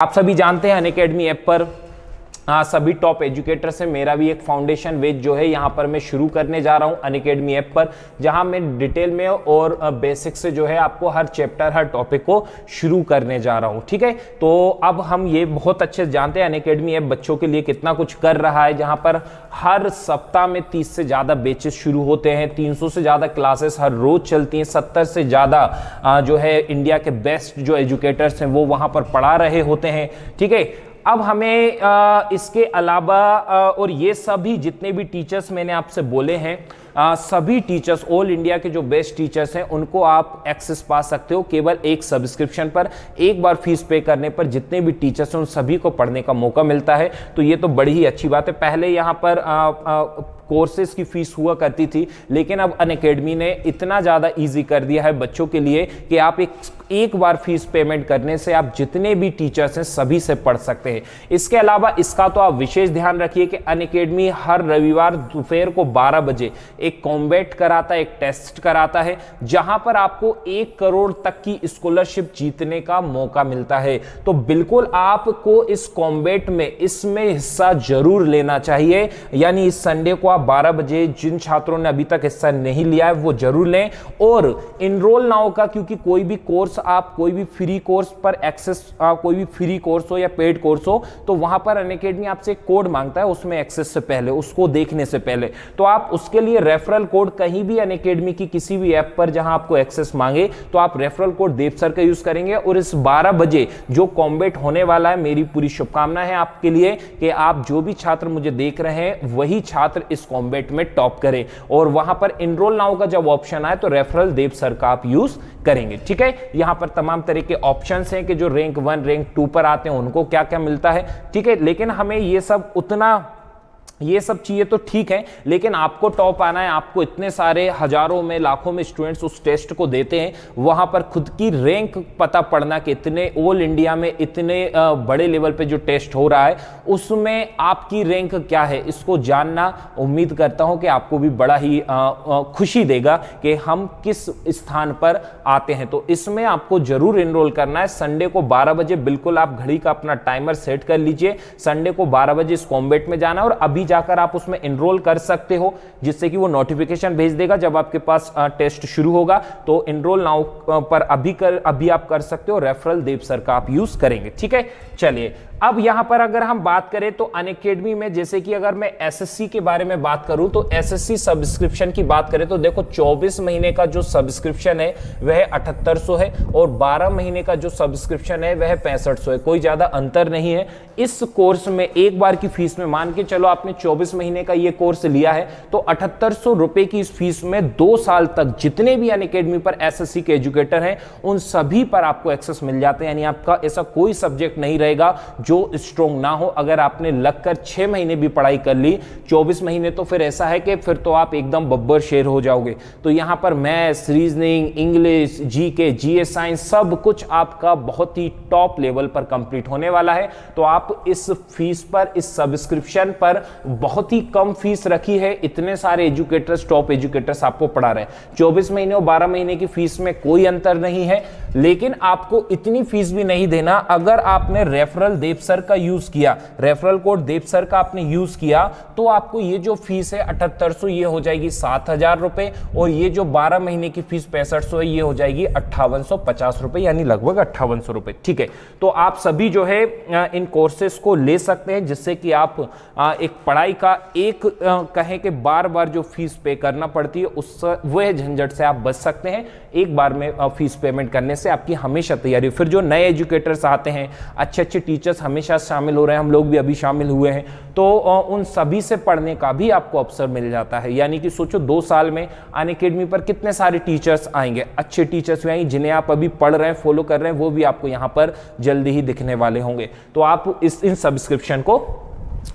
आप सभी जानते हैं अनअकैडमी ऐप पर सभी टॉप एजुकेटर से मेरा भी एक फाउंडेशन बैच जो है यहाँ पर मैं शुरू करने जा रहा हूँ अनअकैडमी ऐप पर, जहाँ मैं डिटेल में और बेसिक से जो है आपको हर चैप्टर हर टॉपिक को शुरू करने जा रहा हूँ। ठीक है, तो अब हम ये बहुत अच्छे से जानते हैं अनअकैडमी ऐप बच्चों के लिए कितना कुछ कर रहा है, जहाँ पर हर सप्ताह में 30 से ज़्यादा बैचेस शुरू होते हैं, 300 से ज़्यादा क्लासेस हर रोज चलती हैं, 70 से ज़्यादा जो है इंडिया के बेस्ट जो एजुकेटर्स हैं वो वहाँ पर पढ़ा रहे होते हैं। ठीक है, अब हमें इसके अलावा और ये सभी जितने भी टीचर्स मैंने आपसे बोले हैं, सभी टीचर्स ऑल इंडिया के जो बेस्ट टीचर्स हैं उनको आप एक्सेस पा सकते हो केवल एक सब्सक्रिप्शन पर। एक बार फीस पे करने पर जितने भी टीचर्स हैं उन सभी को पढ़ने का मौका मिलता है, तो ये तो बड़ी ही अच्छी बात है। पहले यहाँ पर कोर्सेज की फीस हुआ करती थी, लेकिन अब अनअकैडमी ने इतना ज़्यादा इजी कर दिया है बच्चों के लिए कि आप एक बार फीस पेमेंट करने से आप जितने भी टीचर्स हैं सभी से पढ़ सकते हैं। इसके अलावा इसका तो आप विशेष ध्यान रखिए कि अनअकैडमी हर रविवार दोपहर को 12 बजे एक कॉम्बैट कराता है, एक टेस्ट कराता है, जहां पर आपको 1 करोड़ तक की स्कॉलरशिप जीतने का मौका मिलता है। तो बिल्कुल आपको इस कॉम्बैट में इसमें हिस्सा जरूर लेना चाहिए, यानी इस संडे को 12 बजे जिन छात्रों ने अभी तक हिस्सा नहीं लिया है वो जरूर लें और इनरोल ना होगा, क्योंकि कोई भी कोर्स आप कोई भी फ्री कोर्स पर एक्सेस कोई भी फ्री कोर्स हो या पेड कोर्स हो तो वहां पर अनअकैडमी आपसे एक कोड मांगता है उसमें एक्सेस से पहले, उसको देखने से पहले। तो आप उसके लिए रेफरल कोड कहीं भी अनअकैडमी की किसी भी ऐप पर जहां आपको एक्सेस मांगे तो आप रेफरल कोड देव सर का यूज करेंगे। और इस 12 बजे जो कॉम्बैट होने वाला है, मेरी पूरी शुभकामना है आपके लिए कि आप जो भी छात्र मुझे देख रहे हैं वही छात्र इस कॉम्बैट में टॉप करें और वहां पर इनरोल नाउ का जब ऑप्शन आए तो रेफरल देव सर का आप यूज करेंगे। ठीक है, यहां पर तमाम तरह के ऑप्शंस हैं कि जो रैंक 1 रैंक 2 पर आते हैं उनको क्या क्या मिलता है। ठीक है, लेकिन हमें ये सब चीजें तो ठीक है, लेकिन आपको टॉप आना है, आपको इतने सारे हजारों में लाखों में स्टूडेंट्स उस टेस्ट को देते हैं, वहां पर खुद की रैंक पता पड़ना कि इतने ऑल इंडिया में इतने बड़े लेवल पे जो टेस्ट हो रहा है उसमें आपकी रैंक क्या है, इसको जानना उम्मीद करता हूं कि आपको भी बड़ा ही खुशी देगा कि हम किस स्थान पर आते हैं। तो इसमें आपको जरूर एनरोल करना है। संडे को 12 बजे बिल्कुल आप घड़ी का अपना टाइमर सेट कर लीजिए, संडे को 12 बजे इस कॉम्बैट में जाना और अभी जाकर आप उसमें एनरोल कर सकते हो, जिससे कि वो नोटिफिकेशन भेज देगा जब आपके पास टेस्ट शुरू होगा। तो एनरोल नाउ पर अभी आप कर सकते हो, रेफरल देव सर का आप यूज करेंगे। ठीक है, चलिए अब यहां पर अगर हम बात करें तो अनअकैडमी में जैसे कि अगर मैं एसएससी के बारे में बात करूं तो एसएससी सब्सक्रिप्शन की बात करें तो देखो 24 महीने का जो सब्सक्रिप्शन है वह 7800 है और 12 महीने का जो सब्सक्रिप्शन है वह 6500 है, कोई ज्यादा अंतर नहीं है। इस कोर्स में एक बार की फीस में मान के चलो आपने 24 महीने का ये कोर्स लिया है तो 7800 रुपए की इस फीस में 2 साल तक जितने भी अनअकैडमी पर एसएससी के एजुकेटर हैं उन सभी पर आपको एक्सेस मिल जाते हैं, यानी आपका ऐसा कोई सब्जेक्ट नहीं रहेगा जो स्ट्रॉन्ग ना हो। अगर आपने लगकर 6 महीने भी पढ़ाई कर ली, 24 महीने तो फिर ऐसा है कि फिर तो आप एकदम बब्बर शेर हो जाओगे। तो यहां पर maths, reasoning, English, GK, GS, science सब कुछ आपका बहुत ही टॉप लेवल पर कंप्लीट होने वाला है। तो आप इस फीस पर, इस सब्सक्रिप्शन पर बहुत ही कम फीस रखी है, इतने सारे एजुकेटर्स, टॉप एजुकेटर्स आपको पढ़ा रहे हैं। 24 महीने और 12 महीने की फीस में कोई अंतर नहीं है, लेकिन आपको इतनी फीस भी नहीं देना। अगर आपने रेफरल देव सर का यूज किया, रेफरल कोड देव सर का आपने यूज किया तो आपको ये जो फीस है 7800 ये हो जाएगी 7000 रुपए और ये जो 12 महीने की फीस 6500 है ये हो जाएगी 5850 रुपए, यानी लगभग 5800 रुपए। ठीक है, तो आप सभी जो है इन कोर्सेस को ले सकते हैं, जिससे कि आप एक पढ़ाई का एक कहें कि बार बार जो फीस पे करना पड़ती है उस वह झंझट से आप बच सकते हैं। एक बार में फीस पेमेंट करने से आपकी हमेशा तैयारी। फिर जो नए एजुकेटर्स आते हैं, अच्छे अच्छे टीचर्स हमेशा शामिल हो रहे हैं, हम लोग भी अभी शामिल हुए हैं, तो उन सभी से पढ़ने का भी आपको अवसर मिल जाता है। यानी कि सोचो 2 साल में अनअकैडमी पर कितने सारे टीचर्स आएंगे, अच्छे टीचर्स भी आएंगे जिन्हें आप अभी पढ़ रहे हैं, फॉलो कर रहे हैं, वो भी आपको यहाँ पर जल्दी ही दिखने वाले होंगे। तो आप इन सब्सक्रिप्शन को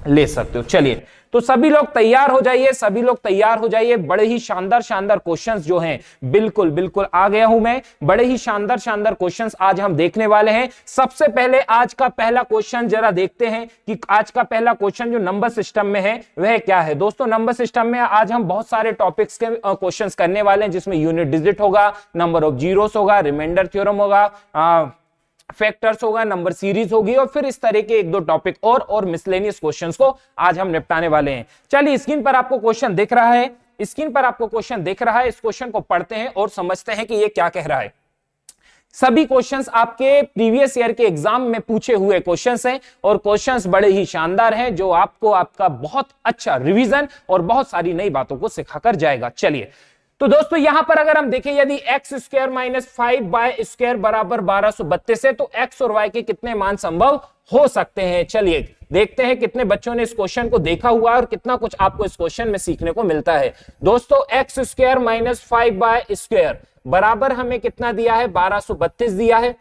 ले सकते हो। चलिए, तो सभी लोग तैयार हो जाइए, सभी लोग तैयार हो जाइए। बड़े ही शानदार शानदार क्वेश्चंस जो हैं, बिल्कुल बिल्कुल आ गया हूं मैं। बड़े ही शानदार शानदार क्वेश्चंस आज हम देखने वाले हैं। सबसे पहले आज का पहला क्वेश्चन जरा देखते हैं कि आज का पहला क्वेश्चन जो नंबर सिस्टम में है वह क्या है। दोस्तों, नंबर सिस्टम में आज हम बहुत सारे टॉपिक्स के क्वेश्चंस करने वाले हैं, जिसमें यूनिट डिजिट होगा, नंबर ऑफ जीरोस होगा, रिमाइंडर थ्योरम होगा, फैक्टर्स होगा, नंबर सीरीज होगी और फिर इस तरह के एक दो टॉपिक और मिसलेनियस क्वेश्चंस को आज हम निपटाने वाले हैं। चलिए स्क्रीन पर आपको क्वेश्चन दिख रहा है, स्क्रीन पर आपको क्वेश्चन दिख रहा है, इस क्वेश्चन को पढ़ते हैं और समझते हैं कि ये क्या कह रहा है। सभी क्वेश्चंस आपके प्रीवियस ईयर के एग्जाम में पूछे हुए क्वेश्चंस हैं और क्वेश्चंस बड़े ही शानदार हैं जो आपको आपका बहुत अच्छा रिवीजन और बहुत सारी नई बातों को सिखाकर जाएगा। चलिए तो दोस्तों यहां पर अगर हम देखें यदि एक्स स्क्वायर माइनस 5y² बराबर 1232 है तो एक्स और वाई के कितने मान संभव हो सकते हैं। चलिए देखते हैं कितने बच्चों ने इस क्वेश्चन को देखा हुआ है और कितना कुछ आपको इस क्वेश्चन में सीखने को मिलता है। दोस्तों एक्स स्क्वायर माइनस 5y² बराबर हमें कितना दिया है, 1232 दिया है।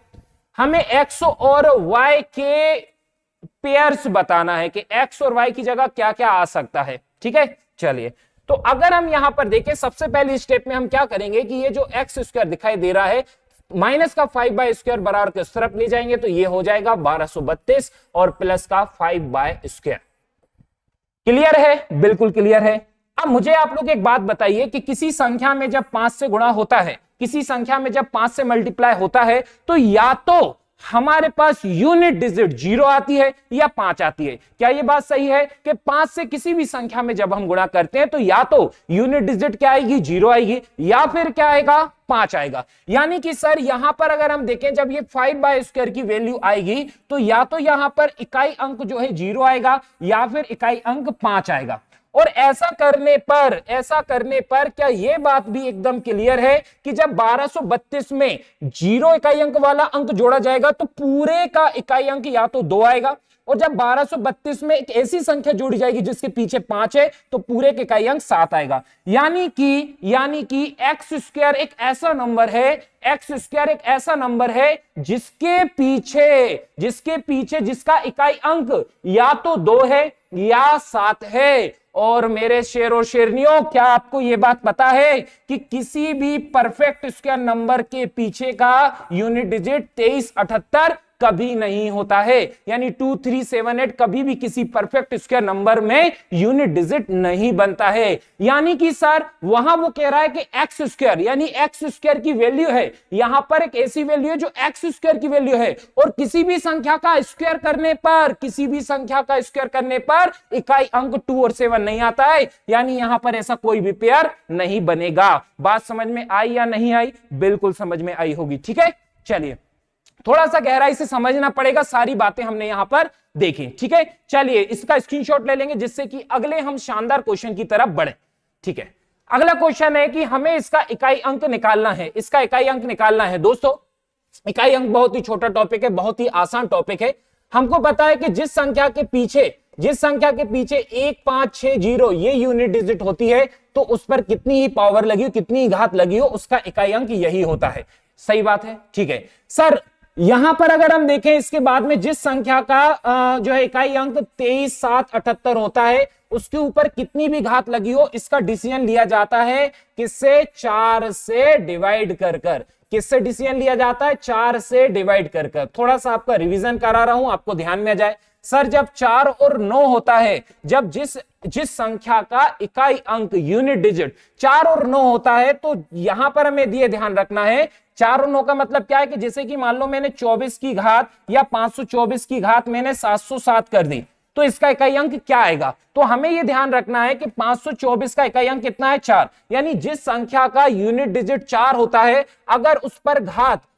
हमें एक्स और वाई के पेयर्स बताना है कि एक्स और वाई की जगह क्या क्या आ सकता है। ठीक है, चलिए तो अगर हम यहां पर देखें सबसे पहले स्टेप में हम क्या करेंगे कि ये जो एक्स स्क्वायर दिखाई दे रहा है माइनस का 5y² बराबर किस तरफ ले जाएंगे तो ये हो जाएगा 1232 और प्लस का 5y²। क्लियर है, बिल्कुल क्लियर है। अब मुझे आप लोग एक बात बताइए कि किसी संख्या में जब 5 से गुणा होता है, किसी संख्या में जब 5 से मल्टीप्लाई होता है तो या तो हमारे पास यूनिट डिजिट 0 आती है या 5 आती है। क्या ये बात सही है कि 5 से किसी भी संख्या में जब हम गुणा करते हैं तो या तो यूनिट डिजिट क्या आएगी, 0 आएगी या फिर क्या आएगा, 5 आएगा। यानी कि सर यहां पर अगर हम देखें जब ये 5y² की वैल्यू आएगी तो या तो यहां पर इकाई अंक जो है 0 आएगा या फिर इकाई अंक 5 आएगा। और ऐसा करने पर क्या यह बात भी एकदम क्लियर है कि जब 1232 में 0 इकाई अंक वाला अंक जोड़ा जाएगा तो पूरे का इकाई अंक या तो 2 आएगा और जब 1232 में एक ऐसी संख्या जोड़ी जाएगी जिसके पीछे 5 है तो पूरे के इकाई अंक 7 आएगा। यानी कि एक्स स्क्वायर एक ऐसा नंबर है जिसके पीछे जिसका इकाई अंक या तो 2 है या 7 है। और मेरे शेरों शेरनियों क्या आपको यह बात पता है कि किसी भी परफेक्ट स्क्वायर नंबर के पीछे का यूनिट डिजिट 2378 कभी नहीं होता है। यानी 2378 कभी भी किसी परफेक्ट स्क्वायर नंबर में यूनिट डिजिट नहीं बनता है। यानी कि सर वहां वो कह रहा है कि एक्स स्क्वायर यानी एक्स स्क्वायर की वैल्यू है, यहां पर एक ऐसी वैल्यू है जो एक्स स्क्वायर की वैल्यू है और किसी भी संख्या का स्क्वायर करने पर इकाई अंक 2 और 7 नहीं आता है। यानी यहां पर ऐसा कोई भी पेयर नहीं बनेगा। बात समझ में आई या नहीं आई? बिल्कुल समझ में आई होगी। ठीक है, चलिए थोड़ा सा गहराई से समझना पड़ेगा, सारी बातें हमने यहां पर देखी। ठीक है, चलिए इसका स्क्रीनशॉट ले लेंगे जिससे कि अगले हम शानदार क्वेश्चन की तरफ बढ़े। ठीक है, अगला क्वेश्चन है कि हमें इसका इकाई अंक निकालना है। दोस्तों इकाई अंक बहुत ही छोटा टॉपिक है, बहुत ही आसान टॉपिक है। हमको पता है कि जिस संख्या के पीछे 1 5 6 0 ये यूनिट डिजिट होती है तो उस पर कितनी ही पावर लगी हो, कितनी ही घात लगी हो, उसका इकाई अंक यही होता है। सही बात है। ठीक है सर, यहां पर अगर हम देखें इसके बाद में जिस संख्या का जो है इकाई अंक 23,778 होता है उसके ऊपर कितनी भी घात लगी हो इसका डिसीजन लिया जाता है किससे, 4 से डिवाइड कर कर। किससे डिसीजन लिया जाता है, 4 से डिवाइड कर कर। थोड़ा सा आपका रिवीजन करा रहा हूं, आपको ध्यान में आ जाए। सर जब 4 और 9 होता है, जब जिस संख्या का इकाई अंक यूनिट डिजिट 4 और 9 होता है तो यहां पर हमें ये ध्यान रखना है 4 और 9 का मतलब क्या है कि जैसे कि मान लो मैंने 24 की घात या 524 की घात मैंने 707 कर दी तो इसका इकाई अंक क्या आएगा। तो हमें यह ध्यान रखना है कि 524 का इकाई अंक कितना है, 4। यानी जिस संख्या का यूनिट डिजिट 4 होता है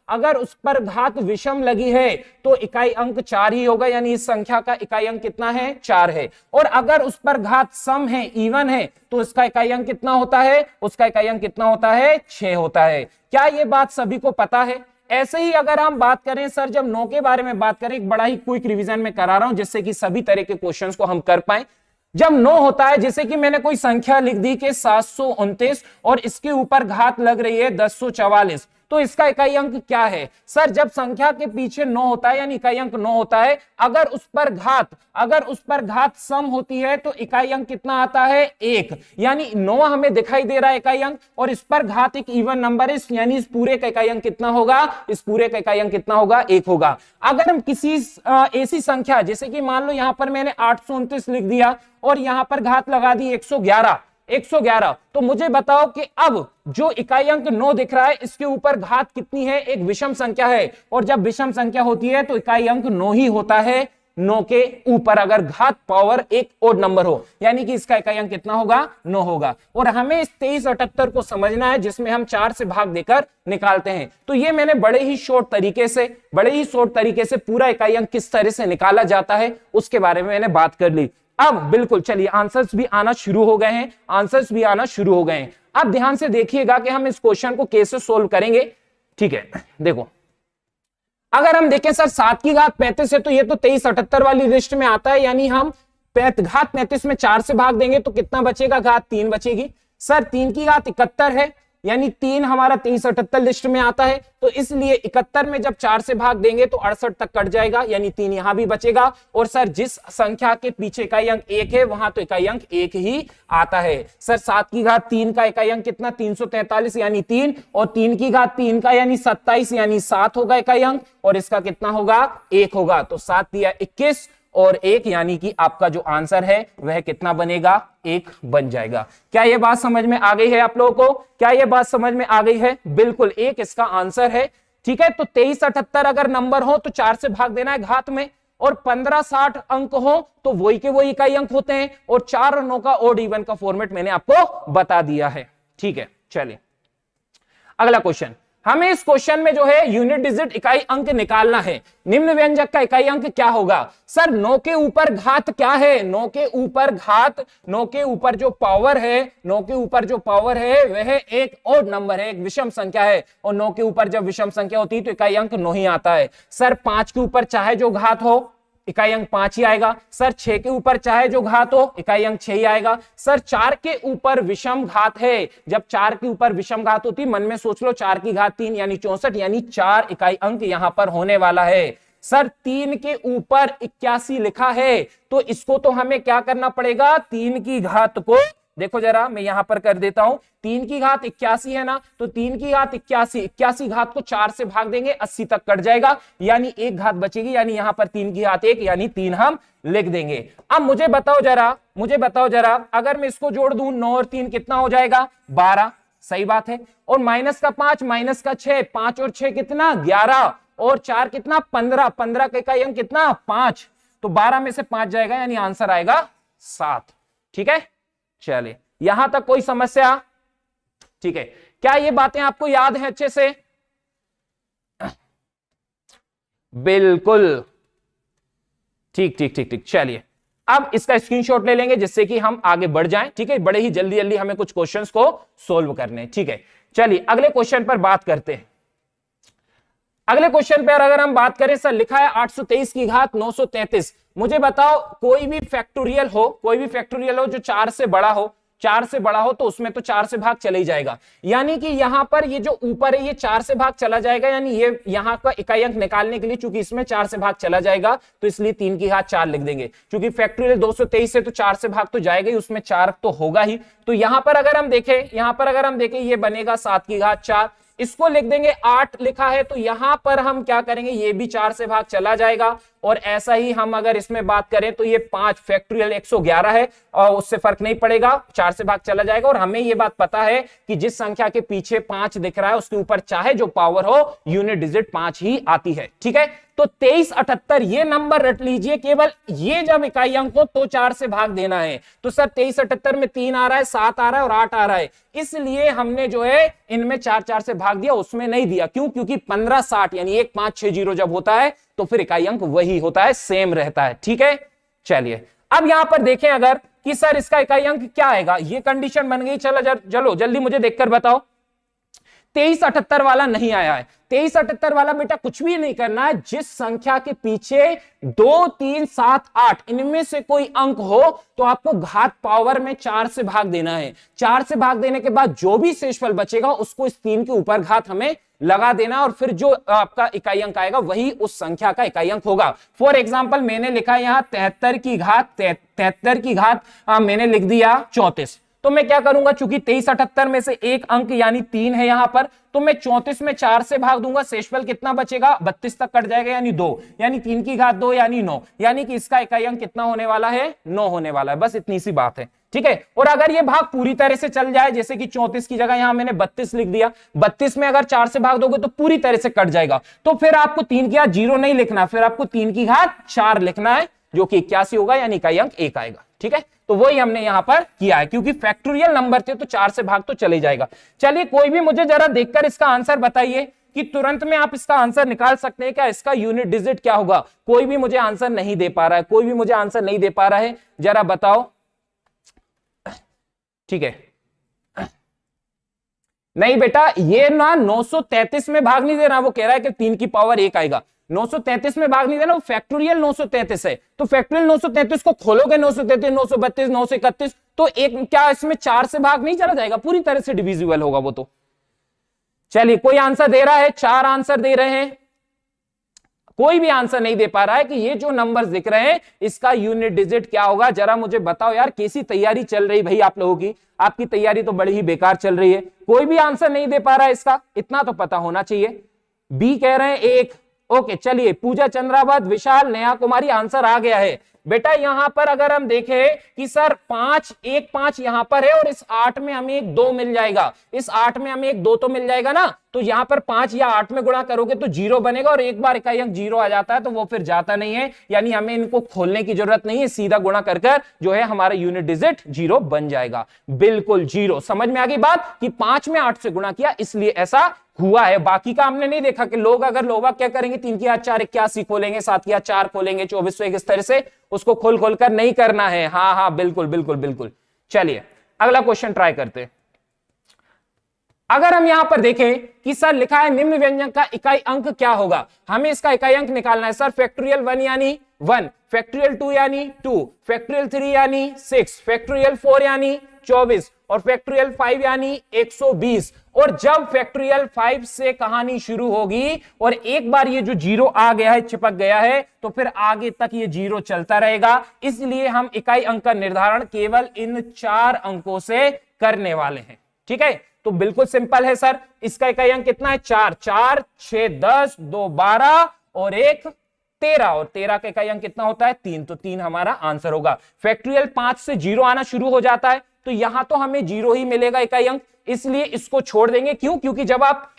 अगर उस पर घात विषम लगी है तो इकाई अंक 4 ही होगा। यानी इस संख्या का इकाई अंक कितना है, 4 है। और अगर उस पर घात सम है, इवन है, तो इसका इकाई अंक कितना होता है, उसका इकाई अंक कितना होता है, 6 होता है। क्या ये बात सभी को पता है? ऐसे ही अगर हम बात करें सर जब 9 के बारे में बात करें, एक बड़ा ही क्विक रिवीजन में करा रहा हूं जिससे कि सभी तरह के क्वेश्चंस को हम कर पाए। जब 9 होता है, जैसे कि मैंने कोई संख्या लिख दी कि 729 और इसके ऊपर घात लग रही है 1044, तो इसका इकाई अंक क्या है? सर जब संख्या के पीछे 9 होता है यानी इकाई अंक 9 होता है, अगर उस पर घात सम होती है तो इकाई अंक कितना आता है, 1। यानी 9 हमें दिखाई दे रहा है इकाई अंक और इस पर घात एक इवन नंबर है, यानी इस पूरे का इकाई अंक कितना होगा, 1 होगा। अगर हम किसी ऐसी संख्या जैसे कि मान लो यहां पर मैंने 829 लिख दिया और यहां पर घात लगा दी 111, 111। तो मुझे बताओ कि अब जो इकाई अंक 9 दिख रहा है इसके ऊपर घात कितनी है, एक विषम संख्या है, और जब विषम संख्या होती है तो इकाई अंक 9 ही होता है 9 के ऊपर अगर घात पावर एक ओड नंबर हो, यानी कि इसका इकाई अंक कितना होगा, 9 होगा। और हमें इस 2378 को समझना है जिसमें हम 4 से भाग देकर निकालते हैं। तो ये मैंने बड़े ही शॉर्ट तरीके से पूरा इकाई अंक किस तरह से निकाला जाता है उसके बारे में मैंने बात कर ली। अब बिल्कुल चलिए आंसर्स भी आना शुरू हो गए हैं, अब ध्यान से देखिएगा कि हम इस क्वेश्चन को कैसे सोल्व करेंगे। ठीक है, देखो अगर हम देखें सर 7 की घात 35 है तो ये तो 2378 वाली लिस्ट में आता है, यानी हम घात 35 में 4 से भाग देंगे तो कितना बचेगा, घात 3 बचेगी। सर 3 की घात 71 है, यानी 3 हमारा 2378 लिस्ट में आता है, तो इसलिए 71 में जब 4 से भाग देंगे तो 68 तक कट जाएगा, यानी 3 यहां भी बचेगा। और सर जिस संख्या के पीछे इकाई अंक 1 है वहां तो इकाई अंक 1 ही आता है। सर 7 की घात 3 का इकाई अंक कितना, 343 यानी 3, और 3 की घात 3 का यानी 27 यानी 7 होगा इकाई अंक, और इसका कितना होगा, 1 होगा। तो 7 दिया 21 और 1, यानी कि आपका जो आंसर है वह कितना बनेगा, 1 बन जाएगा। क्या यह बात समझ में आ गई है आप लोगों को, क्या यह बात समझ में आ गई है? बिल्कुल 1 इसका आंसर है। ठीक है, तो 2378 अगर नंबर हो तो 4 से भाग देना है घात में, और 1560 अंक हो तो वही के वही इकाई अंक होते हैं, और 4 और 9 का ओड इवन का फॉर्मेट मैंने आपको बता दिया है। ठीक है, चलिए अगला क्वेश्चन। हमें इस क्वेश्चन में जो है यूनिट डिजिट इकाई अंक निकालना है। निम्न व्यंजक का इकाई अंक क्या होगा? सर 9 के ऊपर घात क्या है, 9 के ऊपर घात, 9 के ऊपर जो पावर है, 9 के ऊपर जो पावर है वह एक ओड नंबर है, एक विषम संख्या है, और 9 के ऊपर जब विषम संख्या होती है तो इकाई अंक 9 ही आता है। सर 5 के ऊपर चाहे जो घात हो इकाई अंक 5 ही आएगा। सर 6 के ऊपर चाहे जो घात हो इकाई अंक 6 ही आएगा। सर 4 के ऊपर विषम घात है, जब 4 के ऊपर विषम घात होती, मन में सोच लो 4 की घात 3 यानी 64, यानी 4 इकाई अंक यहां पर होने वाला है। सर 3 के ऊपर 81 लिखा है, तो इसको तो हमें क्या करना पड़ेगा, 3 की घात को देखो जरा, मैं यहां पर कर देता हूं, 3 की घात 81 है ना, तो 3 की घात 81 घात को 4 से भाग देंगे 80 तक कट जाएगा, यानी 1 घात बचेगी, यानी यहां पर 3 की घात 1 यानी 3 हम लिख देंगे। अब मुझे बताओ जरा अगर मैं इसको जोड़ दूं 9 और 3 कितना हो जाएगा, 12, सही बात है। और माइनस का 5 माइनस का 6, 5 और 6 कितना, 11, और 4 कितना, 15, 15 का इकाई अंक कितना, 5, तो 12 में से 5 जाएगा, यानी आंसर आएगा 7। ठीक है, चलिए यहां तक कोई समस्या? ठीक है, क्या ये बातें आपको याद है अच्छे से? बिल्कुल, ठीक। चलिए अब इसका स्क्रीनशॉट ले लेंगे जिससे कि हम आगे बढ़ जाएं। ठीक है, बड़े ही जल्दी हमें कुछ क्वेश्चंस को सोल्व करने हैं। ठीक है, चलिए अगले क्वेश्चन पर बात करते हैं। अगले क्वेश्चन पर अगर हम बात करें, सर लिखा है 823 की घात 933। मुझे बताओ कोई भी फैक्टोरियल हो जो 4 से बड़ा हो तो उसमें तो 4 से भाग चले ही जाएगा, यानी कि यहां पर ये जो ऊपर है ये 4 से भाग चला जाएगा, यानी ये यहां का इकाई अंक निकालने के लिए चूंकि इसमें 4 से भाग चला जाएगा तो इसलिए 3 की घात 4 लिख देंगे। चूंकि फैक्टोरियल 223 है तो 4 से भाग तो जाएगा ही, उसमें 4 तो होगा ही। तो यहां पर अगर हम देखें ये बनेगा 7 की घात 4, इसको लिख देंगे 8 लिखा है, तो यहां पर हम क्या करेंगे, ये भी 4 से भाग चला जाएगा, और ऐसा ही हम अगर इसमें बात करें तो ये 5 फैक्टोरियल 111 है और उससे फर्क नहीं पड़ेगा, 4 से भाग चला जाएगा। और हमें ये बात पता है कि जिस संख्या के पीछे 5 दिख रहा है उसके ऊपर चाहे जो पावर हो यूनिट डिजिट 5 ही आती है। ठीक है, तो 2378 ये नंबर रट लीजिए, केवल ये जब इकाई अंक हो तो 4 से भाग देना है। तो सर 2378 में 3 आ रहा है, 7 आ रहा है और 8 आ रहा है, इसलिए हमने जो है इनमें 4 से भाग दिया, उसमें नहीं दिया। क्यों? क्योंकि 1560 यानी 1560 जब होता है तो फिर इकाई अंक वही होता है, सेम रहता है। ठीक है, चलिए अब यहां पर देखें अगर कि सर इसका इकाई अंक क्या आएगा, ये कंडीशन बन गई। चलो जल्दी मुझे देखकर बताओ। 2378 वाला नहीं आया है, 2378 वाला बेटा कुछ भी नहीं करना है, जिस संख्या के पीछे 2, 3, 7, 8 इनमें से कोई अंक हो तो आपको घात पावर में 4 से भाग देना है। 4 से भाग देने के बाद जो भी शेषफल बचेगा उसको इस 3 के ऊपर घात हमें लगा देना, और फिर जो आपका इकाई अंक आएगा वही उस संख्या का इकाई अंक होगा। फॉर एग्जाम्पल मैंने लिखा यहां 73 की घात मैंने लिख दिया 34, तो मैं क्या करूंगा, चूंकि 2378 में से एक अंक यानी 3 है यहां पर, तो मैं 34 में 4 से भाग दूंगा, शेषफल कितना बचेगा, 32 तक कट जाएगा, यानी 2, यानी 3 की घात 2 यानी 9, यानी कि इसका इकाई अंक कितना होने वाला है, 9 होने वाला है। बस इतनी सी बात है। ठीक है। और अगर ये भाग पूरी तरह से चल जाए, जैसे कि 34 की जगह यहां मैंने 32 लिख दिया, 32 में अगर 4 से भाग दोगे तो पूरी तरह से कट जाएगा, तो फिर आपको 3 की घात 0 नहीं लिखना, फिर आपको 3 की घात 4 लिखना है, जो कि 81 होगा, यानी इकाई अंक 1 आएगा। ठीक है, तो वही हमने यहां पर किया है, क्योंकि फैक्टोरियल नंबर थे तो 4 से भाग तो चले जाएगा। चलिए, कोई भी मुझे जरा देखकर इसका आंसर बताइए कि तुरंत में आप इसका आंसर निकाल सकते हैं क्या, इसका यूनिट डिजिट क्या होगा। कोई भी मुझे आंसर नहीं दे पा रहा है, कोई भी मुझे आंसर नहीं दे पा रहा है, जरा बताओ। ठीक है, नहीं बेटा, ये ना 933 में भाग नहीं दे रहा, वो कह रहा है कि 3 की पावर 1 आएगा। 933 में भाग नहीं देना, वो फैक्टोरियल 933 है, तो फैक्टोरियल 933 को खोलोगे, 933, 932, 931, तो एक क्या इसमें 4 से भाग नहीं चला जाएगा, पूरी तरह से डिविजिबल होगा वो तो। चलिए, कोई आंसर दे रहा है, 4 आंसर दे रहे हैं, कोई भी आंसर नहीं दे पा रहा है कि ये जो नंबर्स दिख रहे हैं इसका यूनिट डिजिट क्या होगा। जरा मुझे बताओ यार, कैसी तैयारी चल रही भाई आप लोगों की, आपकी तैयारी तो बड़ी ही बेकार चल रही है। कोई भी आंसर नहीं दे पा रहा है इसका, इतना तो पता होना चाहिए। बी कह रहे हैं 1। ओके, चलिए, पूजा चंद्रावत, विशाल, नेहा कुमारी, आंसर आ गया है। बेटा यहां पर अगर हम देखें कि सर 5 1 5 यहां पर है, और इस 8 में हमें एक 2 मिल जाएगा, इस 8 में हमें एक 2 तो मिल जाएगा ना, तो यहां पर 5 या 8 में गुणा करोगे तो 0 बनेगा, और एक बार इकाई अंक 0 आ जाता है तो वो फिर जाता नहीं है, यानी हमें इनको खोलने की जरूरत नहीं है, सीधा गुणा कर जो है हमारा यूनिट डिजिट 0 बन जाएगा। बिल्कुल 0। समझ में आ गई बात कि 5 में 8 से गुणा किया इसलिए ऐसा हुआ है। बाकी का हमने नहीं देखा कि लोग अगर लोग क्या करेंगे, 3 की घात 4 81 खोलेंगे, 7 की घात 4 खोलेंगे, 2401, इस तरह से उसको खोल खोल कर नहीं करना है। हाँ हाँ, बिल्कुल बिल्कुल बिल्कुल। चलिए, अगला क्वेश्चन ट्राई करते हैं। अगर हम यहां पर देखें कि सर लिखा है निम्न व्यंजक का इकाई अंक क्या होगा, हमें इसका इकाई अंक निकालना है। सर फैक्टोरियल 1 यानी 1, फैक्टोरियल 2 यानी 2, फैक्टोरियल 3 यानी 6, फैक्टोरियल 4 यानी 24, और फैक्टोरियल 5 यानी 120। और जब फैक्टोरियल 5 से कहानी शुरू होगी और एक बार ये जो 0 आ गया है, चिपक गया है, तो फिर आगे तक ये 0 चलता रहेगा। इसलिए हम इकाई अंक का निर्धारण केवल इन 4 अंकों से करने वाले हैं। ठीक है, तो बिल्कुल सिंपल है सर। इसका इकाई अंक कितना है? 4, 4 6 10, 2 12 और 1 13, और 13 का इकाई अंक कितना होता है? 3, तो 3 हमारा आंसर होगा। फैक्टोरियल 5 से 0 आना शुरू हो जाता है, तो यहां तो हमें 0 ही मिलेगा इकाई अंक, इसलिए इसको छोड़ देंगे। क्यों? क्योंकि जब आप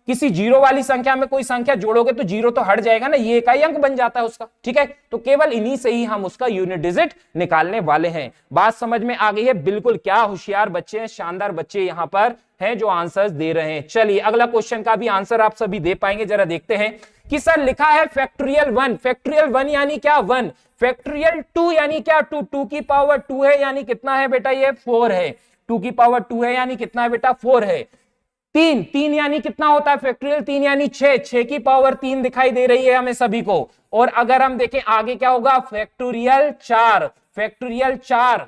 किसी 0 वाली संख्या में कोई संख्या जोड़ोगे तो 0 तो हट जाएगा ना, ये इकाई अंक बन जाता है उसका। ठीक है, तो केवल इन्हीं से ही हम उसका यूनिट डिजिट निकालने वाले हैं। बात समझ में आ गई है? बिल्कुल, क्या होशियार बच्चे हैं, शानदार बच्चे यहां पर हैं जो आंसर्स दे रहे हैं। चलिए, अगला क्वेश्चन का भी आंसर आप सभी दे पाएंगे, जरा देखते हैं कि सर लिखा है फैक्टोरियल 1, फैक्टोरियल 1 यानी क्या? 1, फैक्टोरियल 2 यानी क्या? 2, 2 की पावर 2 है, यानी कितना है बेटा? ये 4 है। 2 की पावर 2 है, यानी कितना है बेटा? 4 है। 3, 3 यानी कितना होता है? फैक्टोरियल 3 यानी 6, 6 की पावर 3 दिखाई दे रही है हमें सभी को। और अगर हम देखें आगे क्या होगा? फैक्टोरियल 4, फैक्टोरियल 4,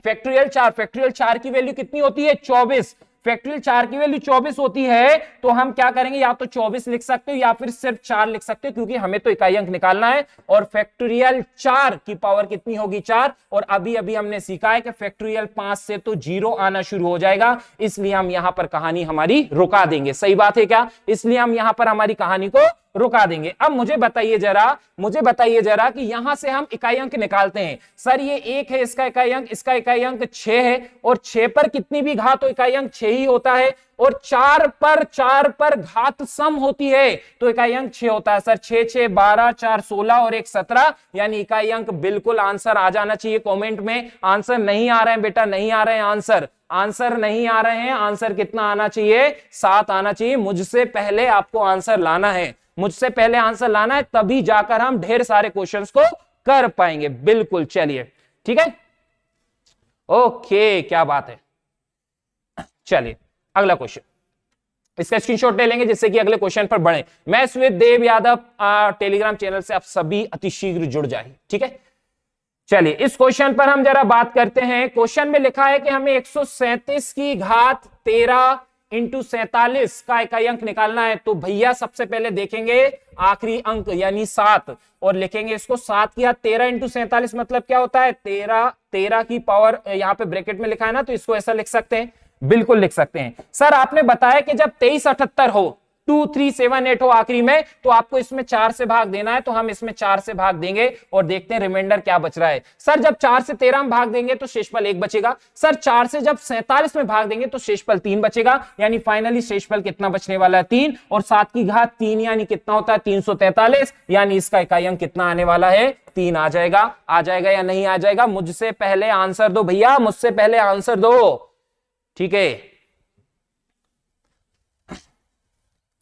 फैक्टोरियल 4, फैक्टोरियल 4 की वैल्यू कितनी होती है? 24। फैक्टोरियल 4 की वैल्यू 24 होती है, तो हम क्या करेंगे? या तो 24 लिख सकते हो या फिर सिर्फ 4 लिख सकते हो, क्योंकि हमें तो इकाई अंक निकालना है। और फैक्टोरियल 4 की पावर कितनी होगी? 4। और अभी अभी हमने सीखा है कि फैक्टोरियल 5 से तो 0 आना शुरू हो जाएगा, इसलिए हम यहां पर कहानी हमारी रुका देंगे। सही बात है क्या? इसलिए हम यहां पर हमारी कहानी को रुका देंगे। अब मुझे बताइए जरा कि यहां से हम इकाई अंक निकालते हैं। सर ये 1 है इसका इकाई अंक, इसका इकाई अंक 6 है, और 6 पर कितनी भी घात हो इकाई अंक 6 ही होता है, और 4 पर घात सम होती है तो इकाई अंक 6 होता है। सर 6 6 12, 4 16 और 1 17, यानी इकाई अंक बिल्कुल आंसर आ जाना चाहिए कमेंट में। आंसर नहीं आ रहे हैं बेटा, नहीं आ रहे हैं आंसर नहीं आ रहे हैं। आंसर कितना आना चाहिए? 7 आना चाहिए। मुझसे पहले आपको आंसर लाना है, मुझसे पहले आंसर लाना है, तभी जाकर हम ढेर सारे क्वेश्चंस को कर पाएंगे। बिल्कुल, चलिए ठीक है, ओके, क्या बात है। चलिए अगला क्वेश्चन, इसका स्क्रीनशॉट ले लेंगे जिससे कि अगले क्वेश्चन पर बढ़े। मैं स्वेत देव यादव टेलीग्राम चैनल से आप सभी अतिशीघ्र जुड़ जाए। ठीक है, चलिए इस क्वेश्चन पर हम जरा बात करते हैं। क्वेश्चन में लिखा है कि हमें 137 की घात 13 इंटू 47 का इकाई अंक निकालना है। तो भैया सबसे पहले देखेंगे आखिरी अंक यानी 7, और लिखेंगे इसको 7 की घात 13 इंटू 47 मतलब क्या होता है? 13 की पावर, यहां पे ब्रैकेट में लिखा है ना, तो इसको ऐसा लिख सकते हैं, बिल्कुल लिख सकते हैं। सर आपने बताया कि जब 2378 हो 2378 हो आखिरी में, तो आपको इसमें 4 से भाग देना है, तो हम इसमें 4 से भाग देंगे और देखते हैं रिमाइंडर क्या बच रहा है। सर जब 4 से 13 में भाग देंगे तो शेषफल 1 बचेगा। सर 4 से जब 47 में भाग देंगे तो शेषफल 3 बचेगा, यानी फाइनली शेषफल कितना बचने वाला है 3, और 7 की घात 3 यानी कितना होता है 343, यानी इसका इकाई अंक कितना आने वाला है 3 आ जाएगा। आ जाएगा या नहीं आ जाएगा? मुझसे पहले आंसर दो भैया, मुझसे पहले आंसर दो, ठीक है।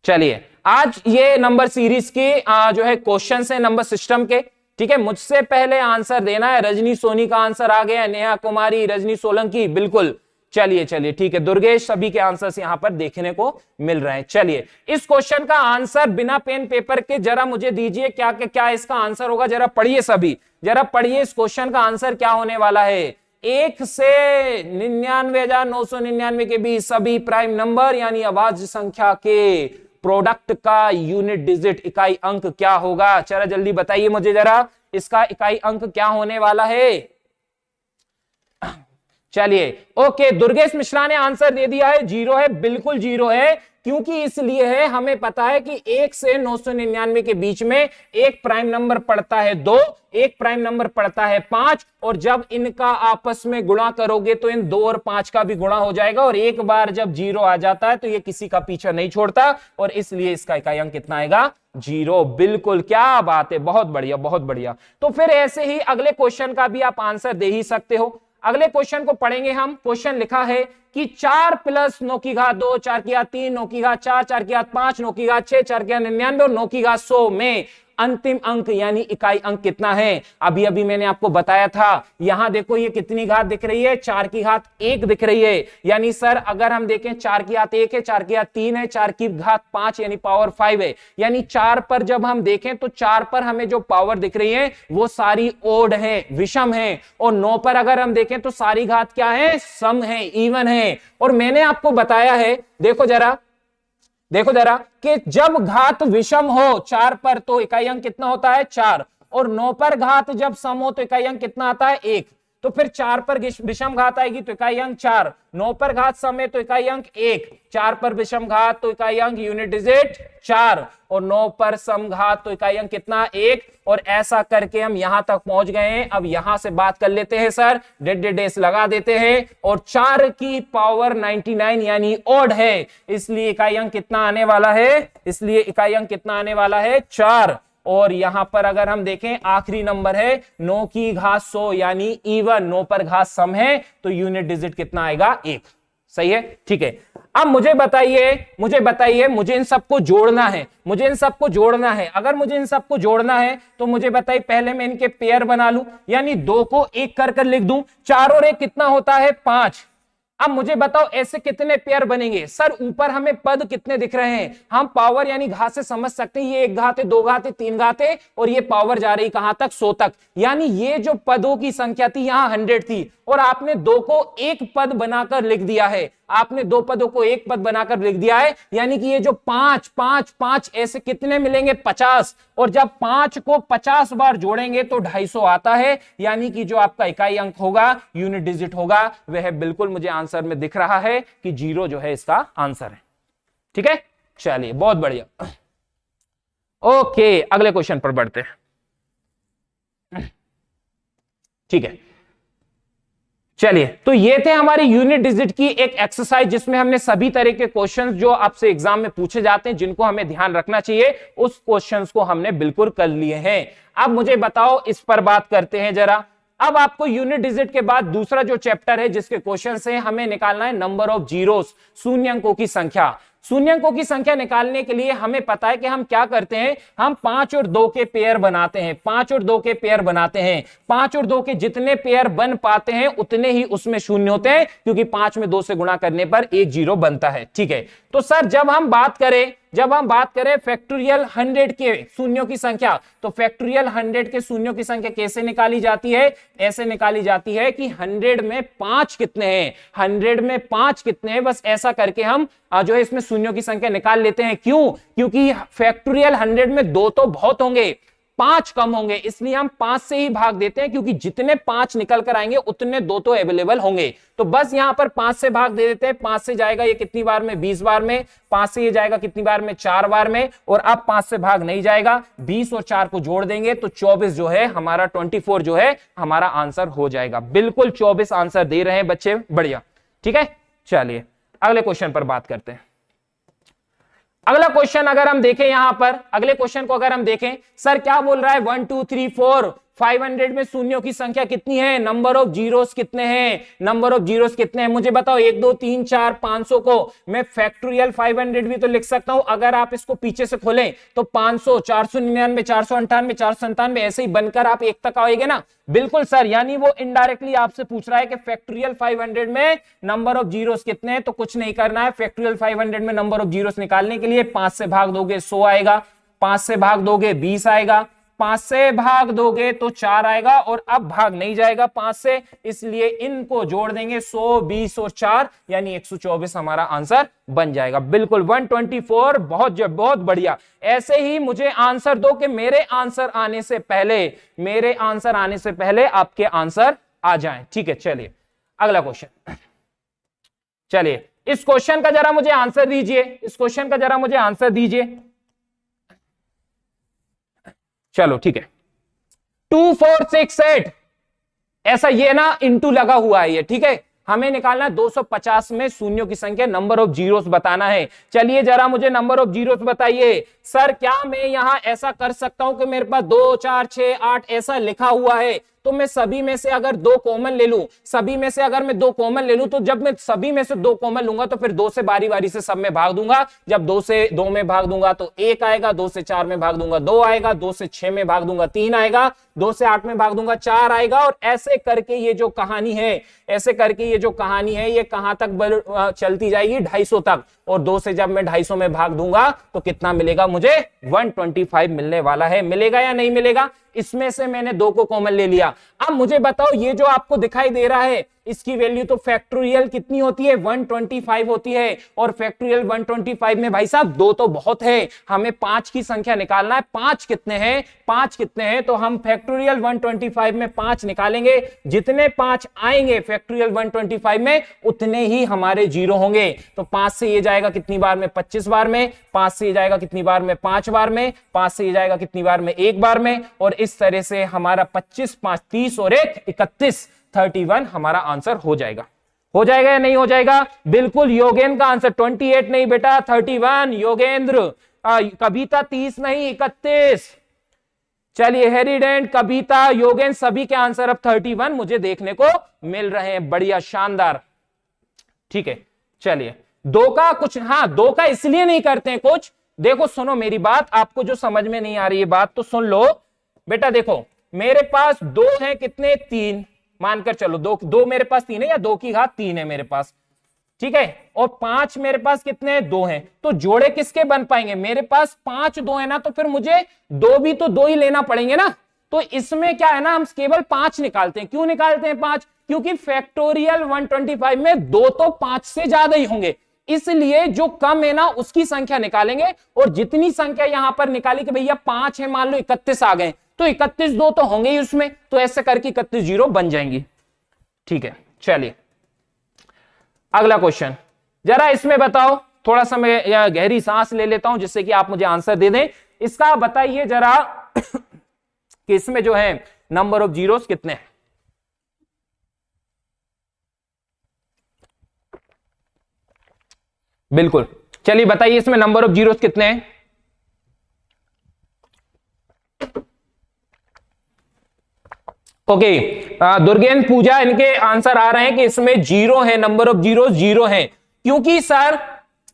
चलिए आज ये नंबर सीरीज की जो है क्वेश्चन है नंबर सिस्टम के, ठीक है। मुझसे पहले आंसर देना है। रजनी सोनी का आंसर आ गया, नेहा कुमारी, रजनी सोलंकी, बिल्कुल। चलिए चलिए ठीक है, दुर्गेश, सभी के आंसर्स यहां पर देखने को मिल रहे हैं। चलिए इस क्वेश्चन का आंसर बिना पेन पेपर के जरा मुझे दीजिए, क्या क्या इसका आंसर होगा, जरा पढ़िए सभी, जरा पढ़िए इस क्वेश्चन का आंसर क्या होने वाला है। 1 से 99,999 के बीच सभी प्राइम नंबर यानी अभाज्य संख्या के प्रोडक्ट का यूनिट डिजिट इकाई अंक क्या होगा? चलो जल्दी बताइए मुझे जरा, इसका इकाई अंक क्या होने वाला है। चलिए ओके, दुर्गेश मिश्रा ने आंसर दे दिया है, 0 है, बिल्कुल 0 है। क्योंकि इसलिए है, हमें पता है कि 1 से 999 के बीच में एक प्राइम नंबर पड़ता है 2, एक प्राइम नंबर पड़ता है 5, और जब इनका आपस में गुणा करोगे तो इन 2 और 5 का भी गुणा हो जाएगा, और एक बार जब 0 आ जाता है तो ये किसी का पीछा नहीं छोड़ता, और इसलिए इसका इकाई अंक कितना आएगा 0। बिल्कुल, क्या बात है, बहुत बढ़िया बहुत बढ़िया। तो फिर ऐसे ही अगले क्वेश्चन का भी आप आंसर दे ही सकते हो। अगले क्वेश्चन को पढ़ेंगे हम। क्वेश्चन लिखा है कि 4 + 9 की घात 2, 4 की घात 3, 9 की घात 4, 4 की घात 5, 9 की घात 6, 4 की घात 99 और 9 की घात 100 में अंतिम अंक यानी इकाई अंक कितना है। अभी अभी मैंने आपको बताया था, यहां देखो ये कितनी घात दिख रही है, 4 की घात 1 दिख रही है। यानी सर अगर हम देखें 4 की घात 1 है, 4 की घात 3 है, 4 की घात 5 यानी पावर 5 है। यानी 4 पर जब हम देखें तो 4 पर हमें जो पावर दिख रही है वो सारी ओड है, विषम है, और 9 पर अगर हम देखें तो सारी घात क्या है, सम है, इवन है। और मैंने आपको बताया है, देखो जरा कि जब घात विषम हो 4 पर तो इकाई अंक कितना होता है 4, और 9 पर घात जब सम हो तो इकाई अंक कितना आता है 1। तो फिर 4 पर विषम घात आएगी तो इकाई अंक 4, 9 पर घात सम है तो इकाई अंक 1, 4 पर विषम घात तो इकाई अंक यूनिट डिजिट 4, और 9 पर सम घात तो इकाई अंक कितना 1। और ऐसा करके हम यहां तक पहुंच गए हैं। अब यहां से बात कर लेते हैं सर, डेस लगा देते हैं, और 4 की पावर 99 यानी ओड है, इसलिए इकाई अंक कितना आने वाला है, इसलिए इकाई अंक कितना आने वाला है 4। और यहां पर अगर हम देखें आखिरी नंबर है 9 की घात 100 यानी इवन, 9 पर घात सम है तो यूनिट डिजिट कितना आएगा 1। सही है, ठीक है। अब मुझे बताइए मुझे इन सबको जोड़ना है, अगर मुझे इन सबको जोड़ना है तो मुझे बताइए पहले मैं इनके पेयर बना लूं, यानी 2 को 1 कर लिख दूं, 4 और 1 कितना होता है 5। अब मुझे बताओ ऐसे कितने पेयर बनेंगे। सर ऊपर हमें पद कितने दिख रहे हैं, हम पावर यानी घात से समझ सकते हैं, ये 1 घात है, 2 घात है, 3 घात है, और ये पावर जा रही कहां तक 100 तक। यानी ये जो पदों की संख्या थी यहां 100 थी, और आपने 2 को 1 पद बनाकर लिख दिया है, आपने 2 पदों को 1 पद बनाकर लिख दिया है। यानी कि ये जो 5 5 5 ऐसे कितने मिलेंगे 50, और जब 5 को 50 बार जोड़ेंगे तो 250 आता है। यानी कि जो आपका इकाई अंक होगा, यूनिट डिजिट होगा, वह बिल्कुल मुझे आंसर में दिख रहा है कि 0 जो है इसका आंसर है। ठीक है, चलिए बहुत बढ़िया। ओके अगले क्वेश्चन पर बढ़ते हैं। ठीक है, चलिए तो ये थे हमारी यूनिट डिजिट की एक एक्सरसाइज, जिसमें हमने सभी तरह के क्वेश्चंस जो आपसे एग्जाम में पूछे जाते हैं, जिनको हमें ध्यान रखना चाहिए, उस क्वेश्चंस को हमने बिल्कुल कर लिए हैं। अब मुझे बताओ, इस पर बात करते हैं जरा। अब आपको यूनिट डिजिट के बाद दूसरा जो चैप्टर है जिसके क्वेश्चंस हैं, हमें निकालना है नंबर ऑफ जीरोस, शून्य अंकों की संख्या। शून्य अंकों की संख्या निकालने के लिए हमें पता है कि हम क्या करते हैं, हम 5 और 2 के पेयर बनाते हैं, 5 और 2 के पेयर बनाते हैं। 5 और 2 के जितने पेयर बन पाते हैं उतने ही उसमें शून्य होते हैं, क्योंकि 5 में 2 से गुणा करने पर एक 0 बनता है। ठीक है, तो सर जब हम बात करें फैक्टोरियल 100 के शून्यों की संख्या, तो फैक्टोरियल 100 के शून्यों की संख्या कैसे निकाली जाती है, ऐसे निकाली जाती है कि 100 में 5 कितने हैं, 100 में 5 कितने हैं, बस ऐसा करके हम जो है इसमें शून्यों की संख्या निकाल लेते हैं। क्यों? क्योंकि फैक्टोरियल 100 में 2 तो बहुत होंगे, 5 कम होंगे, इसलिए हम 5 से ही भाग देते हैं, क्योंकि जितने 5 निकल कर आएंगे उतने 2 तो अवेलेबल होंगे। तो बस यहां पर 5 से भाग दे देते हैं। 5 से जाएगा ये कितनी बार में, 20 बार में। 5 से ये जाएगा कितनी बार में, 4 बार में। और अब 5 से भाग नहीं जाएगा, 20 और 4 को जोड़ देंगे तो 24 जो है हमारा, 24 जो है हमारा आंसर हो जाएगा। बिल्कुल 24 आंसर दे रहे हैं बच्चे, बढ़िया। ठीक है, चलिए अगले क्वेश्चन पर बात करते हैं। अगला क्वेश्चन अगर हम देखें, यहां पर अगले क्वेश्चन को अगर हम देखें, सर क्या बोल रहा है, 1 2 3 4 500 में शून्यों की संख्या कितनी है, नंबर ऑफ जीरोस कितने हैं, नंबर ऑफ जीरोस कितने हैं मुझे बताओ। 1 2 3 4 500 को मैं फैक्टोरियल 500 भी तो लिख सकता हूं। अगर आप इसको पीछे से खोलें तो 500 499 498 497 ऐसे ही बनकर आप 1 तक आएंगे ना। बिल्कुल सर, यानी वो इनडायरेक्टली आपसे पूछ रहा है कि फैक्टोरियल 500 में नंबर ऑफ जीरोस कितने हैं। तो कुछ नहीं करना है, फैक्टोरियल 500 में नंबर ऑफ जीरोस निकालने के लिए 5 से भाग दोगे 100 आएगा, 5 से भाग दोगे 20 आएगा, 5 से भाग दोगे तो 4 आएगा, और अब भाग नहीं जाएगा 5 से, इसलिए इनको जोड़ देंगे 100 20 और 4 यानी 124 हमारा आंसर बन जाएगा। बिल्कुल 124, बहुत बढ़िया। ऐसे ही मुझे आंसर दो कि मेरे आंसर आने से पहले आपके आंसर आ जाएं। ठीक है, चलिए अगला क्वेश्चन। चलिए इस क्वेश्चन का जरा मुझे आंसर दीजिए, चलो ठीक है। 2 4 6 8 ऐसा ये ना इंटू लगा हुआ है ये, ठीक है। हमें निकालना है 250 में शून्यों की संख्या, नंबर ऑफ जीरोस बताना है। चलिए जरा मुझे नंबर ऑफ जीरोस बताइए। सर क्या मैं यहां ऐसा कर सकता हूं कि मेरे पास 2 4 6 8 ऐसा लिखा हुआ है, तो मैं सभी में से अगर 2 कॉमन ले लूं, तो जब मैं सभी में से 2 कॉमन लूंगा तो फिर 2 से बारी बारी से सब में भाग दूंगा। जब 2 से 2 में भाग दूंगा तो 1 आएगा, 2 से 4 में भाग दूंगा 2 आएगा, 2 से 6 में भाग दूंगा 3 आएगा, 2 से 8 में भाग दूंगा 4 आएगा। और ऐसे करके ये जो कहानी है ये कहां तक चलती जाएगी, 250 तक। और 2 से जब मैं 250 में भाग दूंगा तो कितना मिलेगा मुझे, 125 मिलने वाला है। मिलेगा या नहीं मिलेगा? इसमें से मैंने 2 को कॉमन ले लिया। अब मुझे बताओ ये जो आपको दिखाई दे रहा है इसकी वैल्यू तो फैक्टोरियल कितनी होती है, 125 होती है। और फैक्टोरियल 125 में भाई साहब 2 तो बहुत है, हमें 5 की संख्या निकालना है। 5 कितने हैं? तो हम फैक्टोरियल 125 में 5 निकालेंगे। जितने 5 आएंगे फैक्टोरियल 125 में उतने ही हमारे जीरो होंगे। तो 5 से ये जाएगा कितनी बार में, 25 बार में। 5 से ये जाएगा कितनी बार में, 5 बार में। 5 से ये जाएगा कितनी बार में, 1 बार में। और इस तरह से हमारा 25 5 30 और 1 31 31 हमारा आंसर हो जाएगा या नहीं हो जाएगा? बिल्कुल योगेंद्र का आंसर 28 नहीं बेटा 31। योगेंद्र कविता 30 नहीं 31। चलिए हेरिडेंट, कविता, योगेंद्र सभी के आंसर अब 31 मुझे देखने को मिल रहे हैं। बढ़िया, शानदार। ठीक है, चलिए 2 का कुछ, हाँ 2 का इसलिए नहीं करते हैं कुछ। देखो सुनो मेरी बात, आपको जो समझ में नहीं आ रही है बात तो सुन लो बेटा। देखो मेरे पास 2 है, कितने, 3 मानकर चलो। 2 मेरे पास 3 है, या 2 की घात 3 है मेरे पास, ठीक है। और 5 मेरे पास कितने हैं, 2 हैं। तो जोड़े किसके बन पाएंगे? मेरे पास 5 2 है ना, तो फिर मुझे 2 भी तो 2 ही लेना पड़ेंगे ना। तो इसमें क्या है ना, हम केवल 5 निकालते हैं। क्यों निकालते हैं 5? क्योंकि फैक्टोरियल 125 में 2 तो 5 से ज्यादा ही होंगे, इसलिए जो कम है ना उसकी संख्या निकालेंगे। और जितनी संख्या यहां पर निकाली कि भैया 5 है, मान लो 31 आ गए, तो 31 2 तो होंगे ही उसमें, तो ऐसे करके 31 जीरो बन जाएंगी। ठीक है, चलिए अगला क्वेश्चन। जरा इसमें बताओ, थोड़ा सा मैं गहरी सांस ले लेता हूं जिससे कि आप मुझे आंसर दे दें। इसका बताइए जरा कि इसमें जो है नंबर ऑफ जीरोस कितने हैं। बिल्कुल, चलिए बताइए इसमें नंबर ऑफ जीरोस कितने हैं। ओके, दुर्गेंद्र पूजा, इनके आंसर आ रहे हैं कि इसमें 0 है, नंबर ऑफ जीरो 0 है। क्योंकि सर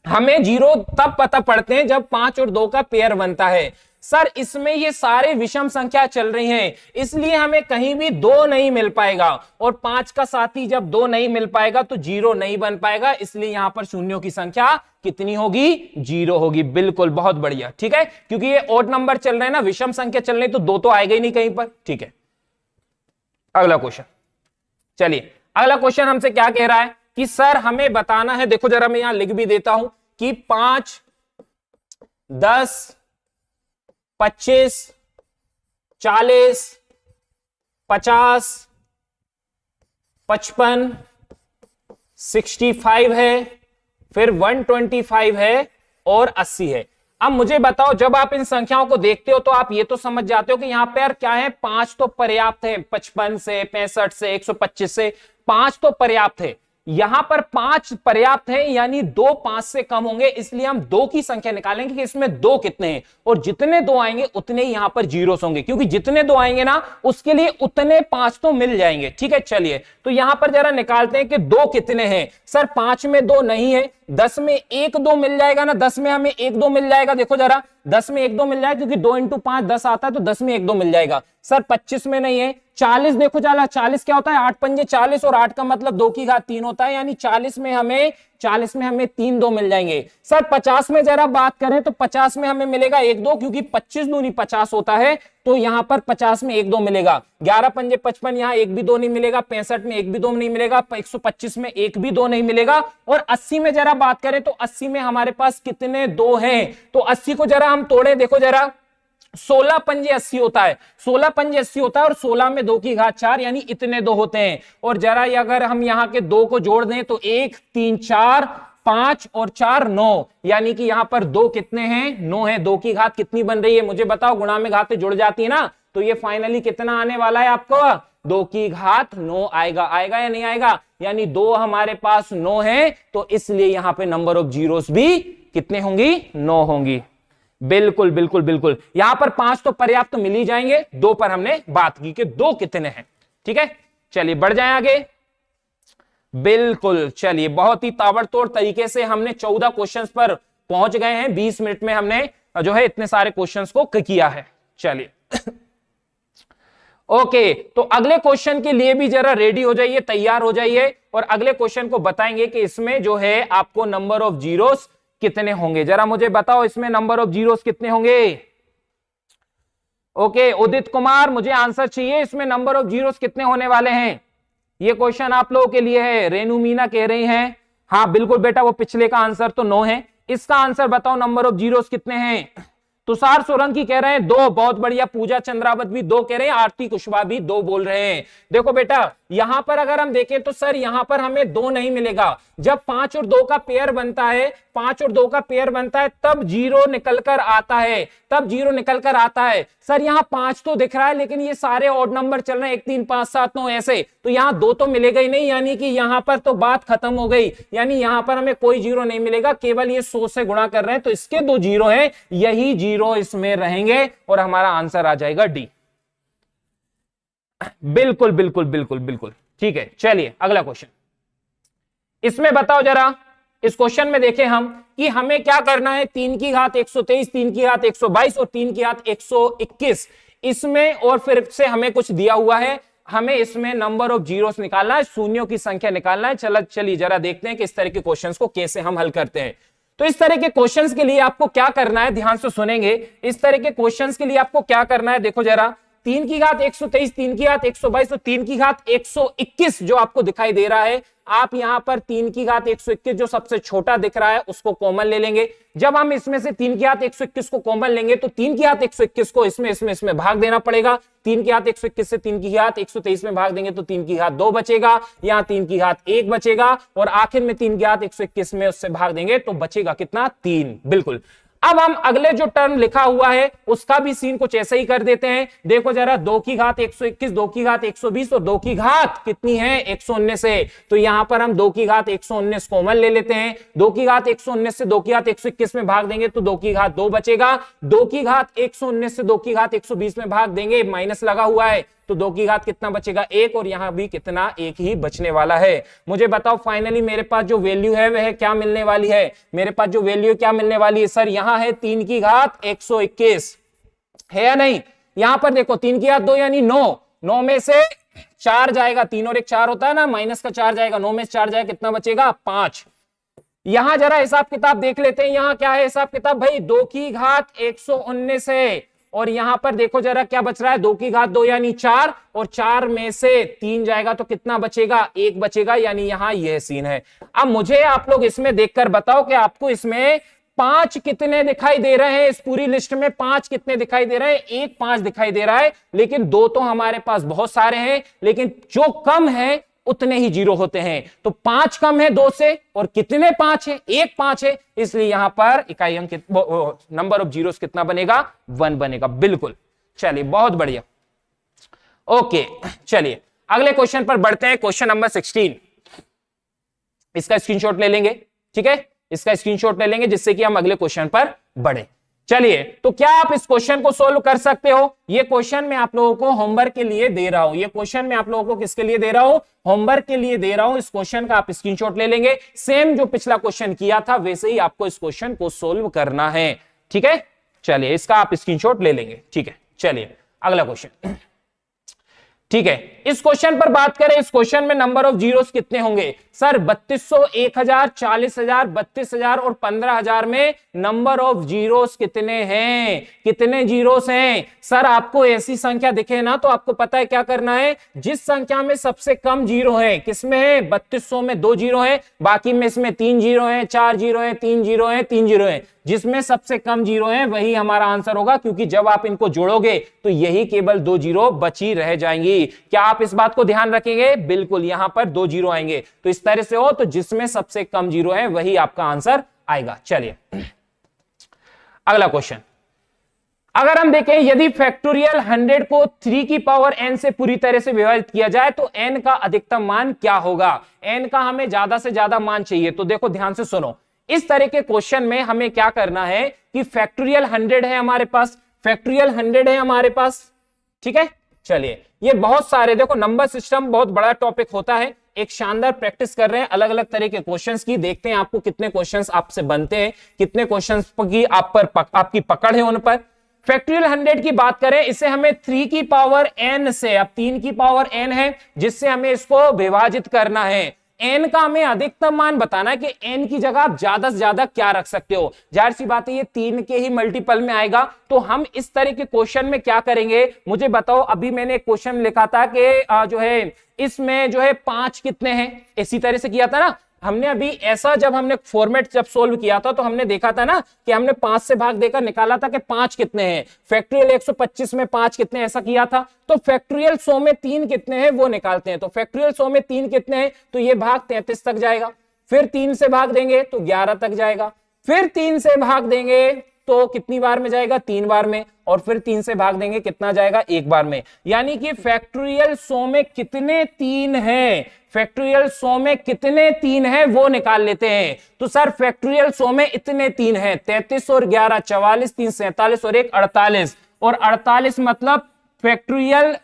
हमें जीरो तब पता पड़ते हैं जब 5 और 2 का पेयर बनता है। सर इसमें ये सारे विषम संख्या चल रही हैं, इसलिए हमें कहीं भी 2 नहीं मिल पाएगा। और 5 का साथी जब 2 नहीं मिल पाएगा तो 0 नहीं बन पाएगा, इसलिए यहां पर शून्यों की संख्या कितनी होगी, 0 होगी। बिल्कुल, बहुत बढ़िया। ठीक है, क्योंकि ये ओड नंबर चल रहे हैं ना, विषम संख्या चल रही, तो 2 तो आएगा ही नहीं कहीं पर। ठीक है, अगला क्वेश्चन। चलिए अगला क्वेश्चन हमसे क्या कह रहा है कि सर हमें बताना है, देखो जरा मैं यहां लिख भी देता हूं कि 5 10 25 40, 50, 55, 65 है, फिर 125 है और 80 है। अब मुझे बताओ, जब आप इन संख्याओं को देखते हो तो आप ये तो समझ जाते हो कि यहां पे यार क्या है, 5 तो पर्याप्त है, 55 से, 65 से, 125 से 5 तो पर्याप्त है। यहां पर 5 पर्याप्त है, यानी 2 5 से कम होंगे, इसलिए हम 2 की संख्या निकालेंगे कि इसमें 2 कितने हैं, और जितने 2 आएंगे उतने ही यहां पर जीरोस होंगे, क्योंकि जितने 2 आएंगे ना उसके लिए उतने 5 तो मिल जाएंगे। ठीक है, चलिए तो यहां पर जरा निकालते हैं कि 2 कितने हैं। सर 5 में 2 नहीं है, 10 में 1 2 मिल जाएगा ना, 10 में हमें 1 2 मिल जाएगा। देखो जरा, 10 में 1 2 मिल जाएगा, क्योंकि 2 × 5 10 आता है, तो 10 में 1 2 मिल जाएगा। सर 25 में नहीं है। 40 देखो जरा, 40 क्या होता है, 8 पंजे 40, और 8 का मतलब 2 की घात 3 होता है, यानी 40 में हमें 3 2 मिल जाएंगे। सर 50 में जरा बात करें तो 50 में हमें मिलेगा 1 2, क्योंकि 25 दूनी 50 होता है, तो यहां पर 50 में 1 2 मिलेगा। 11 पंजे 55, यहां 1 भी 2 नहीं मिलेगा। 65 में 1 भी 2 नहीं मिलेगा। 125 में 1 भी 2 नहीं मिलेगा। और 80 में जरा बात करें तो 80 में हमारे पास कितने 2 हैं, तो 80 को जरा हम तोड़े, देखो जरा, 16 पंजे 80 होता है, 16 पंजे 80 होता है, और 16 में 2 की घात 4, यानी इतने 2 होते हैं। और जरा अगर हम यहां के 2 को जोड़ दें तो 1 3 4 5 और 4 9, यानी कि यहां पर 2 कितने हैं, 9 है। 2 की घात कितनी बन रही है मुझे बताओ, गुणा में घातें जुड़ जाती है ना, तो ये फाइनली कितना आने वाला है आपको, 2 की घात 9 आएगा। आएगा या नहीं आएगा, यानी 2 हमारे पास 9 है, तो इसलिए यहां पे नंबर ऑफ जीरोस भी कितने होंगी, 9 होंगी। बिल्कुल बिल्कुल बिल्कुल, यहां पर 5 तो पर्याप्त तो मिल ही जाएंगे, 2 पर हमने बात की कि 2 कितने हैं। ठीक है, चलिए बढ़ जाएं आगे। बिल्कुल, चलिए बहुत ही ताबड़तोड़ तरीके से हमने 14 क्वेश्चंस पर पहुंच गए हैं। 20 मिनट में हमने जो है इतने सारे क्वेश्चंस को किया है। चलिए ओके, तो अगले क्वेश्चन के लिए भी जरा रेडी हो जाइए, तैयार हो जाइए, और अगले क्वेश्चन को बताएंगे कि इसमें जो है आपको नंबर ऑफ जीरोस कितने होंगे। जरा मुझे बताओ इसमें नंबर ऑफ जीरोस कितने होंगे। ओके उदित कुमार, मुझे आंसर चाहिए, इसमें नंबर ऑफ जीरोस कितने होने वाले हैं। ये क्वेश्चन आप लोगों के लिए है। रेनू मीना कह रही हैं हाँ बिल्कुल बेटा, वो पिछले का आंसर तो 9 है, इसका आंसर बताओ नंबर ऑफ जीरोस कितने हैं। तुषार सोलंकी कह रहे हैं 2, बहुत बढ़िया। पूजा चंद्रावत भी 2 कह रहे हैं, आरती कुशवाहा भी 2 बोल रहे हैं। देखो बेटा, यहां पर अगर हम देखें तो सर यहां पर हमें 2 नहीं मिलेगा। जब 5 और 2 का पेयर बनता है, 5 और 2 का पेयर बनता है, तब 0 निकल कर आता है, तब 0 निकल कर आता है। सर यहां 5 तो दिख रहा है, लेकिन ये सारे ऑड नंबर चल रहे हैं, 1 3 5 7 9 ऐसे, तो यहां 2 तो मिलेगा ही नहीं, यानी कि यहां पर तो बात खत्म हो गई, यानी यहां पर हमें कोई 0 नहीं मिलेगा, केवल ये 100 से गुणा कर रहे हैं, तो इसके 2 0 हैं, यही 0 इसमें रहेंगे, और हमारा आंसर आ जाएगा डी। बिल्कुल बिल्कुल बिल्कुल बिल्कुल ठीक है। चलिए अगला क्वेश्चन, इसमें बताओ जरा, इस क्वेश्चन में देखें हम कि हमें क्या करना है। 3 की घात 123, 3 की घात 122 और 3 की घात 121, इसमें और फिर से हमें कुछ दिया हुआ है, हमें इसमें नंबर ऑफ जीरोस निकालना है, शून्यों की संख्या निकालना है। चलिए जरा देखते हैं कि इस तरह के क्वेश्चंस को कैसे हम हल करते हैं। तो इस तरह के क्वेश्चंस के लिए आपको क्या करना है, ध्यान से सुनेंगे, इस तरह के क्वेश्चंस के लिए आपको क्या करना है। देखो जरा, 3 की घात 123, 3 की घात 122 और 3 की घात 121 जो आपको दिखाई दे रहा है, आप यहां पर 3 की घात 121 जो सबसे छोटा दिख रहा है उसको कॉमन ले लेंगे। जब हम इसमें से 3 की घात 121 को कॉमन लेंगे तो 3 की घात 121 को इसमें भाग देना पड़ेगा। 3 की घात 121 से 3 की घात 123 में भाग देंगे तो 3 की घात 2 बचेगा, यहां 3 की घात 1 बचेगा, और आखिर में 3 की घात 121 में उससे भाग देंगे तो बचेगा कितना, 3। बिल्कुल। अब हम अगले जो टर्म लिखा हुआ है उसका भी सीन कुछ ऐसे ही कर देते हैं। देखो जरा, 2 की घात 121, 2 की घात 120 और 2 की घात कितनी है, 119 है, तो यहां पर हम 2 की घात 119 कॉमन ले लेते हैं। 2 की घात 119 से 2 की घात 121 में भाग देंगे तो 2 की घात 2 बचेगा। 2 की घात 119 से 2 की घात 120 में भाग देंगे, माइनस लगा हुआ है, तो 2 की घात कितना बचेगा, 1, और यहां भी कितना, 1 ही बचने वाला है। मुझे बताओ फाइनली मेरे पास जो वैल्यू है वह क्या मिलने वाली है। मेरे पास जो वैल्यू क्या मिलने वाली है, सर यहां है 3 की घात 121, है या नहीं। यहां पर देखो 3 की घात 2 यानी 9, 9 में से 4 जाएगा, 3 और 1 4 होता है ना, माइनस का 4 जाएगा, 9 में से 4 जाएगा, कितना बचेगा, 5। यहां जरा हिसाब किताब देख लेते हैं, यहां क्या है हिसाब किताब भाई, 2 की घात 119 है, और यहां पर देखो जरा क्या बच रहा है, 2 की घात 2 यानी 4, और 4 में से 3 जाएगा तो कितना बचेगा, 1 बचेगा, यानी यहां यह सीन है। अब मुझे आप लोग इसमें देखकर बताओ कि आपको इसमें पांच कितने दिखाई दे रहे हैं? इस पूरी लिस्ट में पांच कितने दिखाई दे रहे हैं? एक पांच दिखाई दे रहा है, लेकिन दो तो हमारे पास बहुत सारे हैं, लेकिन जो कम है उतने ही जीरो होते हैं। तो पांच कम है दो से, और कितने पांच है? एक पांच है, इसलिए यहां पर इकाई अंक नंबर ऑफ जीरोस कितना बनेगा? 1 बनेगा। बिल्कुल, चलिए बहुत बढ़िया। ओके, चलिए अगले क्वेश्चन पर बढ़ते हैं। क्वेश्चन नंबर 16, इसका स्क्रीनशॉट ले लेंगे, ठीक है, इसका स्क्रीनशॉट ले लेंगे जिससे कि हम अगले क्वेश्चन पर बढ़े। चलिए, तो क्या आप इस क्वेश्चन को सोल्व कर सकते हो? ये क्वेश्चन मैं आप लोगों को होमवर्क के लिए दे रहा हूं। ये क्वेश्चन मैं आप लोगों को किसके लिए दे रहा हूं? होमवर्क के लिए दे रहा हूं। इस क्वेश्चन का आप स्क्रीनशॉट ले लेंगे। सेम जो पिछला क्वेश्चन किया था वैसे ही आपको इस क्वेश्चन को सोल्व करना है, ठीक है। चलिए, इसका आप स्क्रीनशॉट ले लेंगे, ठीक है। चलिए अगला क्वेश्चन, ठीक है। इस क्वेश्चन पर बात करें, इस क्वेश्चन में नंबर ऑफ जीरोस कितने होंगे? सर 3200, 1000, 40000, 32000 और 15000 में नंबर ऑफ जीरोस कितने हैं? कितने जीरोस हैं? सर आपको ऐसी संख्या दिखे ना तो आपको पता है क्या करना है। जिस संख्या में सबसे कम जीरो है, किसमें है? 3200 में 2 जीरो है, बाकी में इसमें 3 जीरो है, 4 जीरो है, 3 जीरो है, 3 जीरो है। जिसमें सबसे कम जीरो है वही हमारा आंसर होगा, क्योंकि जब आप इनको जोड़ोगे तो यही केवल 2 जीरो बची रह जाएंगी। क्या आप इस बात को ध्यान रखेंगे? बिल्कुल, यहां पर 2 जीरो आएंगे। तो इस तरह से हो तो जिसमें सबसे कम जीरो है वही आपका आंसर आएगा। चलिए अगला क्वेश्चन, अगर हम देखें यदि फैक्टोरियल 100 को 3 की पावर n से पूरी तरह से विभाजित किया जाए तो n का अधिकतम मान क्या होगा? n का हमें ज्यादा से ज्यादा मान चाहिए। तो देखो ध्यान से सुनो, इस तरह के क्वेश्चन में हमें क्या करना है कि फैक्टोरियल 100 है हमारे पास, फैक्टोरियल 100 है हमारे पास, ठीक है। चलिए, ये बहुत सारे, देखो नंबर सिस्टम बहुत बड़ा टॉपिक होता है। एक शानदार प्रैक्टिस कर रहे हैं अलग अलग तरह के क्वेश्चंस की। देखते हैं आपको कितने क्वेश्चंस आपसे बनते हैं, कितने क्वेश्चंस की आपकी पकड़ है उन पर। फैक्टोरियल 100 की बात करें, इसे हमें 3 की पावर n से, अब 3 की पावर n है जिससे हमें इसको विभाजित करना है। n का हमें अधिकतम मान बताना है कि n की जगह आप ज्यादा से ज्यादा क्या रख सकते हो। जाहिर सी बात है ये 3 के ही मल्टीपल में आएगा। तो हम इस तरह के क्वेश्चन में क्या करेंगे, मुझे बताओ। अभी मैंने एक क्वेश्चन लिखा था कि जो है इसमें जो है 5 कितने हैं, इसी तरह से किया था ना हमने। अभी ऐसा जब हमने फॉर्मेट जब सोल्व किया था तो हमने देखा था ना कि हमने 5 से भाग देकर निकाला था कि 5 कितने हैं। फैक्टोरियल 125 में 5 कितने, ऐसा किया था। तो फैक्टोरियल 100 में 3 कितने हैं वो निकालते हैं। तो फैक्टोरियल 100 में 3 कितने हैं, तो ये भाग 33 तक जाएगा। फिर 3 से भाग देंगे तो 11 तक जाएगा। फिर 3 से भाग देंगे तो कितनी बार में जाएगा? 3 बार में। और फिर 3 से भाग देंगे कितना जाएगा? 1 बार में। यानी कि फैक्टोरियल 100 में कितने 3 हैं, फैक्टोरियल 100 में कितने 3 हैं वो निकाल लेते हैं। तो सर फैक्टोरियल 100 में इतने 3 हैं, 33 और 11 44, 3 47 और 1 48। और 48 मतलब फैक्टोरियल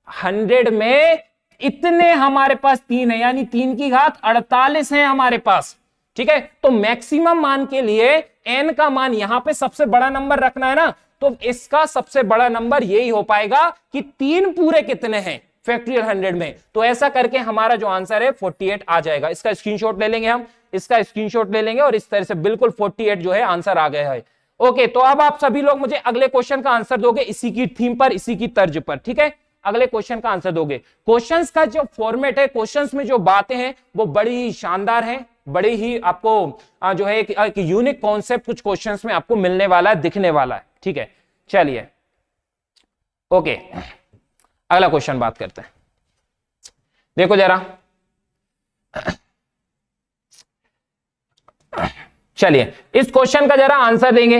100 में इतने हमारे पास 3 है, यानी 3 की घात 48 है हमारे पास, ठीक है। तो मैक्सिमम मान के लिए n का मान यहां पे सबसे बड़ा नंबर रखना है ना, तो इसका सबसे बड़ा नंबर यही हो पाएगा कि 3 पूरे कितने हैं फैक्टोरियल 100 में। तो ऐसा करके हमारा जो आंसर है 48 आ जाएगा। इसका स्क्रीनशॉट ले लेंगे हम, इसका स्क्रीनशॉट ले लेंगे और इस तरह से बिल्कुल 48 जो है आंसर आ गया है। ओके, तो अब आप सभी लोग मुझे अगले क्वेश्चन का आंसर दोगे इसी की थीम पर, इसी की तर्ज पर, ठीक है। अगले क्वेश्चन का आंसर दोगे। क्वेश्चंस का जो फॉर्मेट है, क्वेश्चंस में जो बातें हैं वो बड़ी ही शानदार है, बड़ी ही आपको जो है एक यूनिक कॉन्सेप्ट कुछ क्वेश्चंस में आपको मिलने वाला है, दिखने वाला है, ठीक है। चलिए ओके, अगला क्वेश्चन बात करते हैं। देखो जरा, चलिए इस क्वेश्चन का जरा आंसर देंगे।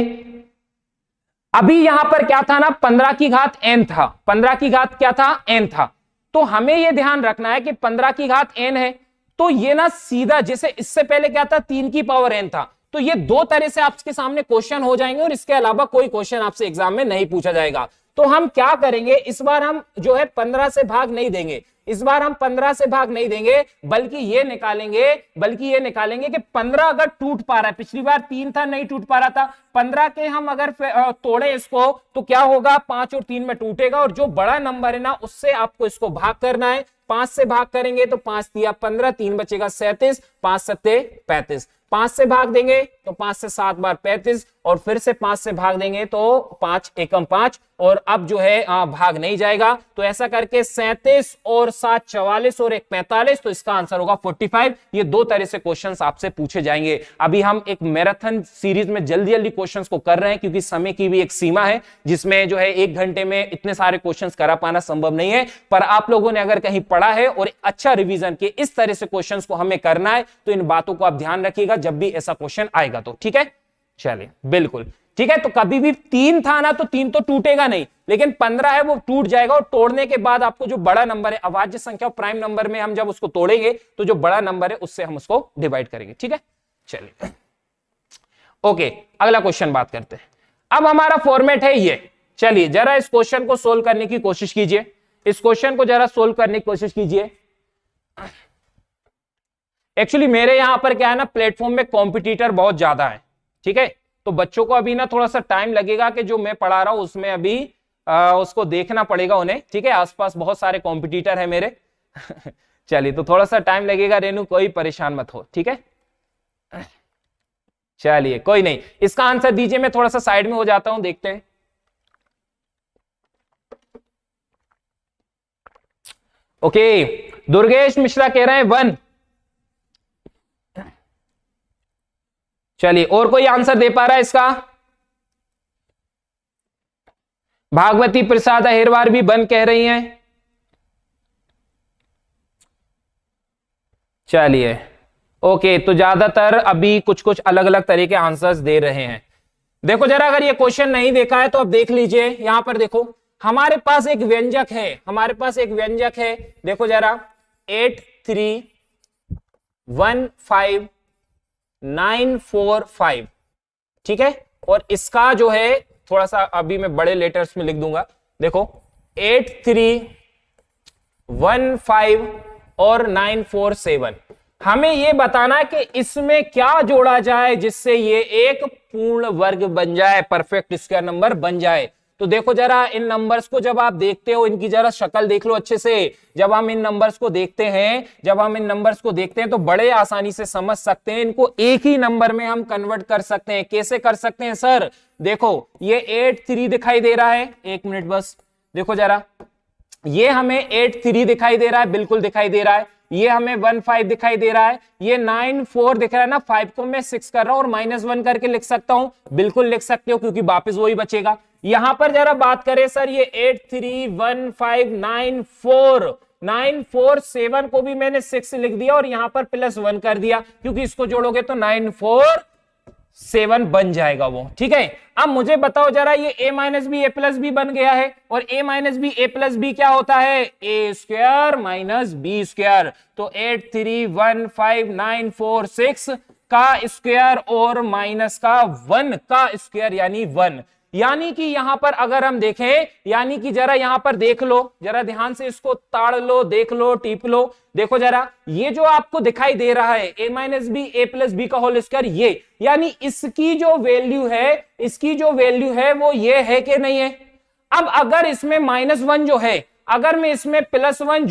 अभी यहां पर क्या था ना, 15 की घात n था, 15 की घात क्या था? n था। तो हमें यह ध्यान रखना है कि 15 की घात n है, तो ये ना सीधा, जैसे इससे पहले क्या था, 3 की पावर n था। तो ये दो तरह से आपके सामने क्वेश्चन हो जाएंगे और इसके अलावा कोई क्वेश्चन आपसे एग्जाम में नहीं पूछा जाएगा। तो हम क्या करेंगे, इस बार हम जो है 15 से भाग नहीं देंगे, इस बार हम 15 से भाग नहीं देंगे, बल्कि ये निकालेंगे कि 15 अगर टूट पा रहा है, पिछली बार 3 था नहीं टूट पा रहा था, 15 के हम अगर तोड़े इसको तो क्या होगा, 5 और 3 में टूटेगा और जो बड़ा नंबर है ना उससे आपको इसको भाग करना है। 5 से भाग करेंगे तो 5 तिया 15, 3 बचेगा 37, 5 सत्ते 35। 5 से भाग देंगे तो 5 से 7 बार 35 और फिर से 5 से भाग देंगे तो 5 एकम 5, और अब जो है भाग नहीं जाएगा, तो ऐसा करके 37 और 7 44 और 1 45, तो इसका आंसर होगा 45। ये दो तरह से क्वेश्चंस आपसे पूछे जाएंगे। अभी हम एक मैराथन सीरीज में जल्दी जल्दी क्वेश्चंस को कर रहे हैं, क्योंकि समय की भी एक सीमा है जिसमें जो है 1 घंटे में इतने सारे क्वेश्चंस करा पाना संभव नहीं है। पर आप लोगों ने अगर कहीं पढ़ा है और अच्छा रिवीजन के इस तरह से क्वेश्चंस को हमें करना है, तो इन बातों को आप ध्यान रखिएगा जब भी ऐसा क्वेश्चन आएगा तो। ठीक है, चलिए बिल्कुल ठीक है। तो कभी भी 3 था ना, तो 3 तो टूटेगा नहीं, लेकिन 15 है वो टूट जाएगा, और तोड़ने के बाद आपको जो बड़ा नंबर है, अभाज्य संख्या और प्राइम नंबर में हम जब उसको तोड़ेंगे तो जो बड़ा नंबर है उससे हम उसको डिवाइड करेंगे। ठीक है, चलिए ओके, अगला क्वेश्चन बात करते हैं। अब हमारा फॉर्मेट है ये। चलिए जरा इस क्वेश्चन को सोल्व करने की कोशिश कीजिए, इस क्वेश्चन को जरा सोल्व करने की कोशिश कीजिए। एक्चुअली मेरे यहां पर क्या है ना, प्लेटफॉर्म में कॉम्पिटिटर बहुत ज्यादा है। ठीक है, तो बच्चों को अभी ना थोड़ा सा टाइम लगेगा कि जो मैं पढ़ा रहा हूं उसमें अभी उसको देखना पड़ेगा उन्हें। ठीक है, आसपास बहुत सारे कॉम्पिटिटर है मेरे चलिए तो थोड़ा सा टाइम लगेगा रेनू, कोई परेशान मत हो। ठीक है, चलिए कोई नहीं, इसका आंसर दीजिए, मैं थोड़ा सा साइड में हो जाता हूं, देखते हैं। ओके, दुर्गेश मिश्रा कह रहे हैं 1। चलिए और कोई आंसर दे पा रहा है इसका? भागवती प्रसाद अहिरवार भी 1 कह रही हैं। चलिए ओके, तो ज्यादातर अभी कुछ कुछ अलग अलग तरह के आंसर्स दे रहे हैं। देखो जरा, अगर ये क्वेश्चन नहीं देखा है तो आप देख लीजिए। यहां पर देखो हमारे पास एक व्यंजक है, हमारे पास एक व्यंजक है। देखो जरा 8315945, ठीक है, और इसका जो है थोड़ा सा अभी मैं बड़े लेटर्स में लिख दूंगा। देखो 83159 और 947, हमें यह बताना है कि इसमें क्या जोड़ा जाए जिससे ये एक पूर्ण वर्ग बन जाए, परफेक्ट स्क्वायर नंबर बन जाए। तो देखो जरा इन नंबर्स को जब आप देखते हो, इनकी जरा शक्ल देख लो अच्छे से। जब हम इन नंबर्स को देखते हैं तो बड़े आसानी से समझ सकते हैं, इनको एक ही नंबर में हम कन्वर्ट कर सकते हैं। कैसे कर सकते हैं सर? देखो ये 83 दिखाई दे रहा है, एक मिनट बस, देखो जरा, ये हमें 83 दिखाई दे रहा है, बिल्कुल दिखाई दे रहा है। ये हमें 15 दिखाई दे रहा है, ये 94 दिख रहा है ना। 5 को मैं 6 कर रहा हूं और -1 करके लिख सकता हूं, बिल्कुल लिख सकते हो, क्योंकि वापस वही बचेगा। यहां पर जरा बात करें सर, ये 8315947 को भी मैंने 6 लिख दिया और यहां पर +1 कर दिया, क्योंकि इसको जोड़ोगे तो 947 बन जाएगा वो। ठीक है, अब मुझे बताओ जरा, ये a minus b a plus b बन गया है, और a minus b a plus b क्या होता है? a square minus b square. तो 8315946 का स्क्वायर और माइनस का 1 का स्क्वायर यानी 1। यानी कि यहां पर अगर हम देखें, यानी कि जरा यहां पर देख लो, जरा ध्यान से इसको ताड़ लो, देख लो, टीप लो। देखो जरा, ये जो आपको दिखाई दे रहा है a minus b a plus b का होल स्क्वायर, ये यानी इसकी जो वैल्यू है वो ये है कि नहीं है? अब अगर इसमें -1 जो है, अगर मैं इसमें +1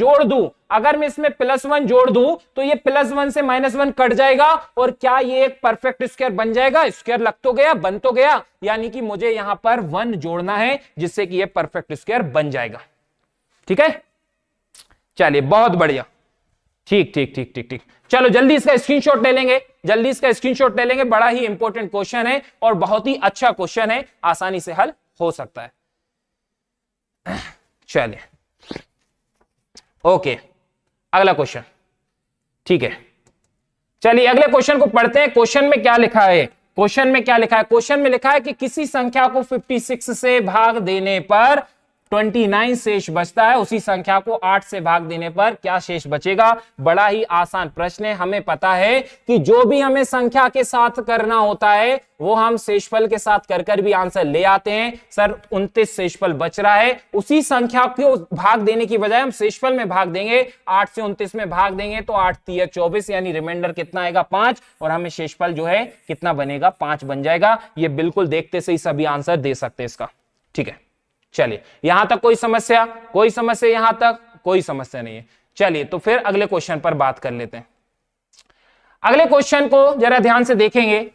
जोड़ दूं, तो ये +1 से -1 कट जाएगा, और क्या ये एक परफेक्ट स्क्वायर बन जाएगा? स्क्वायर लग तो गया, बन तो गया, यानी कि मुझे यहां पर 1 जोड़ना है जिससे कि ये परफेक्ट स्क्वायर बन जाएगा। ठीक है, चलिए बहुत बढ़िया, ठीक ठीक ठीक ठीक ठीक। चलो जल्दी इसका स्क्रीनशॉट ले लेंगे, बड़ा ही इंपॉर्टेंट क्वेश्चन है और बहुत ही अच्छा क्वेश्चन है, आसानी से हल हो सकता है। चलिए ओके, अगला क्वेश्चन। ठीक है, चलिए अगले क्वेश्चन को पढ़ते हैं। क्वेश्चन में क्या लिखा है? क्वेश्चन में लिखा है कि किसी संख्या को 56 से भाग देने पर 29 शेष बचता है, उसी संख्या को 8 से भाग देने पर क्या शेष बचेगा? बड़ा ही आसान प्रश्न है। हमें पता है कि जो भी हमें संख्या के साथ करना होता है वो हम शेषफल के साथ कर भी आंसर ले आते हैं। सर 29 शेषफल बच रहा है, उसी संख्या को भाग देने की बजाय हम शेषफल में भाग देंगे, 8 से 29 में भाग देंगे तो 8 3 24, यानी रिमाइंडर कितना आएगा? 5, और हमें शेषफल जो है कितना बनेगा? 5 बन जाएगा। ये बिल्कुल देखते से ही सभी आंसर दे सकते हैं इसका। ठीक है, चलिए यहां तक कोई समस्या? यहां तक कोई समस्या नहीं है। चलिए तो फिर अगले क्वेश्चन पर बात कर लेते हैं। अगले क्वेश्चन को जरा ध्यान से देखेंगे।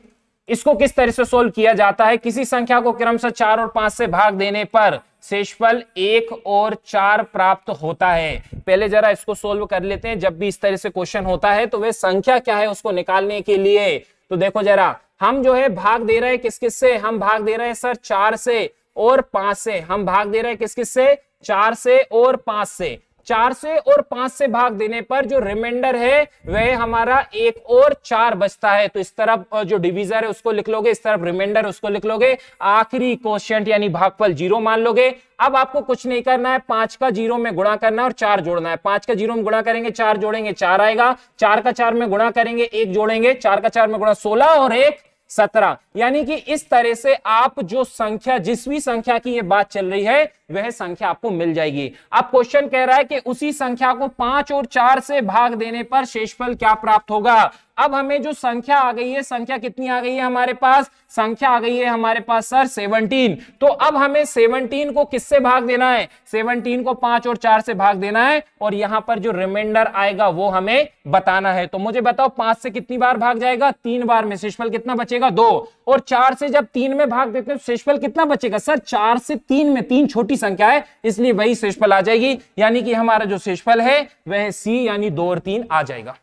इसको किस तरह से सोल्व किया जाता है? किसी संख्या को क्रमशः 4 और 5 से भाग देने पर शेषफल 1 और 4 प्राप्त होता है। पहले जरा इसको सोल्व कर लेते हैं। जब भी इस तरह से क्वेश्चन होता है तो वह संख्या क्या है उसको निकालने के लिए, तो देखो जरा, हम जो है भाग दे रहे हैं किस किस से? हम भाग दे रहे हैं सर 4 से और 5 से। हम भाग दे रहे हैं किस किस से? 4 से और 5 से। 4 से और 5 से भाग देने पर जो रिमाइंडर है वह हमारा 1 और 4 बचता है। तो इस तरफ जो डिवीजर है उसको लिख लोगे, इस तरफ रिमाइंडर उसको लिख लोगे, आखिरी क्वोशिएंट यानी भागफल 0 मान लोगे। अब आपको कुछ नहीं करना है, 5 का 0 में गुणा करना है और 4 जोड़ना है। 5 का 0 में गुणा करेंगे, 4 जोड़ेंगे, 4 आएगा। 4 का 4 में गुणा करेंगे, 1 जोड़ेंगे, 4 का 4 में गुणा 16 और 1 17। यानी कि इस तरह से आप जो संख्या, जिस भी संख्या की ये बात चल रही है वह संख्या आपको मिल जाएगी। अब क्वेश्चन कह रहा है कि उसी संख्या को 5 और 4 से भाग देने पर शेषफल क्या प्राप्त होगा। अब हमें जो संख्या आ गई है, संख्या कितनी आ गई है हमारे पास? संख्या आ गई है हमारे पास सर 17। तो अब हमें 17 को किससे भाग देना है? 17 को 5 और 4 से भाग देना है और यहां पर जो रिमाइंडर आएगा वो हमें बताना है। तो मुझे बताओ 5 से कितनी बार भाग जाएगा? 3 बार में। शेषफल कितना बचेगा? 2। और 4 से जब 3 में भाग देते हैं तो शेषफल कितना बचेगा? सर 4 से 3 में, 3 छोटी संख्या है इसलिए वही शेषफल आ जाएगी। यानी कि हमारा जो शेषफल है वह सी यानी 2 और 3 आ जाएगा।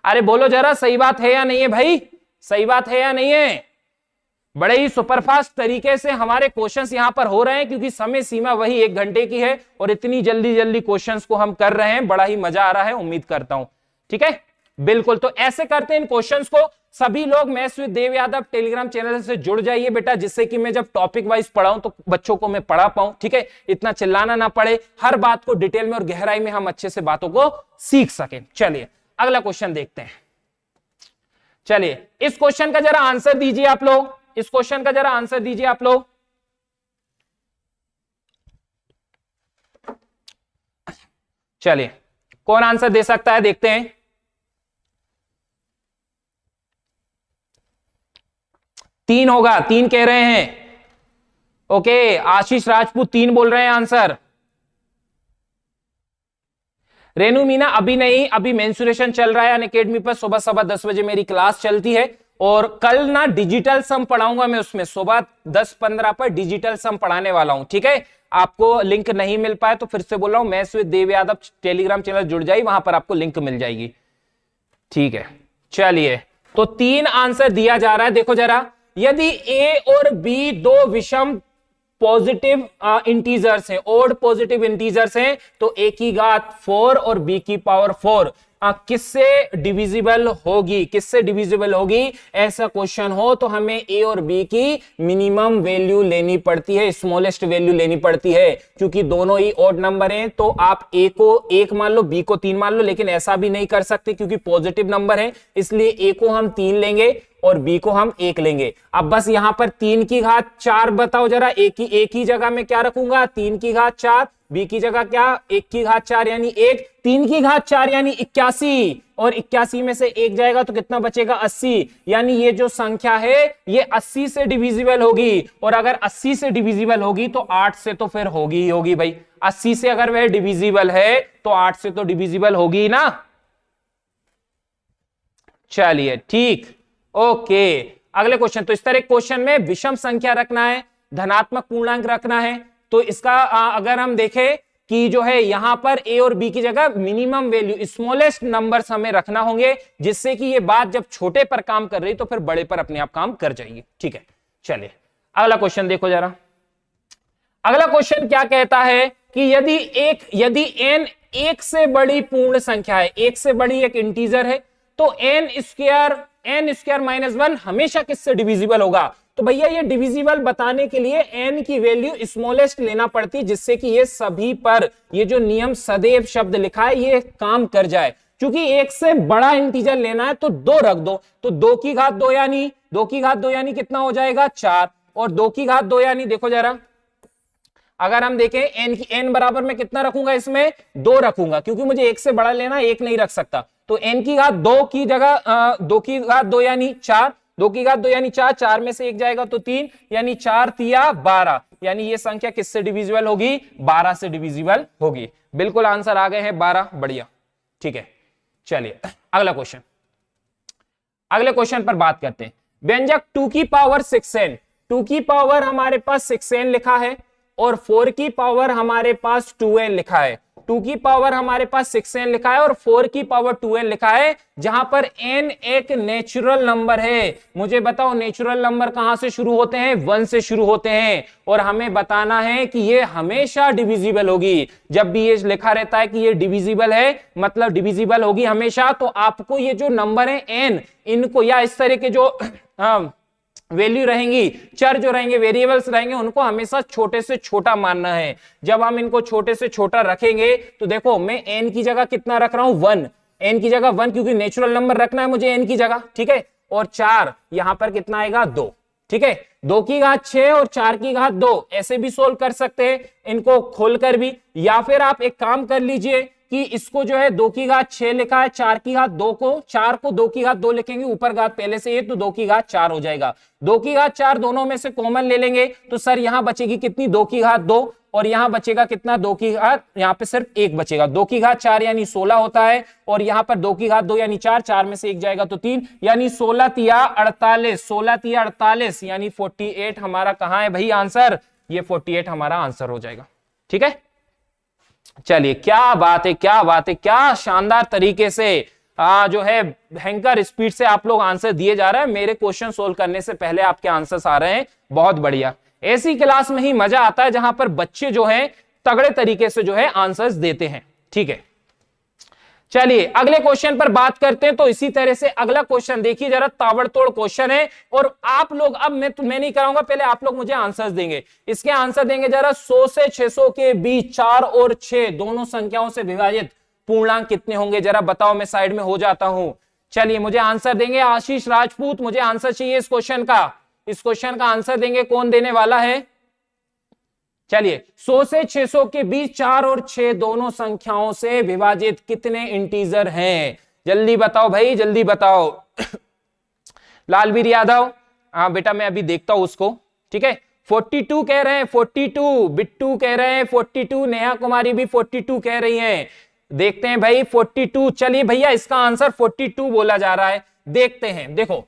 अरे बोलो जरा, सही बात है या नहीं है भाई? सही बात है या नहीं है? बड़े ही सुपरफास्ट तरीके से हमारे क्वेश्चंस यहां पर हो रहे हैं क्योंकि समय सीमा वही 1 घंटे की है और इतनी जल्दी जल्दी क्वेश्चंस को हम कर रहे हैं। बड़ा ही मजा आ रहा है, उम्मीद करता हूं। ठीक है, बिल्कुल। तो ऐसे करते हैं इन क्वेश्चंस को। सभी लोग maths with Dev Yadav Telegram channel से जुड़ जाइए बेटा, जिससे कि मैं जब टॉपिक वाइज पढ़ाऊं तो बच्चों को मैं पढ़ा पाऊं। ठीक है, इतना चिल्लाना ना पड़े, हर बात को डिटेल में और गहराई में हम अच्छे से बातों को सीख सकें। चलिए अगला क्वेश्चन देखते हैं। चलिए इस क्वेश्चन का जरा आंसर दीजिए आप लोग, इस क्वेश्चन का जरा आंसर दीजिए आप लोग। चलिए कौन आंसर दे सकता है, देखते हैं। तीन होगा, 3 कह रहे हैं। ओके, आशीष राजपूत 3 बोल रहे हैं आंसर। रेनू मीना अभी नहीं, अभी मेंसुरेशन चल रहा है अनअकैडमी पर। सुबह 10:15 बजे मेरी क्लास चलती है और कल ना डिजिटल सम पढ़ाऊंगा मैं, उसमें सुबह 10:15 पर डिजिटल सम पढ़ाने वाला हूं। ठीक है, आपको लिंक नहीं मिल पाए तो फिर से बोल रहा हूं, maths with Dev Yadav Telegram channel जुड़ जाइए, वहां पर आपको लिंक मिल जाएगी। ठीक है, चलिए तो 3 आंसर दिया जा रहा है। देखो जरा, यदि ए और बी दो विषम पॉजिटिव इंटीजर्स हैं, ओड पॉजिटिव इंटीजर्स हैं, तो ए की घात 4 और बी की पावर 4 किससे डिविजिबल होगी? किससे डिविजिबल होगी? ऐसा क्वेश्चन हो तो हमें ए और बी की मिनिमम वैल्यू लेनी पड़ती है, स्मॉलेस्ट वैल्यू लेनी पड़ती है, क्योंकि दोनों ही ऑड नंबर हैं। तो आप ए को 1 मान लो, बी को 3 मान लो, लेकिन ऐसा भी नहीं कर सकते क्योंकि पॉजिटिव नंबर है, इसलिए ए को हम 3 लेंगे और बी को हम 1 लेंगे। अब बस यहां पर 3 की घात 4 बताओ जरा, ए की जगह में क्या रखूंगा? 3 की घात 4, बी की जगह क्या? 1 की घात 4 यानी 1, 3 की घात 4 यानी 81, और 81 में से 1 जाएगा तो कितना बचेगा? 80। यानी ये जो संख्या है ये 80 से डिविजिबल होगी, और अगर 80 से डिविजिबल होगी तो 8 से तो फिर होगी ही होगी भाई। 80 से अगर वह डिविजिबल है तो 8 से तो डिविजिबल होगी ना। चलिए ठीक, ओके। अगले क्वेश्चन, तो इस तरह क्वेश्चन में विषम संख्या रखना है, धनात्मक पूर्णांक रखना है, तो इसका अगर हम देखें कि जो है यहां पर ए और बी की जगह मिनिमम वैल्यू, स्मॉलेस्ट नंबर्स हमें रखना होंगे, जिससे कि ये बात जब छोटे पर काम कर रही तो फिर बड़े पर अपने आप काम कर जाएगी। ठीक है, चलिए अगला क्वेश्चन देखो जरा। अगला क्वेश्चन क्या कहता है कि यदि n 1 से बड़ी पूर्ण संख्या है, 1 से बड़ी एक इंटीजर है, तो n स्क्वायर -1 हमेशा किससे डिविजिबल होगा? तो भैया ये डिविजिबल बताने के लिए n की वैल्यू स्मॉलेस्ट लेना पड़ती है, जिससे कि ये सभी पर, ये जो नियम सदैव शब्द लिखा है ये काम कर जाए। क्योंकि 1 से बड़ा इंटीजर लेना है तो 2 रख दो, तो 2 की घात 2 यानी कितना हो जाएगा? 4, और 2 की घात 2 यानी देखो जरा, अगर हम देखें n बराबर में कितना रखूंगा? इसमें 2 रखूंगा, क्योंकि मुझे 1 से बड़ा लेना, 1 नहीं रख सकता। तो n की घात 2 की जगह 2 की घात 2 यानी 4, 2 की घात 2 यानी 4, 4 में से 1 जाएगा तो 3, यानी 4 तिया 12, यानी ये संख्या किससे डिविजिबल होगी? 12 से डिविजिबल होगी। बिल्कुल आंसर आ गए हैं 12, बढ़िया। ठीक है, चलिए अगला क्वेश्चन, अगले क्वेश्चन पर बात करते हैं। व्यंजक 2 की पावर 6n, 2 की पावर हमारे पास 6n लिखा है और 4 की पावर हमारे पास 2n लिखा है। 2 की पावर हमारे पास 6n लिखा है और 4 की पावर 2n लिखा है, जहां पर n एक नेचुरल नंबर है। मुझे बताओ नेचुरल नंबर कहां से शुरू होते हैं? 1 से शुरू होते हैं, और हमें बताना है कि ये हमेशा डिविजिबल होगी। जब भी ये लिखा रहता है कि ये डिविजिबल है, मतलब डिविजिबल होगी हमेशा, तो आपको ये जो नंबर है n, इनको या इस तरह के जो वैल्यू रहेंगी, चर जो रहेंगे, वेरिएबल्स रहेंगे, उनको हमेशा छोटे से छोटा मानना है। जब हम इनको छोटे से छोटा रखेंगे तो देखो मैं n की जगह कितना रख रहा हूं? 1, n की जगह 1, क्योंकि नेचुरल नंबर रखना है मुझे n की जगह, ठीक है। और 4 यहां पर कितना आएगा? 2, ठीक है। 2 की घात 6 और 4 की घात 2, ऐसे भी सोल्व कर सकते हैं इनको खोलकर भी, या फिर आप एक काम कर लीजिए कि इसको जो है 2 की घात 6 लिखा है, 4 की घात 2 को, 4 को 2 की घात 2 लिखेंगे, ऊपर घात पहले से ये, तो 2 की घात 4 हो जाएगा। 2 की घात 4 दोनों में से कॉमन ले लेंगे तो सर यहां बचेगी कितनी? 2 की घात 2, और यहां बचेगा कितना? 2 की घात, यहां पे सिर्फ 1 बचेगा। 2 की घात 4 यानी 16 होता है, और यहां पर 2 की घात 2 यानी 4, 4 में से 1 जाएगा तो 3, यानी 16 तिया 48, 16 तिया 48 यानी 48 हमारा कहां है भाई आंसर? ये 48 हमारा आंसर हो जाएगा, ठीक है। चलिए, क्या बात है, क्या बात है, क्या शानदार तरीके से जो है भयंकर स्पीड से आप लोग आंसर दिए जा रहे हैं। मेरे क्वेश्चन सोल्व करने से पहले आपके आंसर्स आ रहे हैं, बहुत बढ़िया। ऐसी क्लास में ही मजा आता है जहां पर बच्चे जो है तगड़े तरीके से जो है आंसर्स देते हैं, ठीक है। चलिए अगले क्वेश्चन पर बात करते हैं। तो इसी तरह से अगला क्वेश्चन देखिए जरा, ताबड़तोड़ क्वेश्चन है, और आप लोग, अब मैं नहीं कराऊंगा, पहले आप लोग मुझे आंसर्स देंगे। इसके आंसर देंगे जरा, 100 से 600 के बीच 4 और 6 दोनों संख्याओं से विभाजित पूर्णांक कितने होंगे? जरा बताओ, मैं साइड में हो जाता हूं। चलिए मुझे आंसर देंगे आशीष राजपूत, मुझे आंसर चाहिए इस क्वेश्चन का। इस क्वेश्चन का आंसर देंगे, कौन देने वाला है? चलिए, 100 से 600 के बीच 4 और 6 दोनों संख्याओं से विभाजित कितने इंटीजर हैं? जल्दी बताओ भाई, जल्दी बताओ। लालवीर यादव, हाँ बेटा मैं अभी देखता हूं उसको, ठीक है। 42 कह रहे हैं, 42, बिट्टू कह रहे हैं 42, नेहा कुमारी भी 42 कह रही हैं। देखते हैं भाई 42। चलिए भैया, इसका आंसर 42 बोला जा रहा है, देखते हैं। देखो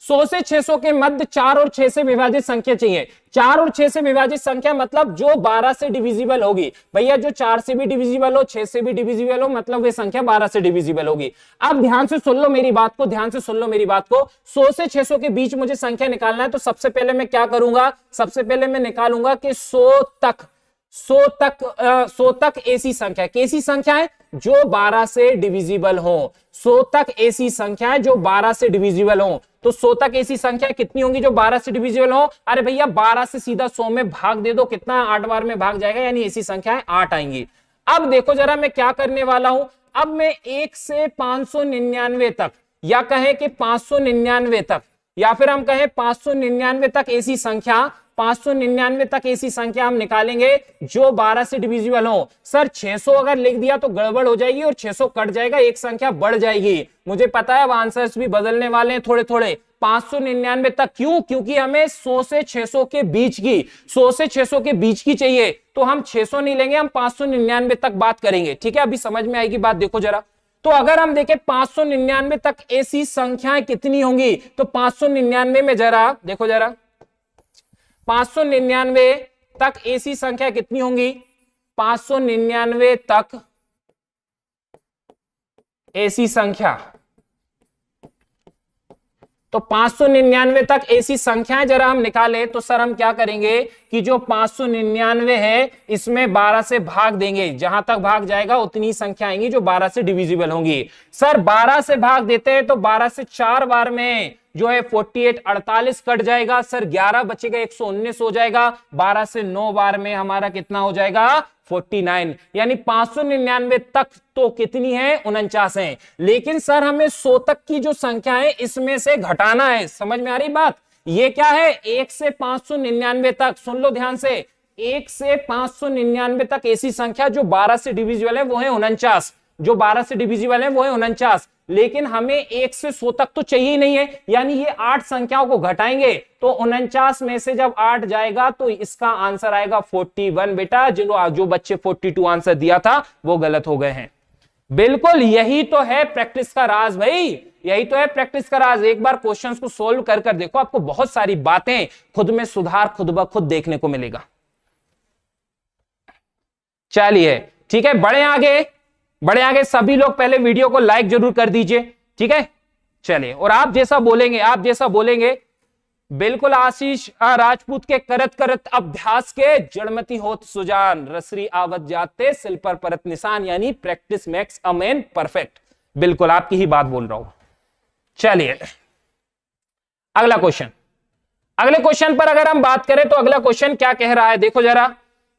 100 से 600 के मध्य 4 और 6 से विभाजित संख्या चाहिए। 4 और 6 से विभाजित संख्या मतलब जो 12 से डिविजिबल होगी। भैया जो 4 से भी डिविजिबल हो, 6 से भी डिविजिबल हो, मतलब वे संख्या 12 से डिविजिबल होगी। अब ध्यान से सुन लो मेरी बात को, ध्यान से सुन लो मेरी बात को। 100 से 600 के बीच मुझे संख्या निकालना है, तो सबसे पहले मैं क्या करूंगा? सबसे पहले मैं निकालूंगा कि 100 तक ऐसी संख्या, कैसी संख्या है? जो 12 से डिविजिबल हो। 100 तक ऐसी संख्या है जो 12 से डिविजिबल हो। तो 100 तक ऐसी संख्या कितनी होंगी जो 12 से डिविजिबल हो? अरे भैया 12 से सीधा 100 में भाग दे दो, कितना? 8 बार में भाग जाएगा, यानी ऐसी संख्याएं 8 आएंगी। अब देखो जरा मैं क्या करने वाला हूं। अब मैं 1 से 599 तक, या कहें कि 599 तक, या फिर हम कहें 599 तक ऐसी संख्या, 599 तक ऐसी संख्या हम निकालेंगे जो 12 से डिविजिबल हो। सर 600 अगर लिख दिया तो गड़बड़ हो जाएगी और 600 कट जाएगा, एक संख्या बढ़ जाएगी। मुझे पता है अब आंसर्स भी बदलने वाले हैं थोड़े थोड़े। 599 तक क्यों? क्योंकि हमें 100 से 600 के बीच की, 100 से 600 के बीच की चाहिए, तो हम 600 नहीं लेंगे, हम 599 तक बात करेंगे, ठीक है। अभी समझ में आएगी बात, देखो जरा। तो अगर हम देखें 599 तक ऐसी संख्याएं कितनी होंगी, तो 599 में जरा देखो जरा, 599 तक ऐसी संख्या कितनी होंगी? 599 तक ऐसी संख्या, तो 599 तक ऐसी संख्याएं जरा हम निकालें, तो सर हम क्या करेंगे कि जो 599 है इसमें 12 से भाग देंगे, जहां तक भाग जाएगा उतनी संख्या आएंगी जो 12 से डिविजिबल होंगी। सर 12 से भाग देते हैं तो 12 से 4 बार में जो है 48, 48 कट जाएगा, सर 11 बचेगा, 119 हो जाएगा। 12 से 9 बार में हमारा कितना हो जाएगा? 49, यानी 599 तक तो कितनी है? 49 है। लेकिन सर हमें 100 तक की जो संख्या है इसमें से घटाना है, समझ में आ रही बात? ये क्या है? 1 से 599 तक, सुन लो ध्यान से, 1 से 599 तक ऐसी संख्या जो 12 से डिविजिबल है वो है 49, जो 12 से डिविजिबल है वो है 49। लेकिन हमें 1 से 100 तक तो चाहिए ही नहीं है, यानी ये 8 संख्याओं को घटाएंगे तो 49 में से जब 8 जाएगा तो इसका आंसर आएगा 41। बेटा जो बच्चे 42 आंसर दिया था वो गलत हो गए हैं। बिल्कुल, यही तो है प्रैक्टिस का राज भाई, यही तो है प्रैक्टिस का राज। एक बार क्वेश्चंस को सोल्व कर कर देखो, आपको बहुत सारी बातें खुद में सुधार खुद ब खुद देखने को मिलेगा। चलिए ठीक है, बढ़े आगे, बढ़े आगे। सभी लोग पहले वीडियो को लाइक जरूर कर दीजिए, ठीक है। चलिए, और आप जैसा बोलेंगे, आप जैसा बोलेंगे, बिल्कुल आशीष राजपूत के करत करत अभ्यास के जड़मती होत सुजान, रसरी आवत जाते सिल पर परत निशान, यानी practice makes a man perfect. बिल्कुल आपकी ही बात बोल रहा हूं। चलिए अगला क्वेश्चन, अगले क्वेश्चन पर अगर हम बात करें तो अगला क्वेश्चन क्या कह रहा है, देखो जरा,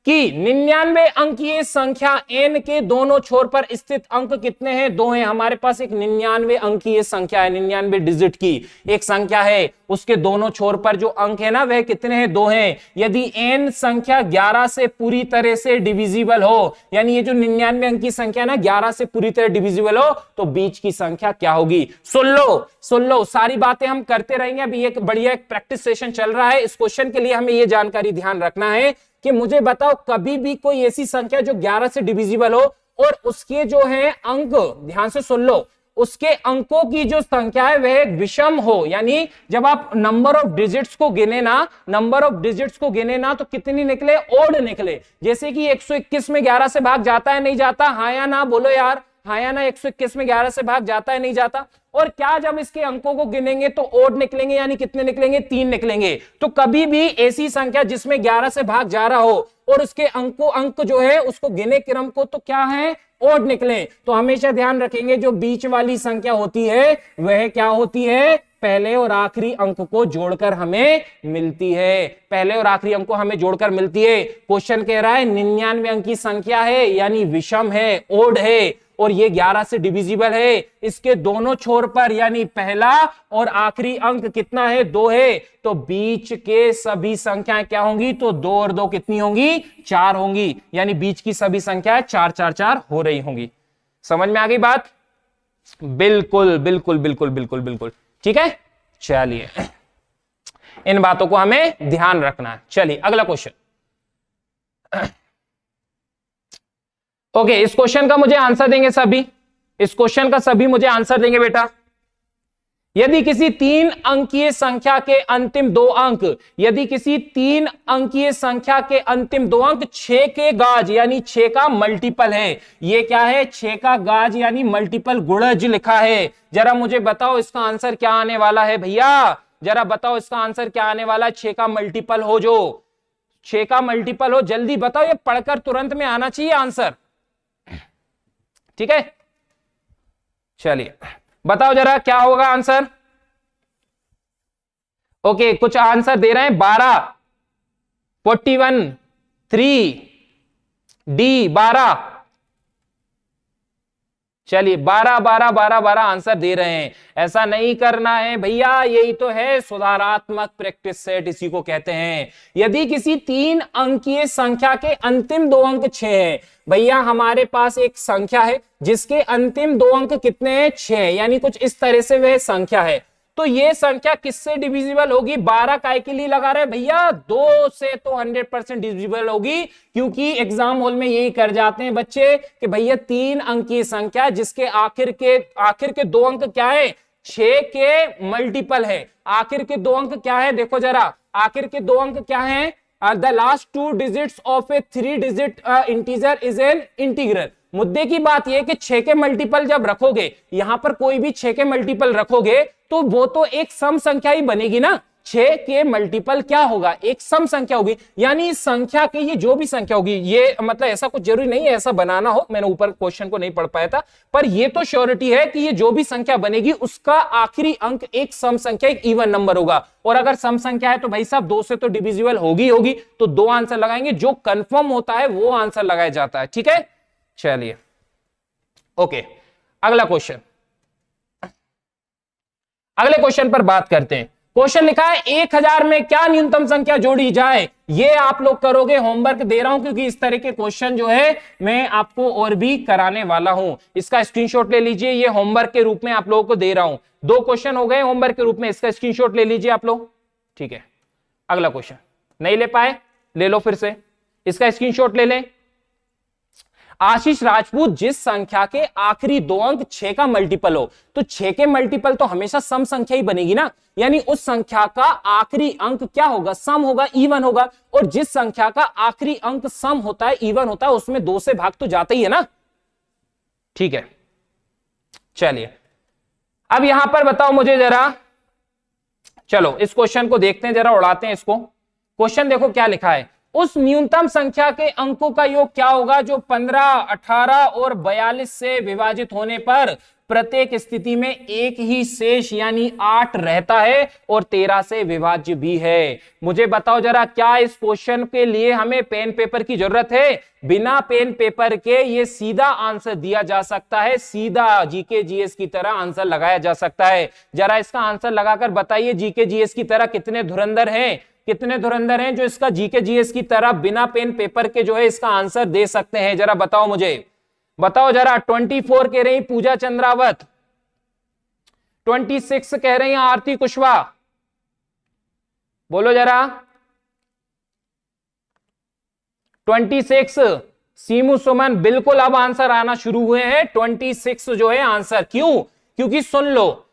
कि 99 अंकीय संख्या n के दोनों छोर पर स्थित अंक कितने हैं? दो हैं। हमारे पास एक 99 अंकीय संख्या है, 99 डिजिट की एक संख्या है, उसके दोनों छोर पर जो अंक है ना वह कितने हैं? दो हैं। यदि n संख्या 11 से पूरी तरह से डिविजिबल हो, यानी ये जो 99 अंक की संख्या ना 11 से पूरी तरह डिविजिबल हो, तो बीच की संख्या क्या होगी? सुन लो, सुन लो, सारी बातें हम करते रहेंगे। अभी एक बढ़िया एक प्रैक्टिस सेशन चल रहा है। इस क्वेश्चन के लिए हमें यह जानकारी ध्यान रखना है कि मुझे बताओ कभी भी कोई ऐसी संख्या जो 11 से डिविजिबल हो और उसके जो है अंक, ध्यान से सुन लो, उसके अंकों की जो संख्या है वह विषम हो, यानी जब आप नंबर ऑफ डिजिट्स को गिने ना, नंबर ऑफ डिजिट्स को गिने ना, तो कितनी निकले? ओड निकले। जैसे कि 121 में 11 से भाग जाता है नहीं जाता? हाँ या ना बोलो यार, हाँ या ना? 121 में 11 से भाग जाता है नहीं जाता? और क्या जब इसके अंकों को गिनेंगे तो ओड निकलेंगे, यानी कितने निकलेंगे? 3 निकलेंगे। तो कभी भी ऐसी संख्या जिसमें 11 से भाग जा रहा हो और उसके अंक जो है उसको गिने क्रम को तो क्या है? ओड निकले। तो हमेशा ध्यान रखेंगे जो बीच वाली संख्या होती है वह क्या होती है? पहले और आखिरी अंक को जोड़कर हमें मिलती है, पहले और आखिरी अंक को हमें जोड़कर मिलती है। क्वेश्चन कह रहा है 99 अंक की संख्या है, यानी विषम है, ओड है, और ये 11 से डिविजिबल है। इसके दोनों छोर पर यानी पहला और आखिरी अंक कितना है? 2 है। तो बीच के सभी संख्याएं क्या होंगी? तो 2 और 2 कितनी होंगी? 4 होंगी, यानी बीच की सभी संख्याएं 4 4 4 हो रही होंगी। समझ में आ गई बात? बिल्कुल बिल्कुल बिल्कुल बिल्कुल बिल्कुल, ठीक है। चलिए इन बातों को हमें ध्यान रखना है। चलिए अगला क्वेश्चन। ओके, इस क्वेश्चन का मुझे आंसर देंगे सभी, इस क्वेश्चन का सभी मुझे आंसर देंगे बेटा। यदि किसी 3 अंकीय संख्या के अंतिम 2 अंक, यदि किसी 3 अंकीय संख्या के अंतिम 2 अंक 6 के गाज यानी 6 का मल्टीपल है, ये क्या है? 6 का गाज यानी मल्टीपल, गुणज लिखा है। जरा मुझे बताओ इसका आंसर क्या आने वाला है भैया, जरा बताओ इसका आंसर क्या आने वाला है? 6 का मल्टीपल हो, जो 6 का मल्टीपल हो, जल्दी बताओ, ये पढ़कर तुरंत में आना चाहिए आंसर, ठीक है। चलिए बताओ जरा क्या होगा आंसर। ओके, कुछ आंसर दे रहे हैं 12, 41, 3, डी 12। चलिए 12 12 12 12 आंसर दे रहे हैं। ऐसा नहीं करना है भैया, यही तो है सुधारात्मक प्रैक्टिस सेट, इसी को कहते हैं। यदि किसी 3 अंकीय संख्या के अंतिम 2 अंक 6 है, भैया हमारे पास एक संख्या है जिसके अंतिम 2 अंक कितने हैं? 6, यानी कुछ इस तरह से वह संख्या है। तो ये संख्या किससे डिविजिबल होगी? 12 काय के लिए लगा रहे भैया? 2 से तो 100% डिविजिबल होगी, क्योंकि एग्जाम हॉल में यही कर जाते हैं बच्चे कि भैया 3 अंक की संख्या जिसके आखिर के 2 अंक क्या है? 6 के मल्टीपल है। आखिर के 2 अंक क्या है? देखो जरा, आखिर के 2 अंक क्या है? The last 2 digits of a 3-digit integer is an integral। मुद्दे की बात यह कि 6 के मल्टीपल जब रखोगे, यहां पर कोई भी 6 के मल्टीपल रखोगे तो वो तो एक सम संख्या ही बनेगी ना। 6 के मल्टीपल क्या होगा? एक सम संख्या होगी, यानी इस संख्या की ये जो भी संख्या होगी, ये मतलब ऐसा कुछ जरूरी नहीं है ऐसा बनाना हो, मैंने ऊपर क्वेश्चन को नहीं पढ़ पाया था, पर ये तो श्योरिटी है कि ये जो भी संख्या बनेगी उसका आखिरी अंक एक सम संख्या, एक इवन नंबर होगा। और अगर सम संख्या है तो भाई साहब 2 से तो डिविजिबल होगी, तो 2 आंसर लगाएंगे, जो कंफर्म होता है वो आंसर लगाया जाता है, ठीक है। चलिए ओके, अगला क्वेश्चन, अगले क्वेश्चन पर बात करते हैं। क्वेश्चन लिखा है 1000 में क्या न्यूनतम संख्या जोड़ी जाए? ये आप लोग करोगे, होमवर्क दे रहा हूं क्योंकि इस तरह के क्वेश्चन जो है मैं आपको और भी कराने वाला हूं। इसका स्क्रीनशॉट ले लीजिए, ये होमवर्क के रूप में आप लोगों को दे रहा हूं। 2 क्वेश्चन हो गए होमवर्क के रूप में, इसका स्क्रीनशॉट ले लीजिए आप लोग, ठीक है। अगला क्वेश्चन नहीं ले पाए, ले लो फिर से, इसका स्क्रीनशॉट ले लें। आशीष राजपूत, जिस संख्या के आखिरी दो अंक 6 का मल्टीपल हो, तो 6 के मल्टीपल तो हमेशा सम संख्या ही बनेगी ना, यानी उस संख्या का आखिरी अंक क्या होगा, सम होगा, इवन होगा। और जिस संख्या का आखिरी अंक सम होता है, इवन होता है, उसमें 2 से भाग तो जाता ही है ना। ठीक है, चलिए अब यहां पर बताओ मुझे जरा, चलो इस क्वेश्चन को देखते हैं, जरा उड़ाते हैं इसको। क्वेश्चन देखो क्या लिखा है, उस न्यूनतम संख्या के अंकों का योग क्या होगा जो 15, 18 और 42 से विभाजित होने पर प्रत्येक स्थिति में एक ही शेष यानी 8 रहता है और 13 से विभाज्य भी है। मुझे बताओ जरा, क्या इस क्वेश्चन के लिए हमें पेन पेपर की जरूरत है? बिना पेन पेपर के ये सीधा आंसर दिया जा सकता है, सीधा जीके जीएस की तरह आंसर लगाया जा सकता है। जरा इसका आंसर लगाकर बताइए, जीके जीएस की तरह कितने धुरंधर हैं, कितने धुरंधर हैं जो इसका जीके जीएस की तरह बिना पेन पेपर के जो है इसका आंसर दे सकते हैं? जरा बताओ मुझे, बताओ जरा। 24 कह रही पूजा चंद्रावत, 26 कह रही हैं आरती कुशवाहा, बोलो जरा। 26 सीमू सुमन, बिल्कुल अब आंसर आना शुरू हुए हैं। 26 जो है आंसर, क्यों? क्योंकि सुन लो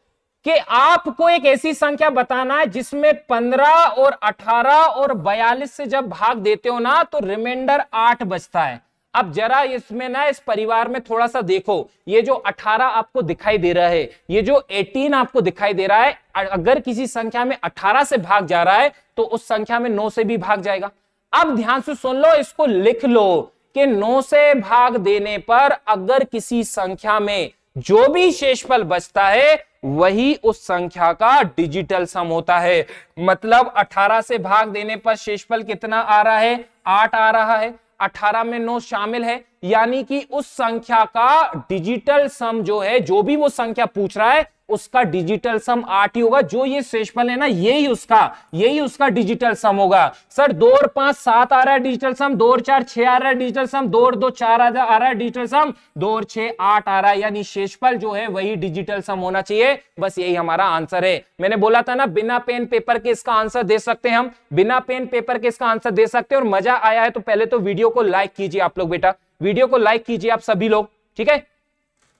कि आपको एक ऐसी संख्या बताना है जिसमें 15 और 18 और 42 से जब भाग देते हो ना तो रिमाइंडर 8 बचता है। अब जरा इसमें ना, इस परिवार में थोड़ा सा देखो, ये जो 18 आपको दिखाई दे रहा है, ये जो 18 आपको दिखाई दे रहा है, अगर किसी संख्या में 18 से भाग जा रहा है तो उस संख्या में 9 से भी भाग जाएगा। अब ध्यान से सुन लो, इसको लिख लो कि 9 से भाग देने पर अगर किसी संख्या में जो भी शेषफल बचता है वही उस संख्या का डिजिटल सम होता है। मतलब 18 से भाग देने पर शेषफल कितना आ रहा है? 8 आ रहा है। 18 में 9 शामिल है, यानी कि उस संख्या का डिजिटल सम जो है, जो भी वो संख्या पूछ रहा है उसका डिजिटल सम 8 ही होगा। जो ये शेषफल है ना, यही उसका डिजिटल सम होगा। सर 2 और 5 7 आ रहा है डिजिटल सम, 2 और 4 6 आ रहा है डिजिटल सम, 2 और 2 4 आ रहा है डिजिटल सम, 2 और 6 8 आ रहा है, यानी शेषफल जो है वही डिजिटल सम होना चाहिए। बस यही हमारा आंसर है। मैंने बोला था ना, बिना पेन पेपर के इसका आंसर दे सकते हैं हम, बिना पेन पेपर के इसका आंसर दे सकते हैं। और मजा आया है तो पहले तो वीडियो को लाइक कीजिए आप लोग, बेटा वीडियो को लाइक कीजिए आप सभी लोग, ठीक है।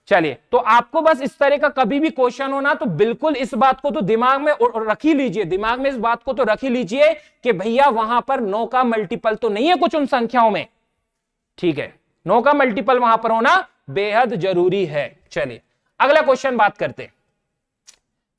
चलिए, तो आपको बस इस तरह का कभी भी क्वेश्चन हो ना तो बिल्कुल इस बात को तो दिमाग में रख ही लीजिए, दिमाग में इस बात को तो रख ही लीजिए कि भैया वहां पर 9 का मल्टीपल तो नहीं है कुछ उन संख्याओं में, ठीक है। 9 का मल्टीपल वहां पर होना बेहद जरूरी है। चलिए अगला क्वेश्चन बात करते,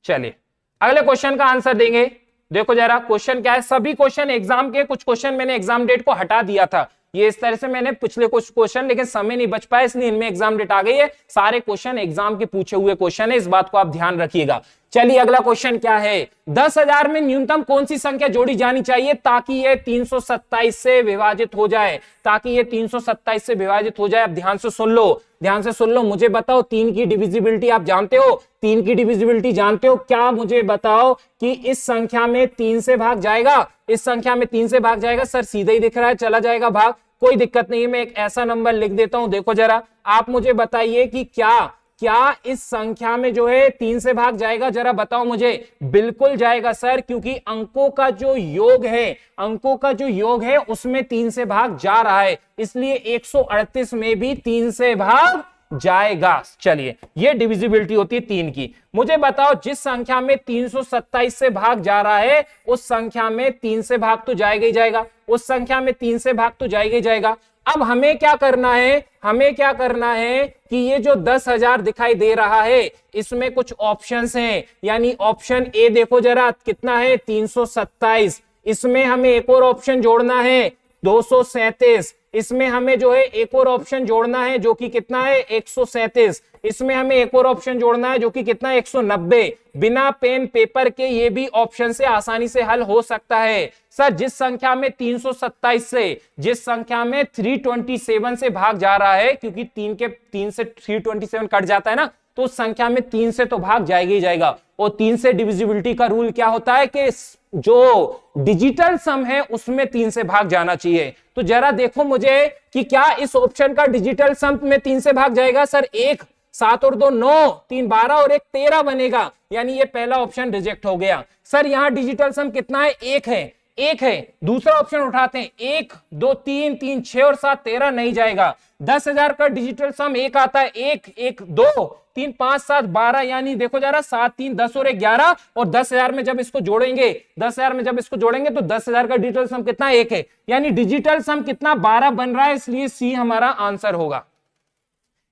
चलिए अगले क्वेश्चन का आंसर देंगे। देखो जरा क्वेश्चन क्या है, सभी क्वेश्चन एग्जाम के, कुछ क्वेश्चन मैंने एग्जाम डेट को हटा दिया था, ये इस तरह से मैंने पिछले कुछ क्वेश्चन, लेकिन समय नहीं बच पाया इसलिए इनमें एग्जाम डेट आ गई है। सारे क्वेश्चन एग्जाम के पूछे हुए क्वेश्चन है, इस बात को आप ध्यान रखिएगा। चलिए अगला क्वेश्चन क्या है, 10,000 में न्यूनतम कौन सी संख्या जोड़ी जानी चाहिए ताकि ये 327 से विभाजित हो जाए, ताकि ये 327 से विभाजित हो जाए। अब ध्यान से सुन लो, ध्यान से सुन लो। मुझे बताओ 3 की डिविजिबिलिटी आप जानते हो, 3 की डिविजिबिलिटी जानते हो क्या? मुझे बताओ कि इस संख्या में 3 से भाग जाएगा, इस संख्या में 3 से भाग जाएगा। सर सीधा ही दिख रहा है, चला जाएगा भाग, कोई दिक्कत नहीं है। मैं एक ऐसा नंबर लिख देता हूं, देखो जरा आप मुझे बताइए कि क्या इस संख्या में जो है 3 से भाग जाएगा? जरा बताओ मुझे। बिल्कुल जाएगा सर, क्योंकि अंकों का जो योग है, अंकों का जो योग है उसमें 3 से भाग जा रहा है, इसलिए 138 में भी 3 से भाग जाएगा। चलिए ये डिविजिबिलिटी होती है 3 की। मुझे बताओ जिस संख्या में 327 से भाग जा रहा है उस संख्या में 3 से भाग तो जाएगा ही जाएगा, उस संख्या में 3 से भाग तो जाएगा ही जाएगा। अब हमें क्या करना है, हमें क्या करना है कि ये जो 10,000 दिखाई दे रहा है इसमें कुछ ऑप्शंस हैं, यानी ऑप्शन ए देखो जरा कितना है 327, इसमें हमें एक और ऑप्शन जोड़ना है 237, इसमें हमें जो है एक और ऑप्शन जोड़ना है जो कि कितना है 137, इसमें हमें एक और ऑप्शन जोड़ना है जो कि कितना है 190। बिना पेन पेपर के ये भी ऑप्शन से आसानी से हल हो सकता है। सर जिस संख्या में 327 से, जिस संख्या में 327 से भाग जा रहा है, क्योंकि 3 से 327 कट जाता है ना, तो उस संख्या में 3 से तो भाग जाएगा ही जाएगा। और 3 से डिविजिबिलिटी का रूल क्या होता है कि जो डिजिटल सम है उसमें 3 से भाग जाना चाहिए। तो जरा देखो मुझे कि क्या इस ऑप्शन का डिजिटल सम में 3 से भाग जाएगा? सर 1 7 और 2 9, 3 12 और 1 13 बनेगा, यानी ये पहला ऑप्शन रिजेक्ट हो गया। सर यहां डिजिटल सम कितना है? 1 है, एक है। दूसरा ऑप्शन उठाते हैं, 1 2 3 3 6 और 7 13 नहीं जाएगा। 10,000 का डिजिटल सम एक आता है, 1 1 2 3 5 7 12, यानी देखो जरा 7 3 10 और 1 11, और 10,000 में जब इसको जोड़ेंगे, 10,000 में जब इसको जोड़ेंगे तो 10,000 का डिजिटल सम कितना, 1 है, यानी डिजिटल सम कितना 12 बन रहा है, इसलिए सी हमारा आंसर होगा,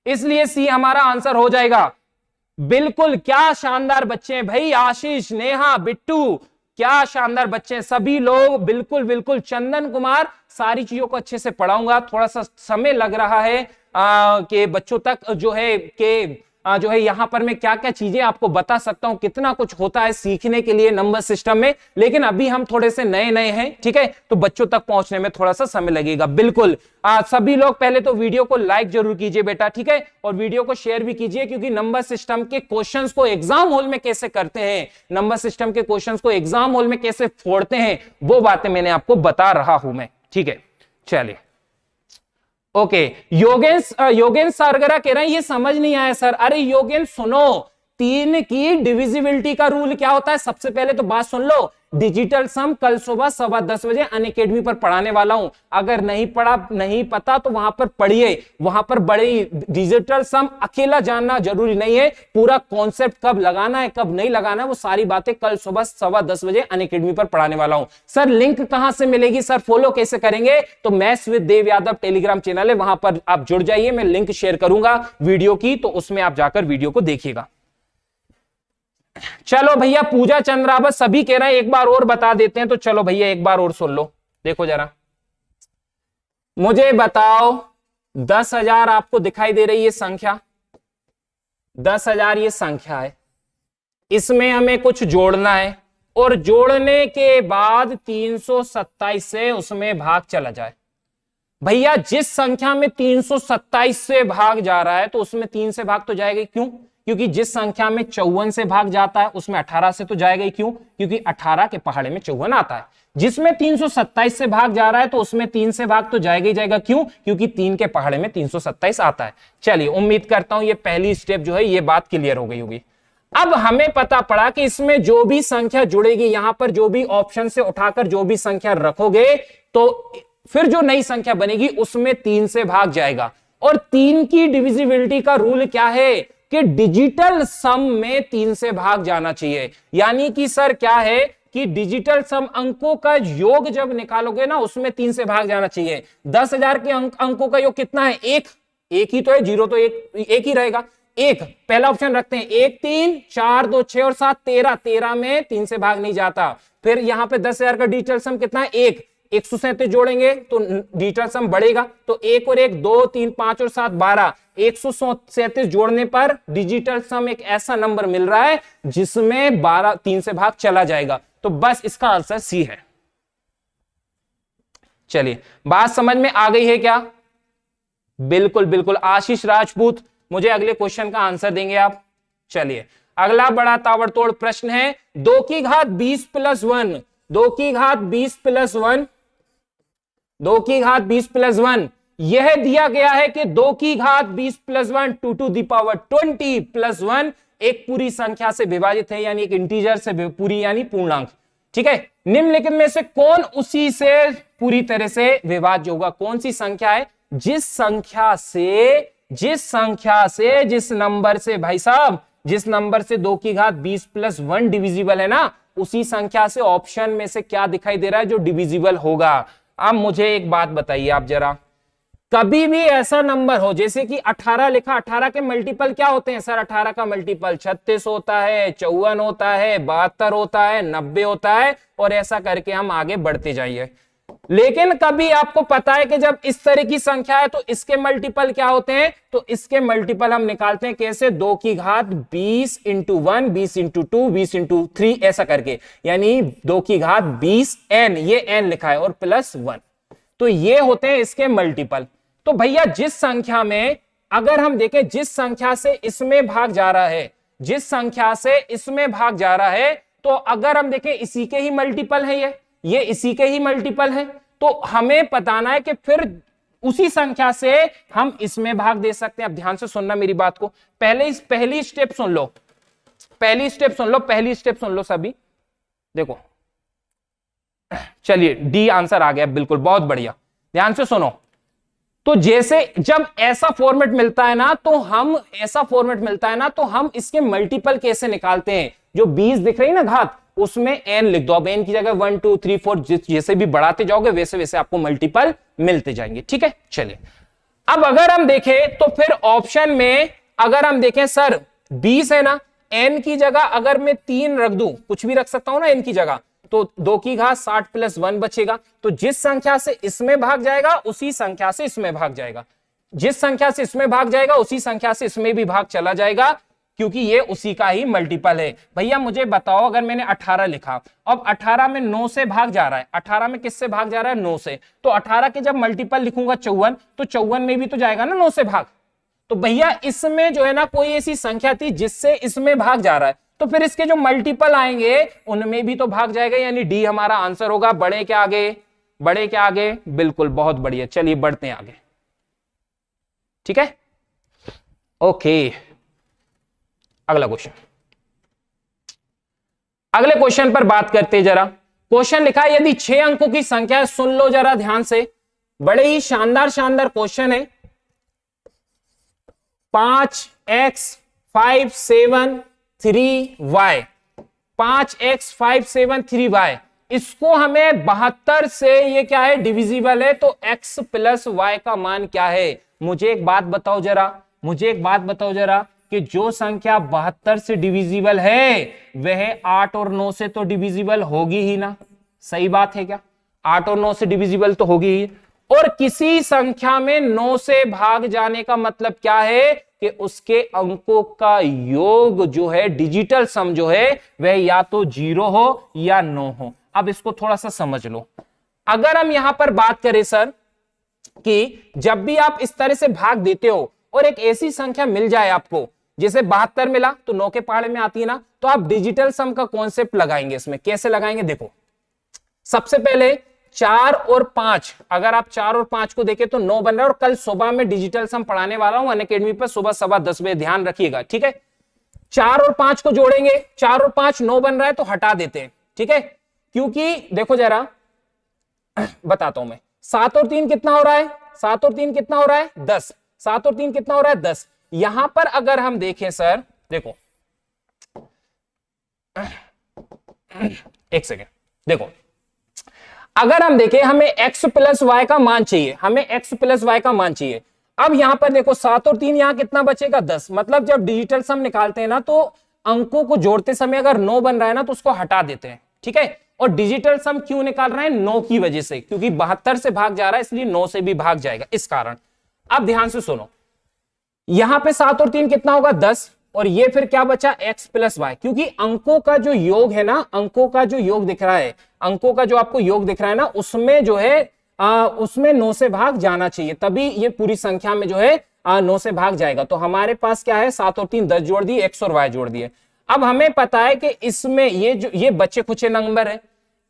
इसलिए सी हमारा आंसर हो जाएगा। बिल्कुल, क्या शानदार बच्चे हैं भाई, आशीष, नेहा, बिट्टू, क्या शानदार बच्चे हैं सभी लोग, बिल्कुल बिल्कुल। चंदन कुमार, सारी चीजों को अच्छे से पढ़ाऊंगा, थोड़ा सा समय लग रहा है कि बच्चों तक जो है कि जो है यहां पर मैं क्या क्या चीजें आपको बता सकता हूं, कितना कुछ होता है सीखने के लिए नंबर सिस्टम में, लेकिन अभी हम थोड़े से नए नए हैं, ठीक है, तो बच्चों तक पहुंचने में थोड़ा सा समय लगेगा। बिल्कुल, सभी लोग पहले तो वीडियो को लाइक जरूर कीजिए बेटा, ठीक है, और वीडियो को शेयर भी कीजिए, क्योंकि नंबर सिस्टम के क्वेश्चंस को एग्जाम हॉल में कैसे करते हैं, नंबर सिस्टम के क्वेश्चंस को एग्जाम हॉल में कैसे फोड़ते हैं, वो बातें मैंने आपको बता रहा हूं मैं, ठीक है। चलिए, ओके, योगेंद्र सारगरा कह रहे हैं ये समझ नहीं आया सर। अरे योगेंद्र सुनो, 3 की डिविजिबिलिटी का रूल क्या होता है, सबसे पहले तो बात सुन लो। डिजिटल सम कल सुबह 10:15 बजे अनअकैडमी पर पढ़ाने वाला हूं, अगर नहीं पता तो वहां पर पढ़िए, वहां पर बड़ी डिजिटल सम अकेला जानना जरूरी नहीं है, पूरा कॉन्सेप्ट कब लगाना है कब नहीं लगाना है वो सारी बातें कल सुबह 10:15 बजे अनअकैडमी पर पढ़ाने वाला हूं। सर लिंक कहां से मिलेगी, सर फॉलो कैसे करेंगे, तो maths with Dev Yadav Telegram channel है, वहां पर आप जुड़ जाइए, मैं लिंक शेयर करूंगा वीडियो की, तो उसमें आप जाकर वीडियो को देखिएगा। चलो भैया, पूजा चंद्रावत सभी कह रहे हैं एक बार और बता देते हैं, तो चलो भैया एक बार और सुन लो। देखो जरा, मुझे बताओ 10,000 आपको दिखाई दे रही है संख्या, 10,000 ये संख्या है, इसमें हमें कुछ जोड़ना है, और जोड़ने के बाद 327 से उसमें भाग चला जाए। भैया जिस संख्या में 327 से भाग जा रहा है तो उसमें 3 से भाग तो जाएगा, क्यों, क्योंकि जिस संख्या में 54 से भाग जाता है उसमें 18 से तो जाएगा ही, क्यों, क्योंकि 18 के पहाड़े में 54 आता है। जिसमें 327 से भाग जा रहा है तो उसमें 3 से भाग तो जाएगा ही जाएगा, क्यों, क्योंकि 3 के पहाड़े में 327 आता है। चलिए, उम्मीद करता हूं ये पहली स्टेप जो है ये बात क्लियर हो गई होगी। अब हमें पता पड़ा कि इसमें जो भी संख्या जुड़ेगी, यहां पर जो भी ऑप्शन से उठाकर जो भी संख्या रखोगे तो फिर जो नई संख्या बनेगी उसमें 3 से भाग जाएगा। और 3 की डिविजिबिलिटी का रूल क्या है कि डिजिटल सम में 3 से भाग जाना चाहिए, यानी कि सर क्या है कि डिजिटल सम अंकों का योग जब निकालोगे ना उसमें 3 से भाग जाना चाहिए। 10,000 के अंकों का योग कितना है, एक ही तो है, जीरो तो एक ही रहेगा, एक पहला ऑप्शन रखते हैं, 1 3 4 2 6 और 7 13 में 3 से भाग नहीं जाता। फिर यहां पे 10,000 का डिजिटल सम कितना है, 137 जोड़ेंगे तो डिजिटल सम बढ़ेगा, तो 1 और 1 2 3 5 और 7 12, 137 जोड़ने पर डिजिटल सम एक ऐसा नंबर मिल रहा है जिसमें 12 3 से भाग चला जाएगा, तो बस इसका आंसर सी है। चलिए, बात समझ में आ गई है क्या, बिल्कुल बिल्कुल। आशीष राजपूत, मुझे अगले क्वेश्चन का आंसर देंगे आप। चलिए, अगला बड़ा ताबड़तोड़ प्रश्न है, 2 की घात 20 प्लस 1, 2 की घात 20 प्लस 1, 2 की घात 20 प्लस 1, यह दिया गया है कि 2 की घात 20 plus 1 2 to the power 20 plus 1 एक पूरी संख्या से विभाजित है, यानी एक इंटीजर से पूरी यानी पूर्णांक, ठीक है। निम्नलिखित में से कौन उसी से पूरी तरह से विभाज्य होगा, कौन सी संख्या है, जिस नंबर से भाई साहब, जिस नंबर से 2 की घात 20 प्लस 1 डिविजिबल है ना, उसी संख्या से ऑप्शन में से क्या दिखाई दे रहा है जो डिविजिबल होगा। अब मुझे एक बात बताइए आप जरा, कभी भी ऐसा नंबर हो जैसे कि 18 लिखा, 18 के मल्टीपल क्या होते हैं सर, 18 का मल्टीपल 36 होता है, 54 होता है, 72 होता है, 90 होता है, और ऐसा करके हम आगे बढ़ते जाइए। लेकिन कभी आपको पता है कि जब इस तरह की संख्या है तो इसके मल्टीपल क्या होते हैं, तो इसके मल्टीपल हम निकालते हैं कैसे, 2 की घात 20 इंटू 1, 20 इंटू 2, 20 इंटू 3, ऐसा करके, यानी 2 की घात 20 n, ये n लिखा है, और प्लस 1, तो ये होते हैं इसके मल्टीपल। तो भैया जिस संख्या में, अगर हम देखें जिस संख्या से इसमें भाग जा रहा है, जिस संख्या से इसमें भाग जा रहा है, तो अगर हम देखें इसी के ही मल्टीपल है, ये इसी के ही मल्टीपल है, तो हमें बताना है कि फिर उसी संख्या से हम इसमें भाग दे सकते हैं। अब ध्यान से सुनना मेरी बात को, पहली स्टेप सुन लो, पहली स्टेप सुन लो सभी। देखो चलिए डी आंसर आ गया, बिल्कुल बहुत बढ़िया। ध्यान से सुनो, तो जैसे जब ऐसा फॉर्मेट मिलता है ना तो हम इसके मल्टीपल कैसे निकालते हैं। जो 20 दिख रही है ना घात, उसमें n लिख दो। अब n की जगह 1 2 3 4 जैसे भी बढ़ाते जाओगे वैसे वैसे आपको मल्टीपल मिलते जाएंगे। ठीक है, चलिए अब अगर हम देखें तो फिर ऑप्शन में अगर हम देखें सर 20 है ना, n की जगह अगर मैं 3 रख दूं, कुछ भी रख सकता हूं ना n की जगह, तो 2 की घात 60 प्लस 1 बचेगा। तो जिस संख्या से इसमें भाग जाएगा उसी संख्या से इसमें भाग जाएगा, जिस संख्या से इसमें भाग जाएगा उसी संख्या से इसमें भी भाग चला जाएगा, क्योंकि ये उसी का ही मल्टीपल है। भैया मुझे बताओ, अगर मैंने 18 लिखा, अब 18 में 9 से भाग जा रहा है, 18 में किससे भाग जा रहा है 9 से, तो 18 के जब मल्टीपल लिखूंगा 54, तो 54 में भी तो जाएगा ना 9 से भाग। तो भैया इसमें जो है ना कोई ऐसी संख्या थी जिससे इसमें भाग जा रहा है, तो फिर इसके जो मल्टीपल आएंगे उनमें भी तो भाग जाएगा, यानी डी हमारा आंसर होगा। बड़े के आगे, बड़े के आगे, बिल्कुल बहुत बढ़िया। चलिए बढ़ते हैं आगे, ठीक है, ओके। अगला क्वेश्चन, अगले क्वेश्चन पर बात करते हैं जरा। क्वेश्चन लिखा है, यदि 6 अंकों की संख्या है, सुन लो जरा ध्यान से, बड़े ही शानदार शानदार क्वेश्चन है। 5x 5 7 3y, 5x 5 7 3y, इसको हमें 72 से, ये क्या है डिविजिबल है, तो x प्लस y का मान क्या है। मुझे एक बात बताओ जरा, कि जो संख्या 72 से डिविजिबल है वह 8 और 9 से तो डिविजिबल होगी ही ना। सही बात है क्या, 8 और 9 से डिविजिबल तो होगी ही। और किसी संख्या में 9 से भाग जाने का मतलब क्या है कि उसके अंकों का योग जो है, डिजिटल सम जो है, वह या तो 0 हो या 9 हो। अब इसको थोड़ा सा समझ लो। अगर हम यहां पर बात करें सर कि जब भी आप इस तरह से भाग देते हो और एक ऐसी संख्या मिल जाए आपको, जैसे 72 मिला तो 9 के पहाड़े में आती है ना, तो आप डिजिटल सम का कॉन्सेप्ट लगाएंगे। इसमें कैसे लगाएंगे, देखो सबसे पहले 4 और 5, अगर आप 4 और 5 को देखें तो 9 बन रहा है। और कल सुबह में डिजिटल सम पढ़ाने वाला हूं अनअकैडमी पर, सुबह 10:15 बजे, ध्यान रखिएगा, ठीक है। 4 और 5 को जोड़ेंगे, 4 और 5 9 बन रहा है, तो हटा देते हैं, ठीक है। क्योंकि देखो जरा बताता हूं मैं, 7 और 3 कितना हो रहा है, 7 और 3 कितना हो रहा है 10, 7 और 3 कितना हो रहा है 10। यहां पर अगर हम देखें सर, देखो एक सेकेंड, देखो अगर हम देखें, हमें x प्लस वाई का मान चाहिए, अब यहां पर देखो 7 और 3, यहां कितना बचेगा 10। मतलब जब डिजिटल सम निकालते हैं ना, तो अंकों को जोड़ते समय अगर 9 बन रहा है ना, तो उसको हटा देते हैं, ठीक है। और डिजिटल सम क्यों निकाल रहे हैं, 9 की वजह से, क्योंकि 72 से भाग जा रहा है, इसलिए 9 से भी भाग जाएगा, इस कारण। अब ध्यान से सुनो, यहां पे 7 और 3 कितना होगा 10, और ये फिर क्या बचा x प्लस वाई, क्योंकि अंकों का जो योग है ना, अंकों का जो योग दिख रहा है, अंकों का जो आपको योग दिख रहा है ना, उसमें जो है उसमें 9 से भाग जाना चाहिए, तभी ये पूरी संख्या में जो है 9 से भाग जाएगा। तो हमारे पास क्या है, 7 और 3 10 जोड़ दिए, x और y जोड़ दिए। अब हमें पता है कि इसमें ये बचे खुचे नंबर है,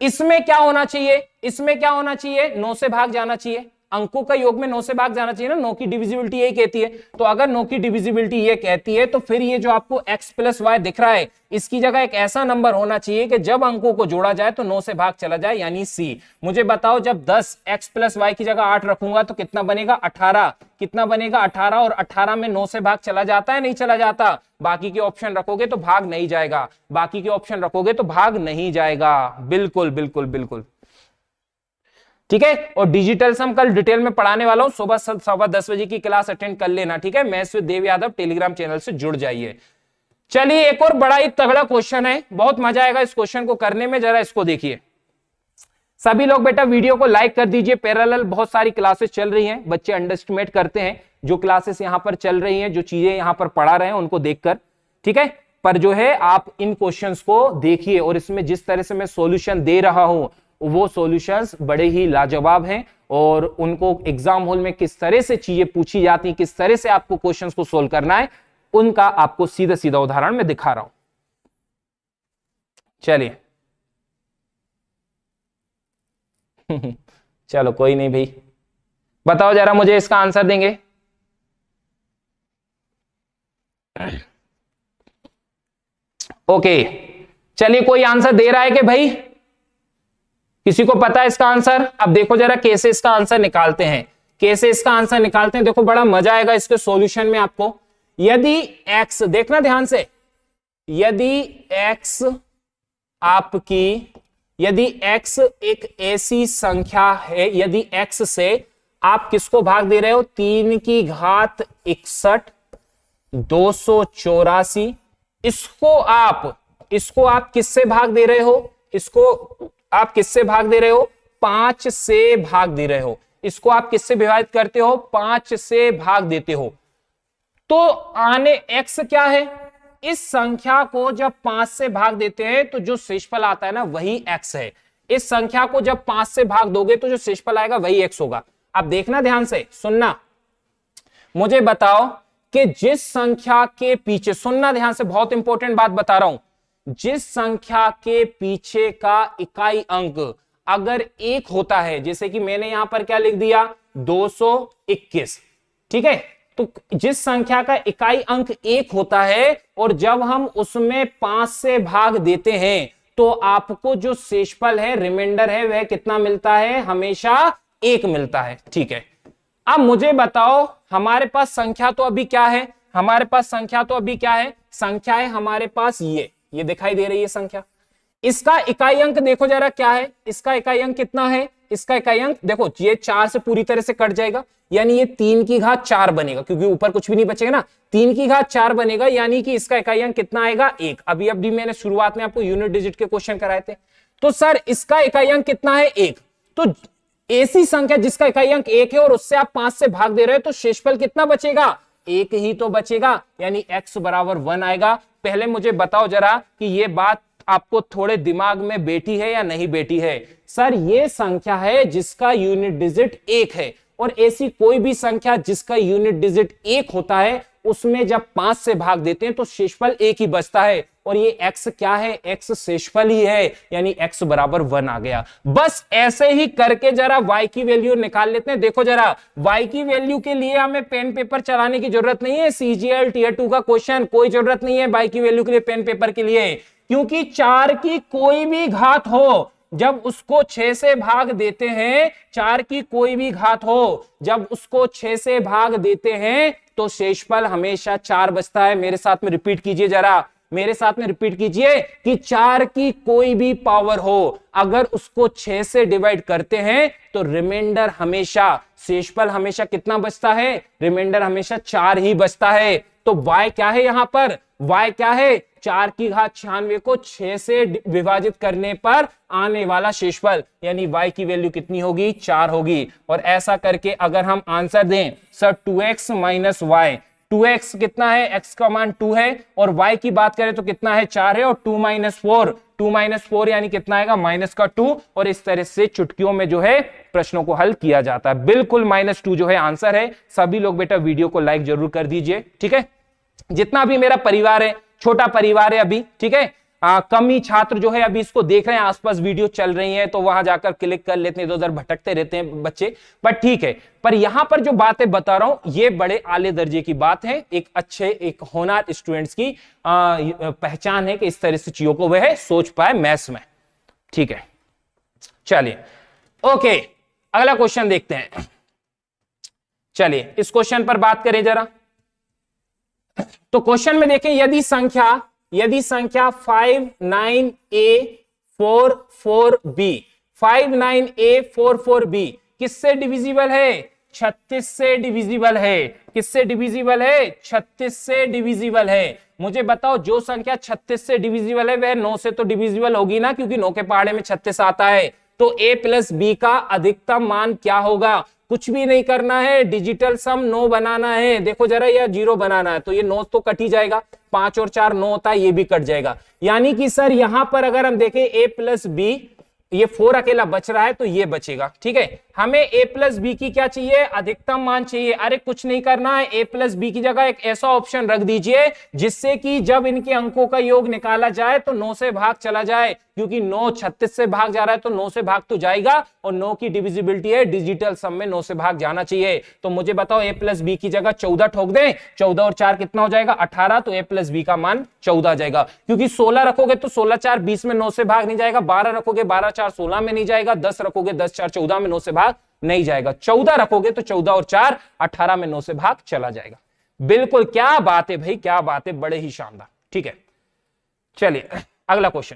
इसमें क्या होना चाहिए, 9 से भाग जाना चाहिए, अंकों का योग में 9 से भाग जाना चाहिए ना। 9 की डिविजिबिलिटी यही कहती है, तो अगर 9 की डिविजिबिलिटी ये कहती है, तो फिर ये जो आपको x प्लस वाई दिख रहा है, इसकी जगह एक ऐसा नंबर होना चाहिए कि जब अंकों को जोड़ा जाए तो 9 से भाग चला जाए, यानी C। मुझे बताओ, जब 10 x प्लस वाई की जगह 8 रखूंगा तो कितना बनेगा 18, कितना बनेगा 18, और 18 में 9 से भाग चला जाता है, नहीं चला जाता। बाकी के ऑप्शन रखोगे तो भाग नहीं जाएगा, बिल्कुल बिल्कुल बिल्कुल, ठीक है। और डिजिटल सम कल डिटेल में पढ़ाने वाला हूं, सुबह 10:15 बजे की क्लास अटेंड कर लेना, ठीक है। Maths with Dev Yadav Telegram channel से जुड़ जाइए। चलिए एक और बड़ा ही तगड़ा क्वेश्चन है, बहुत मजा आएगा इस क्वेश्चन को करने में। जरा इसको देखिए सभी लोग, बेटा वीडियो को लाइक कर दीजिए। पैरेलल बहुत सारी क्लासेस चल रही हैं, बच्चे अंडर एस्टिमेट करते हैं जो क्लासेस यहां पर चल रही हैं, जो चीजें यहां पर पढ़ा रहे हैं उनको देखकर, ठीक है। पर जो है आप इन क्वेश्चंस को देखिए, और इसमें जिस तरह से मैं सॉल्यूशन दे रहा हूं वो सॉल्यूशंस बड़े ही लाजवाब हैं, और उनको एग्जाम हॉल में किस तरह से चीजें पूछी जाती हैं, किस तरह से आपको क्वेश्चंस को सोल्व करना है, उनका आपको सीधा सीधा उदाहरण मैं दिखा रहा हूं। चलिए चलो कोई नहीं भाई, बताओ जरा मुझे इसका आंसर देंगे। ओके चलिए, कोई आंसर दे रहा है कि भाई, किसी को पता है इसका आंसर? अब देखो जरा कैसे इसका आंसर निकालते हैं, कैसे इसका आंसर निकालते हैं। देखो बड़ा मजा आएगा इसके सॉल्यूशन में आपको। यदि x, देखना ध्यान से, यदि x आपकी, यदि x एक ऐसी संख्या है, यदि x से आप किसको भाग दे रहे हो, 3 की घात 61 284, इसको आप किससे भाग दे रहे हो, इसको आप किससे भाग दे रहे हो, 5 से भाग दे रहे हो। इसको आप किससे विभाजित करते हो, 5 से भाग देते हो। तो आने x क्या है, इस संख्या को जब 5 से भाग देते हैं तो जो शेषफल आता है ना वही x है। इस संख्या को जब 5 से भाग दोगे तो जो शेषफल आएगा वही x होगा। अब देखना ध्यान से, सुनना, मुझे बताओ कि जिस संख्या के पीछे, सुनना ध्यान से, बहुत इंपॉर्टेंट बात बता रहा हूं, जिस संख्या के पीछे का इकाई अंक अगर 1 होता है, जैसे कि मैंने यहां पर क्या लिख दिया 221, ठीक है, तो जिस संख्या का इकाई अंक 1 होता है और जब हम उसमें 5 से भाग देते हैं तो आपको जो शेषफल है, रिमाइंडर है, वह कितना मिलता है, हमेशा 1 मिलता है। ठीक है, अब मुझे बताओ हमारे पास संख्या तो अभी क्या है, हमारे पास संख्या तो अभी क्या है, संख्या है हमारे पास ये दिखाई दे रही है संख्या। इसका इकाई अंक देखो जरा क्या है, इसका इकाई अंक कितना है, इसका इकाई अंक देखो, ये 4 से पूरी तरह से कट जाएगा, यानी ये 3 की घात 4 बनेगा, क्योंकि ऊपर कुछ भी नहीं बचेगा ना, 3 की घात 4 बनेगा, यानी कि इसका इकाई अंक कितना आएगा, 1। अभी मैंने शुरुआत में आपको यूनिट डिजिट के क्वेश्चन कराए थे। तो सर इसका इकाई अंक कितना है, 1। तो ऐसी संख्या जिसका इकाई अंक 1 है और उससे आप 5 से भाग दे रहे हो तो शेषफल कितना बचेगा, 1 ही तो बचेगा, यानी x बराबर 1 आएगा। पहले मुझे बताओ जरा कि ये बात आपको थोड़े दिमाग में बैठी है या नहीं बैठी है। सर ये संख्या है जिसका यूनिट डिजिट 1 है, और ऐसी कोई भी संख्या जिसका यूनिट डिजिट 1 होता है उसमें जब 5 से भाग देते हैं तो शेषफल 1 ही बचता है, और ये x क्या है, x शेषफल ही है, यानी x बराबर 1 आ गया। बस ऐसे ही करके जरा y की वैल्यू निकाल लेते हैं। देखो जरा, y की वैल्यू के लिए हमें पेन पेपर चलाने की जरूरत नहीं है, CGL टियर 2 का क्वेश्चन, कोई जरूरत नहीं है y की वैल्यू के लिए पेन पेपर के लिए, क्योंकि 4 की कोई भी घात हो जब उसको 6 से भाग देते हैं, 4 की कोई भी घात हो जब उसको 6 से भाग देते हैं तो शेषफल हमेशा 4 बचता है। मेरे साथ में रिपीट कीजिए जरा, मेरे साथ में रिपीट कीजिए कि 4 की कोई भी पावर हो अगर उसको 6 से डिवाइड करते हैं तो रिमाइंडर हमेशा, शेषफल हमेशा कितना बचता है, रिमाइंडर हमेशा 4 ही बचता है। तो y क्या है, यहां पर y क्या है, 4 की घात 96 को 6 से विभाजित करने पर आने वाला शेषफल, यानी y की वैल्यू कितनी होगी, 4 होगी। और ऐसा करके अगर हम आंसर दें, sir 2x minus Y, 2x कितना है, x का मान 2 है, और y की बात करें तो कितना है, 4 है, और 2 माइनस 4 यानी कितना आएगा, माइनस का 2। और इस तरह से चुटकियों में जो है प्रश्नों को हल किया जाता है। बिल्कुल -2 जो है आंसर है। सभी लोग बेटा वीडियो को लाइक जरूर कर दीजिए, ठीक है। जितना भी मेरा परिवार है, छोटा परिवार है अभी, ठीक है, कम ही छात्र जो है अभी इसको देख रहे हैं, आसपास वीडियो चल रही है तो वहां जाकर क्लिक कर लेते हैं, इधर उधर भटकते रहते हैं बच्चे, पर ठीक है। पर यहां पर जो बातें बता रहा हूं ये बड़े आले दर्जे की बात है, एक अच्छे, एक होनहार स्टूडेंट्स की पहचान है कि इस तरह से चीजों को वह सोच पाए मैथ्स में, ठीक है। चलिए ओके, अगला क्वेश्चन देखते हैं। चलिए इस क्वेश्चन पर बात करें जरा। तो क्वेश्चन में देखें, यदि संख्या 59A44B 59A44B किससे डिविजिबल है, 36 से डिविजिबल है। किससे डिविजिबल है, 36 से डिविजिबल है। मुझे बताओ जो संख्या 36 से डिविजिबल है वह 9 से तो डिविजिबल होगी ना, क्योंकि 9 के पहाड़े में 36 आता है। तो A प्लस B का अधिकतम मान क्या होगा, कुछ भी नहीं करना है, डिजिटल सम 9 बनाना है। देखो जरा, या 0 बनाना है तो ये 9 तो कट ही जाएगा, 5 और 4 9 होता है, ये भी कट जाएगा। यानी कि सर यहां पर अगर हम देखें A प्लस B, ये 4 अकेला बच रहा है तो ये बचेगा, ठीक है। हमें a प्लस बी की क्या चाहिए, अधिकतम मान चाहिए। अरे कुछ नहीं करना है, a प्लस बी की जगह एक ऐसा ऑप्शन रख दीजिए जिससे कि जब इनके अंकों का योग निकाला जाए तो 9 से भाग चला जाए, क्योंकि 9 36 से भाग जा रहा है तो 9 से भाग तो जाएगा, और 9 की डिविजिबिलिटी है, डिजिटल सम में 9 से भाग जाना चाहिए। तो मुझे बताओ a प्लस बी की जगह 14 ठोक दें, 14 और 4 कितना हो जाएगा 18, तो a प्लस बी का मान 14 आ जाएगा। क्योंकि 16 रखोगे तो 16 4 20 में 9 से भाग नहीं जाएगा, 12 रखोगे 12 4 16 में नहीं जाएगा, 10 रखोगे 10 4 14 में 9 से भाग नहीं जाएगा, 14 रखोगे तो 14 और 4 18 में 9 से भाग चला जाएगा। बिल्कुल, क्या बात है भाई, क्या बात है, बड़े ही शानदार। ठीक है, चलिए अगला क्वेश्चन,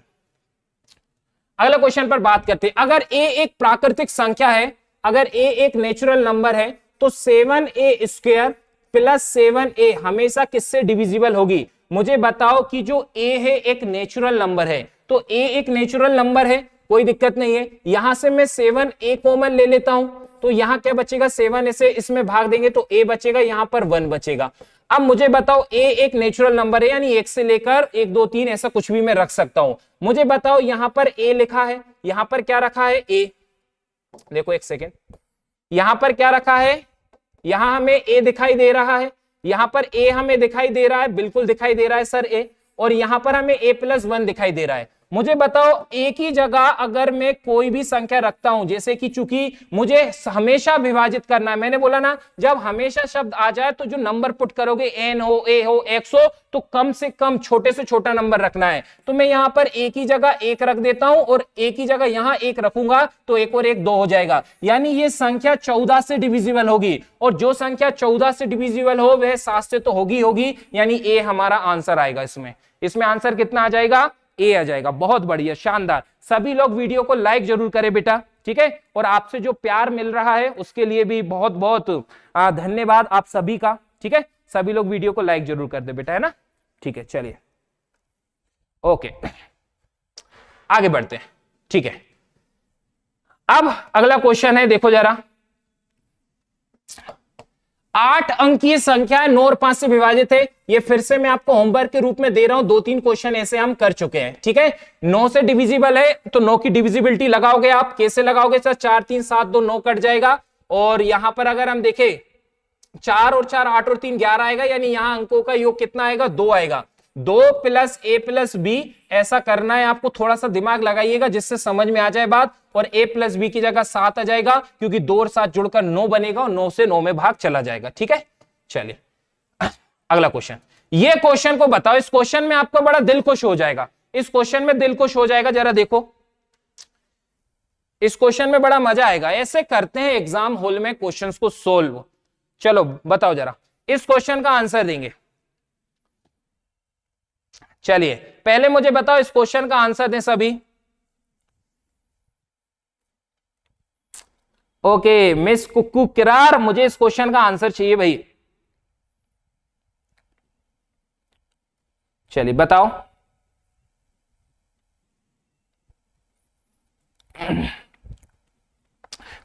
अगला क्वेश्चन पर बात करते हैं। अगर a एक प्राकृतिक संख्या है, अगर a एक नेचुरल नंबर है, तो 7a स्क्वायर प्लस 7a हमेशा किससे डिविजिबल होगी। मुझे बताओ कि जो a है एक नेचुरल नंबर है, तो a एक नेचुरल नंबर है, कोई दिक्कत नहीं है। यहां से मैं 7a कॉमन ले लेता हूं, तो यहां क्या बचेगा, 7 से इसमें भाग देंगे तो a बचेगा, यहां पर 1 बचेगा। अब मुझे बताओ a एक नेचुरल नंबर है, यानी 1 से लेकर 1 2 3 ऐसा कुछ भी मैं रख सकता हूं। मुझे बताओ यहां पर a लिखा है, यहां पर क्या रखा है a, देखो एक सेकेंड, यहां पर क्या रखा है, यहां हमें a दिखाई दे रहा है, यहां पर a हमें दिखाई दे रहा है, बिल्कुल दिखाई दे रहा है सर a, और यहां पर हमें a प्लस 1 दिखाई दे रहा है। मुझे बताओ a की जगह अगर मैं कोई भी संख्या रखता हूं, जैसे कि चूंकि मुझे हमेशा विभाजित करना है, मैंने बोला ना जब हमेशा शब्द आ जाए तो जो नंबर पुट करोगे n हो a हो x हो तो कम से कम छोटे से छोटा नंबर रखना है। तो मैं यहां पर a की जगह 1 रख देता हूं और a की जगह यहां 1 रखूंगा तो 1 और 1 2 हो जाएगा, यानी ये संख्या 14 से डिविजिबल होगी, और जो संख्या 14 से डिविजिबल हो वह 7 से तो होगी, यानी a हमारा आंसर आएगा। इसमें आंसर कितना आ जाएगा, ए आ जाएगा। बहुत बढ़िया, शानदार। सभी लोग वीडियो को लाइक जरूर करें बेटा, ठीक है। और आपसे जो प्यार मिल रहा है उसके लिए भी बहुत बहुत धन्यवाद आप सभी का, ठीक है। सभी लोग वीडियो को लाइक जरूर कर दे बेटा, है ना, ठीक है। चलिए ओके, आगे बढ़ते हैं, ठीक है। अब अगला क्वेश्चन है, देखो जरा, 8 अंकीय संख्या है, 9 और 5 से विभाजित है। ये फिर से मैं आपको होमवर्क के रूप में दे रहा हूं, 2-3 क्वेश्चन ऐसे हम कर चुके हैं, ठीक है। 9 से डिविजिबल है तो 9 की डिविजिबिलिटी लगाओगे आप, कैसे लगाओगे सर, 4 3 7 2 9 कट जाएगा, और यहां पर अगर हम देखें 4 और 4 8 और 3 11 आएगा, यानी यहां अंकों का योग कितना आएगा, 2 आएगा। 2 प्लस a प्लस बी, ऐसा करना है आपको, थोड़ा सा दिमाग लगाइएगा जिससे समझ में आ जाए बात। और a प्लस बी की जगह 7 आ जाएगा, क्योंकि 2 और 7 जुड़कर 9 बनेगा, और 9 से 9 में भाग चला जाएगा, ठीक है। चलिए अगला क्वेश्चन, ये क्वेश्चन को बताओ, इस क्वेश्चन में आपका बड़ा दिल खुश हो जाएगा, इस क्वेश्चन में दिल खुश हो जाएगा। जरा देखो, इस क्वेश्चन में बड़ा मजा आएगा। ऐसे करते हैं एग्जाम हॉल में क्वेश्चंस को सोल्व। चलो बताओ जरा, इस क्वेश्चन का आंसर देंगे। चलिए पहले मुझे बताओ, इस क्वेश्चन का आंसर दें सभी। ओके मिस कुक्कू किरार, मुझे इस क्वेश्चन का आंसर चाहिए भाई। चलिए बताओ।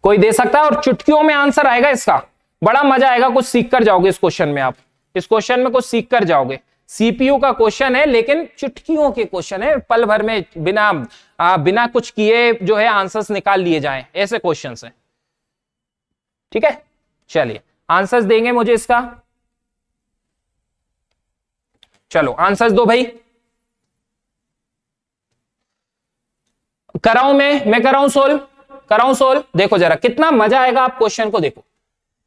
कोई दे सकता है, और चुटकियों में आंसर आएगा इसका, बड़ा मजा आएगा, कुछ सीख कर जाओगे इस क्वेश्चन में। आप इस क्वेश्चन में कुछ सीख कर जाओगे। सीपीयू का क्वेश्चन है, लेकिन चुटकियों के क्वेश्चन है, पल भर में बिना कुछ किए जो है आंसर्स निकाल लिए जाएं, ऐसे क्वेश्चन है, ठीक है। चलिए आंसर्स देंगे मुझे इसका, चलो आंसर्स दो भाई। कराऊं मैं कराऊं सोल्व, देखो जरा कितना मजा आएगा, आप क्वेश्चन को देखो।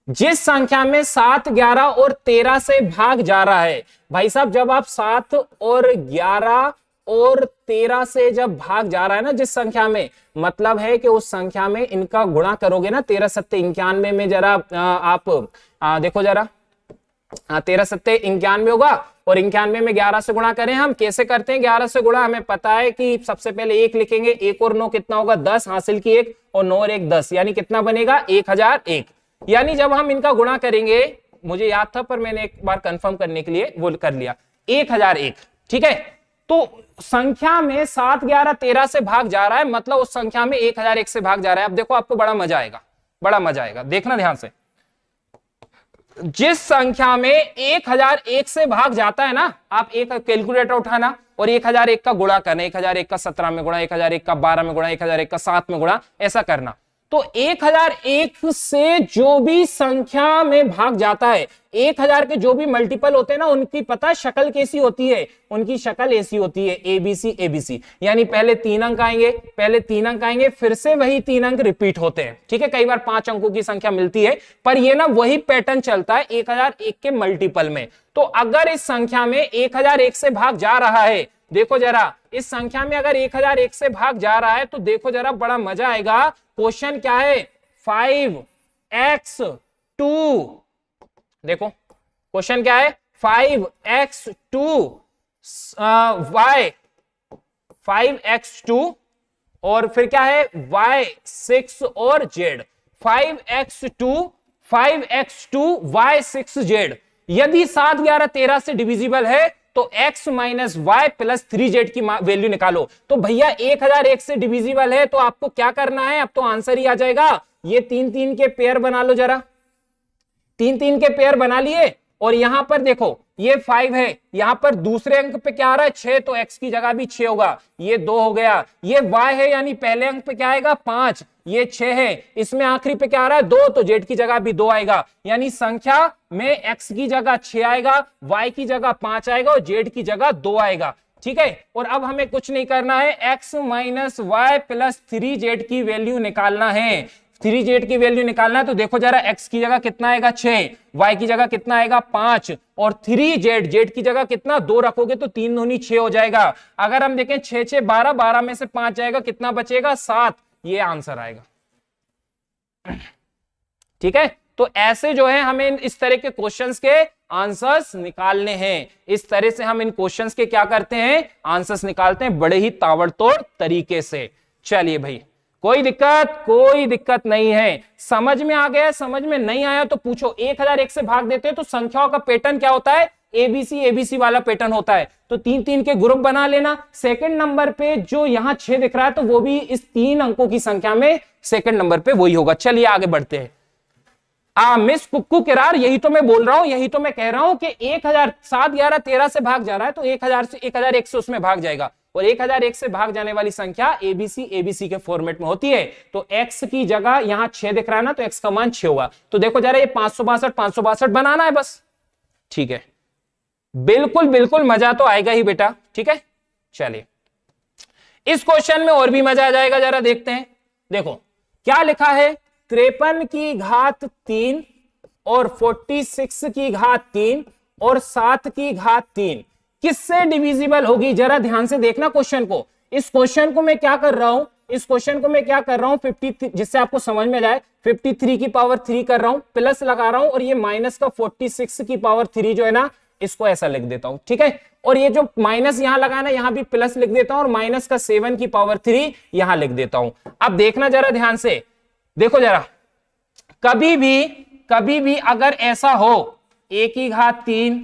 जिस संख्या में 7 11 और 13 से भाग जा रहा है, भाई साहब जब आप 7 और 11 और 13 से जब भाग जा रहा है ना जिस संख्या में, मतलब है कि उस संख्या में इनका गुणा करोगे ना, 13 7 91 में, जरा आप देखो जरा, 13 7 91 होगा, और 91 में 11 से गुणा करें। हम कैसे करते हैं 11 से गुणा, हमें पता है कि सबसे पहले 1 लिखेंगे, 1 और 9 कितना होगा, 10 हासिल की 1, और 9 और 1 10, यानी कितना बनेगा 1001। यानी जब हम इनका गुणा करेंगे, मुझे याद था पर मैंने एक बार कंफर्म करने के लिए वो कर लिया, 1001, ठीक है। तो संख्या में 7 11 13 से भाग जा रहा है, मतलब उस संख्या में 1001 से भाग जा रहा है। अब देखो आपको बड़ा मजा आएगा, देखना ध्यान से। जिस संख्या में 1001 से भाग जाता है ना, आप एक कैलकुलेटर उठाना और 1001 का गुणा करना, 1001 का 17 में गुणा, 1001 का 12 में गुणा, 1001 का 7 में गुणा, ऐसा करना। तो 1001 से जो भी संख्या में भाग जाता है, 1000 के जो भी मल्टीपल होते हैं ना, उनकी पता शक्ल कैसी होती है, उनकी शक्ल ऐसी होती है एबीसी एबीसी, यानी पहले 3 अंक आएंगे, पहले 3 अंक आएंगे, फिर से वही 3 अंक रिपीट होते हैं। ठीक है, कई बार 5 अंकों की संख्या मिलती है, पर ये ना वही पैटर्न चलता है 1001 के मल्टीपल में। तो अगर इस संख्या में 1001 से भाग जा रहा है, देखो जरा इस संख्या में अगर 1001 से भाग जा रहा है, तो देखो जरा बड़ा मजा आएगा। क्वेश्चन क्या है, 5x2, देखो क्वेश्चन क्या है, 5x2 y, 5x2 और फिर क्या है y 6 और z, 5x2 y 6z। यदि 7 11 13 से डिविजिबल है तो x minus Y plus 3z की वैल्यू निकालो। तो भैया 1001 से डिविजिबल है तो आपको क्या करना है, अब तो आंसर ही आ जाएगा। ये 3 3 के पेयर बना लो जरा, 3 3 के पेयर बना लिए, और यहां पर देखो ये 5 है, यहां पर दूसरे अंक पे क्या आ रहा है 6, तो x की जगह भी 6 होगा, ये 2 हो गया। ये y है यानी पहले अंक पे क्या आएगा 5, ये 6 है, इसमें आखिरी पे क्या आ रहा है 2, तो z की जगह भी 2 आएगा, यानी संख्या में x की जगह 6 आएगा, y की जगह 5 आएगा और z की जगह 2 आएगा। ठीक है, और अब हमें कुछ नहीं करना है, x minus Y plus 3z की वैल्यू निकालना है, 3z की वैल्यू निकालना है। तो देखो जरा x की जगह कितना आएगा 6, y की जगह कितना आएगा 5 और 3z, z की जगह कितना 2 रखोगे तो 3 दूनी 6 हो जाएगा। अगर हम देखें 6 6 12, 12 में से 5 जाएगा, कितना बचेगा 7, ये आंसर आएगा। ठीक है, तो ऐसे जो है हमें इस तरह के क्वेश्चंस के आंसर्स निकालने हैं, इस तरह से हम इन क्वेश्चंस के क्या करते हैं, आंसर्स निकालते हैं, बड़े ही ताबड़तोड़ तरीके से। चलिए भाई, कोई दिक्कत नहीं है, समझ में आ गया, समझ में नहीं आया तो पूछो। 1001 से भाग देते हैं तो संख्याओं का पैटर्न क्या होता है, एबीसी एबीसी वाला पैटर्न होता है। तो 3 3 के ग्रुप बना लेना। सेकंड नंबर पे जो यहां 6 दिख रहा है तो वो भी इस 3 अंकों की संख्या में सेकंड नंबर पे वही होगा। चलिए आगे बढ़ते हैं। मिस कुक्कू किरार, यही तो मैं बोल रहा हूं, यही तो मैं कह रहा हूं कि 1000 7 11 13 से भाग जा रहा है तो 1001 से उसमें भाग जाएगा, और 1001 से भाग जाने वाली संख्या एबीसी एबीसी के फॉर्मेट में होती है। तो x की जगह यहां 6 दिख रहा है ना, तो x का मान 6 होगा। तो देखो जरा ये 562 बनाना है बस। ठीक है, बिल्कुल बिल्कुल मजा तो आएगा ही बेटा। ठीक है, चलिए इस क्वेश्चन में और भी मजा आ जाएगा, जरा देखते हैं। देखो क्या लिखा है, 53 की घात 3 और 46 की घात 3 और 7 की घात 3 किससे डिविजिबल होगी। जरा ध्यान से देखना क्वेश्चन को। इस क्वेश्चन को मैं क्या कर रहा हूं, 53, जिससे आपको समझ में जाए, 53 की पावर 3 कर रहा हूं, प्लस लगा रहा हूं, और ये माइनस का 46 की पावर 3 जो है ना, इसको ऐसा लिख देता हूं। ठीक है, और ये जो माइनस यहां लगाना, यहां भी प्लस लिख देता हूं, और माइनस का 7 की पावर 3 यहां लिख देता हूं। अब देखना जरा ध्यान से, देखो जरा, कभी भी अगर ऐसा हो, a की घात 3,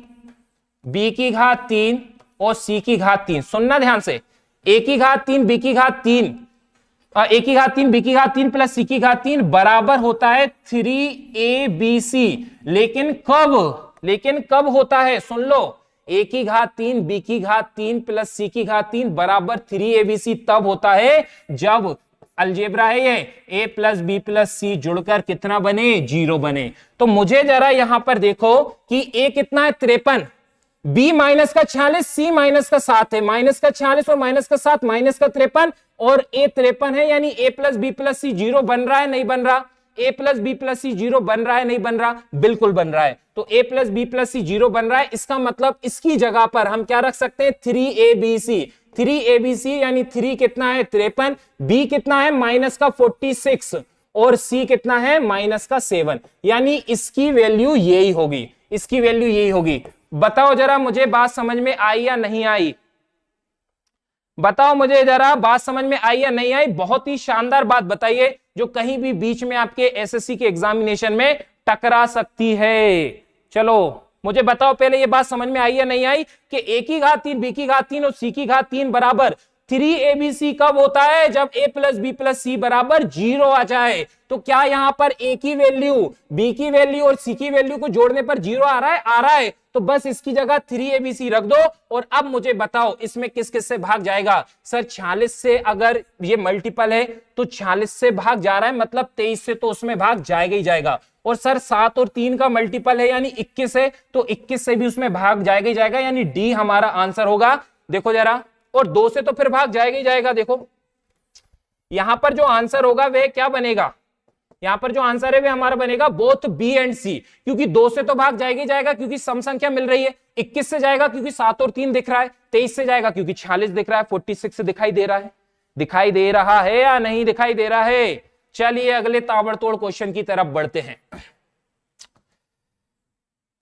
b की घात 3 और c की घात 3, सुनना ध्यान से, a की घात 3 b की घात 3, a की घात 3 b की घात 3 प्लस c की घात 3 बराबर होता है 3abc। लेकिन कब होता है, सुन लो, a की घात 3 b की घात 3 प्लस c की घात 3 बराबर 3abc तब होता है जब अलजेब्रा है ये, a प्लस बी प्लस सी जुड़कर कितना बने, 0 बने। तो मुझे जरा यहां पर देखो कि a कितना है 53, b माइनस का 46, c माइनस का 7 है, माइनस का 46 और माइनस का 7 माइनस का 53, और a 53 है, यानी a प्लस बी प्लस सी 0 बन रहा है नहीं बन रहा, a प्लस बी प्लस सी 0 बन रहा है नहीं बन रहा, बिल्कुल बन रहा है। तो a प्लस बी प्लस सी 0 बन रहा है, इसका मतलब इसकी जगह पर हम क्या रख सकते हैं, 3abc यानी 3 कितना है 53, b कितना है माइनस का 46 और c कितना है माइनस का 7, यानी इसकी वैल्यू यही होगी, इसकी वैल्यू यही होगी। बताओ जरा मुझे बात समझ में आई या नहीं आई, बताओ मुझे जरा बात समझ में आई या नहीं आई। बहुत ही शानदार बात बताइए जो कहीं भी बीच में आपके एसएससी के एग्जामिनेशन में टकरा सकती है। चलो मुझे बताओ पहले ये बात समझ में आई या नहीं आई कि a की घात 3 b की घात 3 और c की घात 3 बराबर 3abc कब होता है? जब a प्लस बी प्लस सी बराबर 0 आ जाए। तो क्या यहां पर a की वैल्यू, b की वैल्यू और c की वैल्यू को जोड़ने पर 0 आ रहा है? आ रहा है। तो बस इसकी जगह 3abc रख दो। और अब मुझे बताओ इसमें किस किस से भाग जाएगा? सर 46 से, अगर ये मल्टीपल है तो 46 से भाग जा रहा है, मतलब 23 से तो उसमें भाग जाएगा ही जाएगा। और सर 7 और 3 का मल्टीपल है यानी 21 है, तो 21 से भी उसमें भाग जाएगा ही जाएगा, यानी डी हमारा आंसर होगा। देखो जरा, और 2 से तो फिर भाग जाएगा ही जाएगा। देखो यहां पर जो आंसर होगा वह क्या बनेगा? यहां पर जो आंसर है वह हमारा बनेगा बोथ बी एंड सी, क्योंकि 2 से तो भाग जाएगा ही जाएगा क्योंकि सम संख्या मिल रही है। 21 से जाएगा क्योंकि 7 और 3 दिख रहा है। 23 से जाएगा क्योंकि 46 दिख रहा है। 46 से दिखाई दे रहा है, दिखाई दे रहा है या नहीं दिखाई दे रहा है? चलिए अगले ताबड़तोड़ क्वेश्चन की तरफ बढ़ते हैं।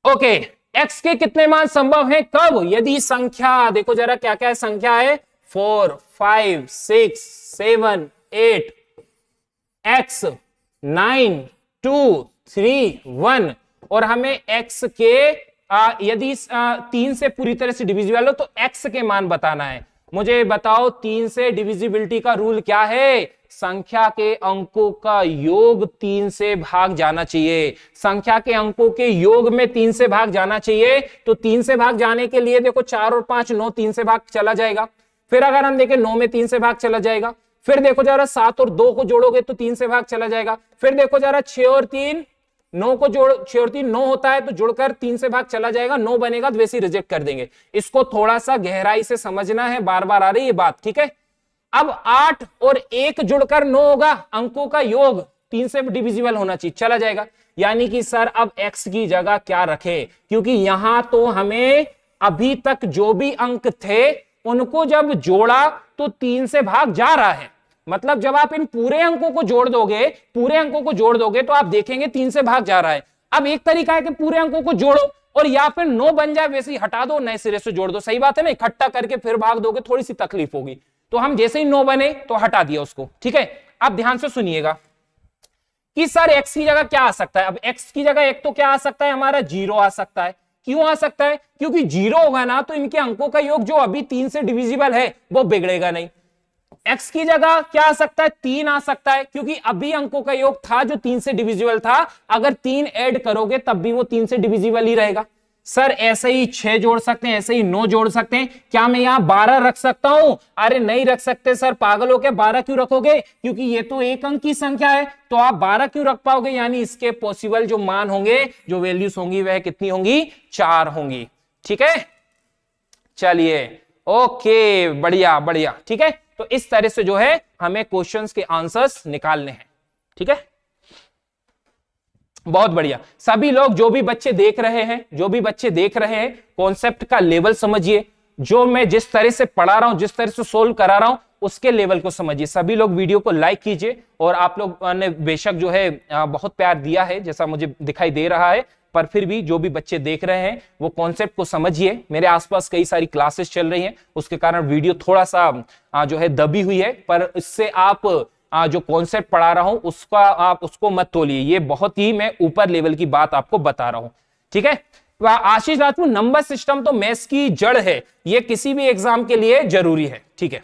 ओके, x के कितने मान संभव हैं? कब? यदि संख्या, देखो जरा क्या क्या संख्या है, 4, 5, 6, 7, 8, x 9, 2, 3, 1। और हमें x के यदि 3 से पूरी तरह से डिविजिबल हो तो x के मान बताना है। मुझे बताओ 3 से डिविजिबिलिटी का रूल क्या है? संख्या के अंकों का योग 3 से भाग जाना चाहिए। संख्या के अंकों के योग में 3 से भाग जाना चाहिए। तो 3 से भाग जाने के लिए देखो 4 और 5 9, 3 से भाग चला जाएगा। फिर अगर हम देखें 9 में 3 से भाग चला जाएगा। फिर देखो जरा 7 और 2 को जोड़ोगे तो 3 से भाग चला जाएगा। फिर देखो जरा 6 और 3 9 को जोड़, 6 और 3 9 होता है तो जुड़कर 3 से भाग चला जाएगा। 9 बनेगा तो वैसे ही रिजेक्ट कर देंगे। इसको थोड़ा सा गहराई से समझना है, बार बार आ रही है बात, ठीक है। अब 8 और 1 जुड़कर 9 होगा, अंकों का योग 3 से डिविजिबल होना चाहिए, चला जाएगा। यानी कि सर अब x की जगह क्या रखे? क्योंकि यहां तो हमें अभी तक जो भी अंक थे उनको जब जोड़ा तो 3 से भाग जा रहा है। मतलब जब आप इन पूरे अंकों को जोड़ दोगे, पूरे अंकों को जोड़ दोगे तो आप देखेंगे 3 से भाग जा रहा है। अब एक तरीका है कि पूरे अंकों को जोड़ो और या फिर 9 बन जाए वैसे ही हटा दो, नए सिरे से जोड़ दो। सही बात है ना? इकट्ठा करके फिर भाग दोगे थोड़ी सी तकलीफ होगी। तो हम जैसे ही 9 बने तो हटा दिया उसको, ठीक है। अब ध्यान से सुनिएगा कि सर x की जगह क्या आ सकता है? अब x की जगह एक तो क्या आ सकता है हमारा? 0 आ सकता है। क्यों आ सकता है? क्योंकि 0 होगा ना तो इनके अंकों का योग जो अभी 3 से डिविजिबल है वो बिगड़ेगा नहीं। x की जगह क्या आ सकता है? 3 आ सकता है, क्योंकि अभी अंकों का योग था जो 3 से डिविजिबल था। अगर 3 ऐड करोगे तब भी वो 3 से डिविजिबल ही रहेगा। सर ऐसे ही 6 जोड़ सकते हैं, ऐसे ही 9 जोड़ सकते हैं। क्या मैं यहां 12 रख सकता हूं? अरे नहीं रख सकते सर, पागल हो क्या? 12 क्यों रखोगे? क्योंकि ये तो एक अंक की संख्या है, तो आप 12 क्यों रख पाओगे? यानी इसके पॉसिबल जो मान होंगे, जो वैल्यूज होंगी वह कितनी होंगी? 4 होंगी, ठीक है। चलिए ओके, बढ़िया बढ़िया, ठीक है। तो इस तरह से जो है हमें क्वेश्चंस के आंसर्स निकालने हैं, ठीक है। बहुत बढ़िया। सभी लोग, जो भी बच्चे देख रहे हैं, जो भी बच्चे देख रहे हैं, कॉन्सेप्ट का लेवल समझिए। जो मैं जिस तरह से पढ़ा रहा हूं, जिस तरह से सोल्व करा रहा हूं, उसके लेवल को समझिए। सभी लोग वीडियो को लाइक कीजिए। और आप लोग ने बेशक जो है बहुत प्यार दिया है जैसा मुझे दिखाई दे रहा है, पर फिर भी जो भी बच्चे देख रहे हैं वो कॉन्सेप्ट को समझिए। मेरे आसपास कई सारी क्लासेस चल रही हैं, उसके कारण वीडियो थोड़ा सा जो है दबी हुई है, पर इससे आप जो कॉन्सेप्ट पढ़ा रहा हूं उसका आप उसको मत तोलिए। ये बहुत ही मैं ऊपर लेवल की बात आपको बता रहा हूं, ठीक है। आशीष राजपूत, नंबर सिस्टम तो मैथ्स की जड़ है, ये किसी भी एग्जाम के लिए जरूरी है, ठीक है।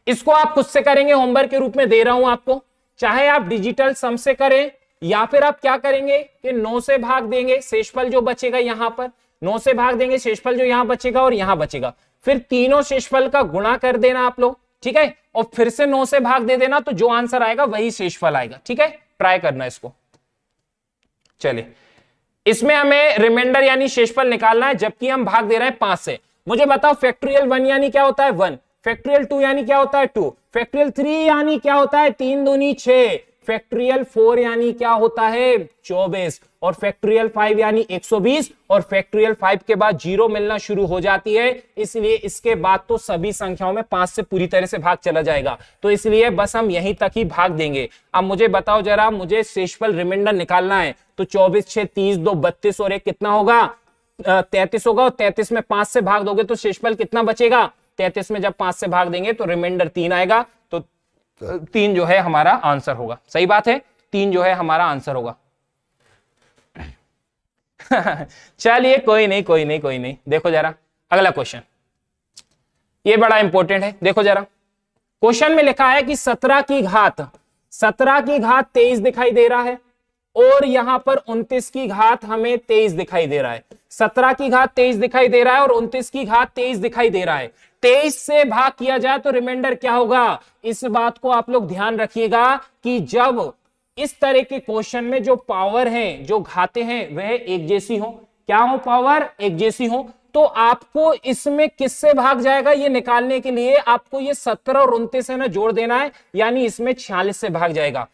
इसको आप खुद से करेंगे, होमवर्क के रूप में दे रहा हूं आपको। चाहे आप डिजिटल सम से करें या फिर आप क्या करेंगे कि 9 से भाग देंगे, शेषफल जो बचेगा यहां पर 9 से भाग देंगे, शेषफल जो यहां बचेगा और यहां बचेगा, फिर तीनों शेषफल का गुणा कर देना आप लोग, ठीक है। और फिर से 9 से भाग दे देना, तो जो आंसर आएगा वही शेषफल आएगा, ठीक है। ट्राई करना इसको। चलिए, इसमें हमें रिमाइंडर यानी शेषफल निकालना है, जबकि हम भाग दे रहे हैं 5 से। मुझे बताओ फैक्टोरियल 1 यानी क्या होता है? 1। फैक्टोरियल 2 यानी क्या होता है? 2। फैक्टोरियल 3 यानी क्या होता है? 3 दूनी 6। फैक्टोरियल 4 यानी क्या होता है? 24। और फैक्टोरियल 5 यानी 120। और फैक्टोरियल 5 के बाद 0 मिलना शुरू हो जाती है, इसलिए इसके बाद तो सभी संख्याओं में 5 से पूरी तरह से भाग चला जाएगा। तो इसलिए बस हम यहीं तक ही भाग देंगे। अब मुझे बताओ जरा, मुझे शेषफल रिमाइंडर निकालना है, तो 24 6 30 2 32 और 1 कितना होगा? 33 होगा। और 33 में 5 से भाग दोगे तो शेषफल कितना बचेगा? 33 में जब 5 से भाग देंगे तो रिमाइंडर 3 आएगा। तो 3 जो है हमारा आंसर होगा। सही बात है, 3 जो है हमारा आंसर होगा। चलिए कोई नहीं, कोई नहीं, कोई नहीं। देखो जरा अगला क्वेश्चन, ये बड़ा इंपॉर्टेंट है। देखो जरा, क्वेश्चन में लिखा है कि 17 की घात 23 दिखाई दे रहा है और यहां पर 29 की घात हमें 23 दिखाई दे रहा है। 17 की घात 23 दिखाई दे रहा है और 29 की घात 23 दिखाई दे रहा है। 23 से भाग किया जाए तो रिमाइंडर क्या होगा, इस बात को आप लोग ध्यान रखिएगा कि जब इस तरह के क्वेश्चन में जो पावर हैं, जो घातें हैं, वह एक जैसी हो, क्या हो, पावर एक जैसी हो, तो आपको इसमें किससे भाग जाएगा ये निकालने के लिए आपको ये 17 और 29 है ना जोड़ देना है, यानी इसमें 46 से भाग जाएगा।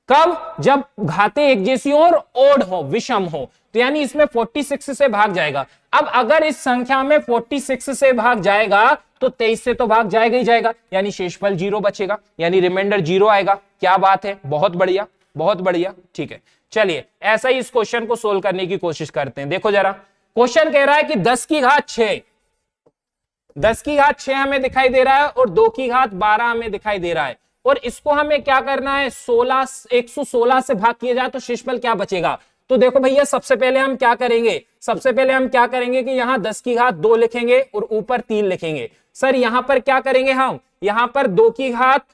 कब, जब घातें एक जैसी हो और ओड हो, विषम हो, तो यानी इसमें 46 से भाग जाएगा। अब अगर इस संख्या में 46 से भाग जाएगा तो 23 से तो भाग जाएगा ही जाएगा, यानी शेषफल 0 बचेगा, यानी रिमाइंडर 0 आएगा। क्या बात है, बहुत बढ़िया, बहुत बढ़िया। ठीक है, चलिए ऐसा ही इस क्वेश्चन को सोल्व करने की कोशिश करते हैं। देखो जरा, क्वेश्चन कह रहा है कि 10 की घात 6 हमें दिखाई दे रहा है और 2 की घात 12 हमें दिखाई दे रहा है, और इसको हमें क्या करना है, 116 से भाग किया जाए तो शेषफल क्या बचेगा। तो देखो भैया, सबसे पहले हम क्या करेंगे कि यहां 10 की घात 2 लिखेंगे और ऊपर 3 लिखेंगे। सर यहां पर क्या करेंगे, हम यहां पर 2 की घात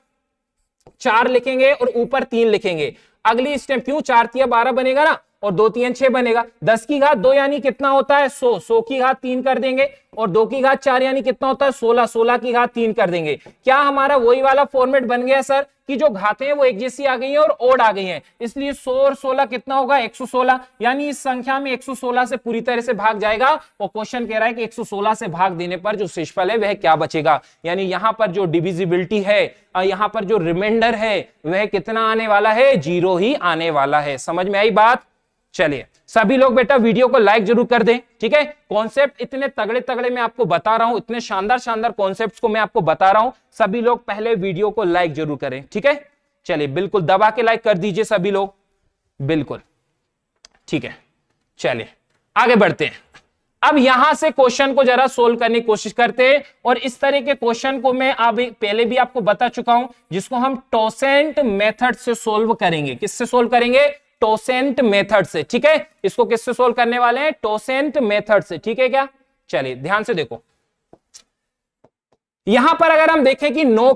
4 लिखेंगे और ऊपर 3 लिखेंगे। अगली स्टेप, क्यों, 4 तिया 12 बनेगा ना, और 2 तिया 6 बनेगा। 10 की घात 2 यानी कितना होता है, 100 की घात 3 कर देंगे, और 2 की घात 4 यानी कितना होता है, 16 की घात 3 कर देंगे। क्या हमारा वही वाला फॉर्मेट बन गया सर, कि जो घातें हैं वो एक जैसी आ गई हैं और ओड आ गई हैं, इसलिए 100 और 16 कितना होगा, 116, यानी इस संख्या में 116 से पूरी तरह से भाग जाएगा। और क्वेश्चन कह रहा है कि 116 से भाग देने पर जो शेषफल है वह क्या बचेगा, यानी यहां पर जो डिविजिबिलिटी है, यहां पर जो रिमाइंडर है वह कितना आने वाला है, 0 ही आने वाला है। समझ में आई बात। चलिए सभी लोग बेटा वीडियो को लाइक जरूर कर दें, ठीक है। कॉन्सेप्ट इतने तगड़े तगड़े मैं आपको बता रहा हूं, इतने शानदार शानदार कॉन्सेप्ट्स को मैं आपको बता रहा हूं, सभी लोग पहले वीडियो को लाइक जरूर करें, ठीक है। चलिए बिल्कुल दबा के लाइक कर दीजिए सभी लोग, बिल्कुल ठीक है। चलिए आगे बढ़ते हैं। अब यहां से क्वेश्चन को जरा सोल्व करने की कोशिश करते हैं, और इस तरह के क्वेश्चन को मैं अभी पहले भी आपको बता चुका हूं, जिसको हम टोसेंट मेथड से सोल्व करेंगे। किससे सोल्व करेंगे, टोसेंट मेथड से, ठीक है। इसको किससे सोल्व करने वाले हैं, टोसेंट मेथड से, ठीक है क्या। चलिए ध्यान से देखो, यहां पर अगर हम देखें कि 9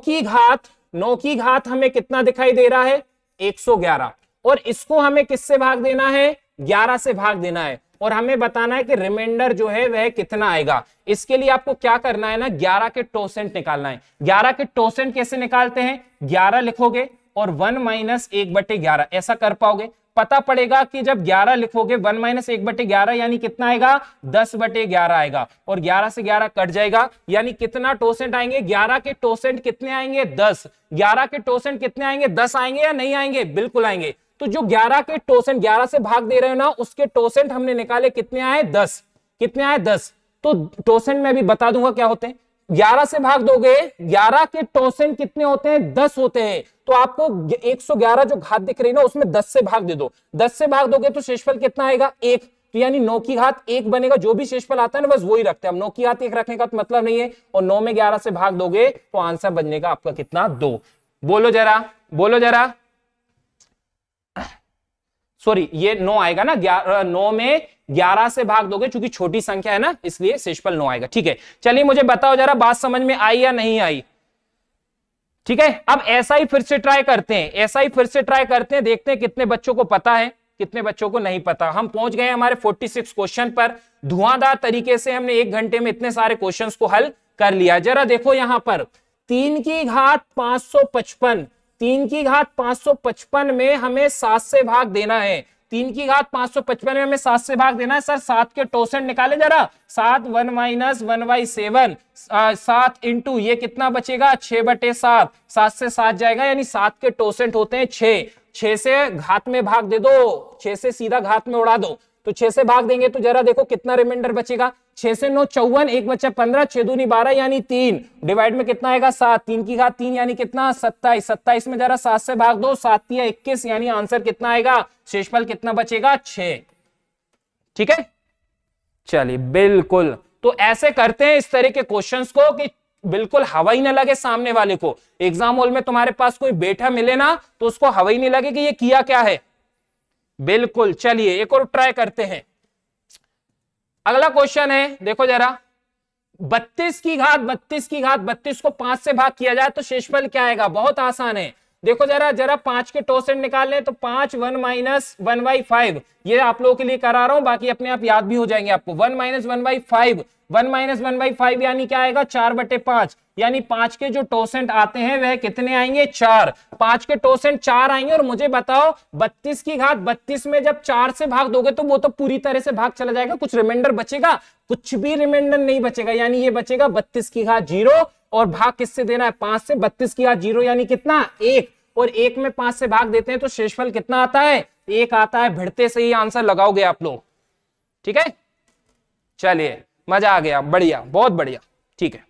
की घात हमें कितना दिखाई दे रहा है, 111, और इसको हमें किससे भाग देना है, 11 से भाग देना है, और हमें बताना है कि रिमाइंडर जो है वह कितना आएगा। इसके लिए आपको क्या करना है ना, 11 के टोसेंट निकालना है। 11 के टोसेंट कैसे निकालते हैं, 11 लिखोगे और 1 माइनस 1/11, ऐसा कर पाओगे। पता पड़ेगा कि जब 11 लिखोगे 1 माइनस 1/11 यानी कितना आएगा, 10/11 आएगा, और 11 से 11 कट जाएगा, यानी कितना टोसेंट आएंगे, 11 के टोसेंट कितने आएंगे, 10। 11 के टोसेंट कितने आएंगे, 10 आएंगे या नहीं आएंगे, बिल्कुल आएंगे। तो जो 11 के टोसेंट 11 से भाग दे रहे हो ना, उसके टोसेंट हमने निकाले, कितने आए, 10। कितने आए, 10। तो टोसेंट में भी बता दूंगा क्या होते हैं। 11 से भाग दोगे, 11 के टोसेंट कितने होते हैं, 10 होते हैं। तो आपको 111 जो घात दिख रही है ना, उसमें 10 से भाग दे दो। 10 से भाग दोगे तो शेषफल कितना आएगा, 1। तो यानी 9 की घात 1 बनेगा। जो भी शेषफल आता है ना बस वही रखते हैं, 9 की घात 1 रखने का तो मतलब नहीं है। और 9 में 11 से भाग दोगे तो आंसर बनेगा आपका कितना, 2। बोलो जरा, सॉरी ये 9 आएगा ना, 9 में 11 से भाग दोगे, चूंकि छोटी संख्या है ना इसलिए शेषफल 9 आएगा, ठीक है। चलिए मुझे बताओ जरा, बात समझ में आई या नहीं आई, ठीक है। अब ऐसा ही फिर से ट्राई करते हैं, देखते हैं कितने बच्चों को पता है, कितने बच्चों को नहीं पता। हम पहुंच गए हमारे 46 क्वेश्चन पर। धुआंधार तरीके से हमने 1 घंटे में इतने सारे क्वेश्चंस को हल कर लिया। जरा देखो यहां पर 3 की घात 555, 3 की घात 555 में हमें 7 से भाग देना है। 3 की घात 555 में हमें 7 से भाग देना है। सर 7 के टोसेंट निकाले जरा, 7 1 माइनस 1/7, 7 इंटू ये कितना बचेगा, 6/7, 7 से 7 जाएगा, यानी 7 के टोसेंट होते हैं 6। 6 से घात में भाग दे दो, 6 से सीधा घात में उड़ा दो, तो 6 से भाग देंगे तो जरा देखो कितना रिमाइंडर बचेगा। 6 से 9 54, 1 बचा 15, 6 दूनी 12 यानी 3, डिवाइड में कितना आएगा, 7। 3 की घात 3 यानी कितना, 27। 27 में जरा 7 से भाग दो, 7 तिया 21, यानी आंसर कितना आएगा, शेषफल कितना बचेगा, 6, ठीक है। चलिए बिल्कुल, तो ऐसे करते हैं इस तरह के क्वेश्चंस को कि बिल्कुल हवा ही न लगे सामने वाले को। एग्जाम हॉल में तुम्हारे पास कोई बैठा मिले ना तो उसको हवा ही नहीं लगे कि ये किया क्या है। बिल्कुल, चलिए एक और ट्राई करते हैं। अगला क्वेश्चन है, देखो जरा, 32 को 5 से भाग किया जाए तो शेषफल क्या आएगा? बहुत आसान है, देखो जरा जरा 5 के टोसेंट निकालने तो 5 1 माइनस 1/5, ये आप लोगों के लिए करा रहा हूं, बाकी अपने आप याद भी हो जाएंगे आपको। 1 माइनस 1/5, 1 माइनस 1/5 यानी क्या आएगा? 4/5, यानी 5 के जो टोसेंट आते हैं वह कितने आएंगे? 4। 5 के टोसेंट 4 आएंगे। और मुझे बताओ 32 में जब 4 से भाग दोगे तो वो तो पूरी तरह से भाग चला जाएगा, कुछ रिमाइंडर बचेगा? कुछ भी रिमाइंडर नहीं बचेगा, यानी ये बचेगा 32 और भाग किससे देना है? 5 से। 32 यानी कितना? 1, और 1 में 5 से भाग देते हैं तो शेषफल कितना आता है? 1 आता है। भिड़ते से ही आंसर लगाओगे आप लोग, ठीक है? चलिए, मजा आ गया, बढ़िया, बहुत बढ़िया, ठीक है।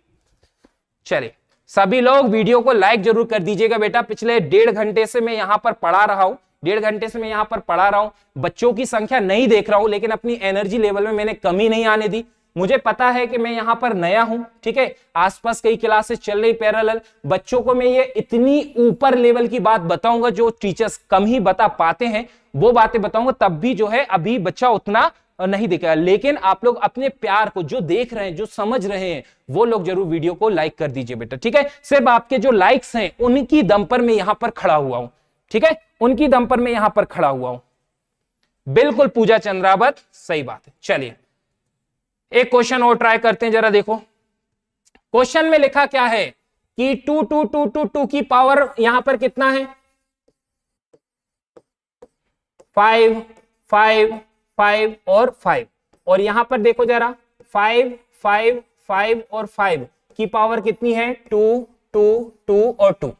चलिए, सभी लोग वीडियो को लाइक जरूर कर दीजिएगा बेटा। पिछले 1.5 घंटे से मैं यहां पर पढ़ा रहा हूं, 1.5 घंटे से मैं यहां पर पढ़ा रहा हूं, बच्चों की संख्या नहीं देख रहा हूं, लेकिन अपनी एनर्जी लेवल में मैंने कमी नहीं आने दी। मुझे पता है कि मैं यहां पर नया हूं, ठीक है? आसपास कई क्लासेस चल रही पैरेलल, बच्चों को मैं ये इतनी ऊपर लेवल की बात बताऊंगा जो टीचर्स कम ही बता पाते हैं, वो बातें बताऊंगा, तब भी जो है अभी बच्चा उतना नहीं दिखेगा। लेकिन आप लोग अपने प्यार को, जो देख रहे हैं, जो समझ रहे हैं, वो लोग जरूर वीडियो को लाइक कर दीजिए बेटा, ठीक है? सिर्फ आपके जो लाइक्स हैं उनकी दम पर मैं यहां पर खड़ा हुआ हूं, ठीक है? उनकी दम पर मैं यहां पर खड़ा हुआ हूं। बिल्कुल पूजा चंद्रावत, सही बात है। चलिए, एक क्वेश्चन और ट्राई करते हैं, जरा देखो। क्वेश्चन में लिखा क्या है कि 2 की पावर यहां पर कितना है? 5 5 5 और 5, और यहां पर देखो जरा 5 5 5 और 5 की पावर कितनी है? 2 2 2 और 2,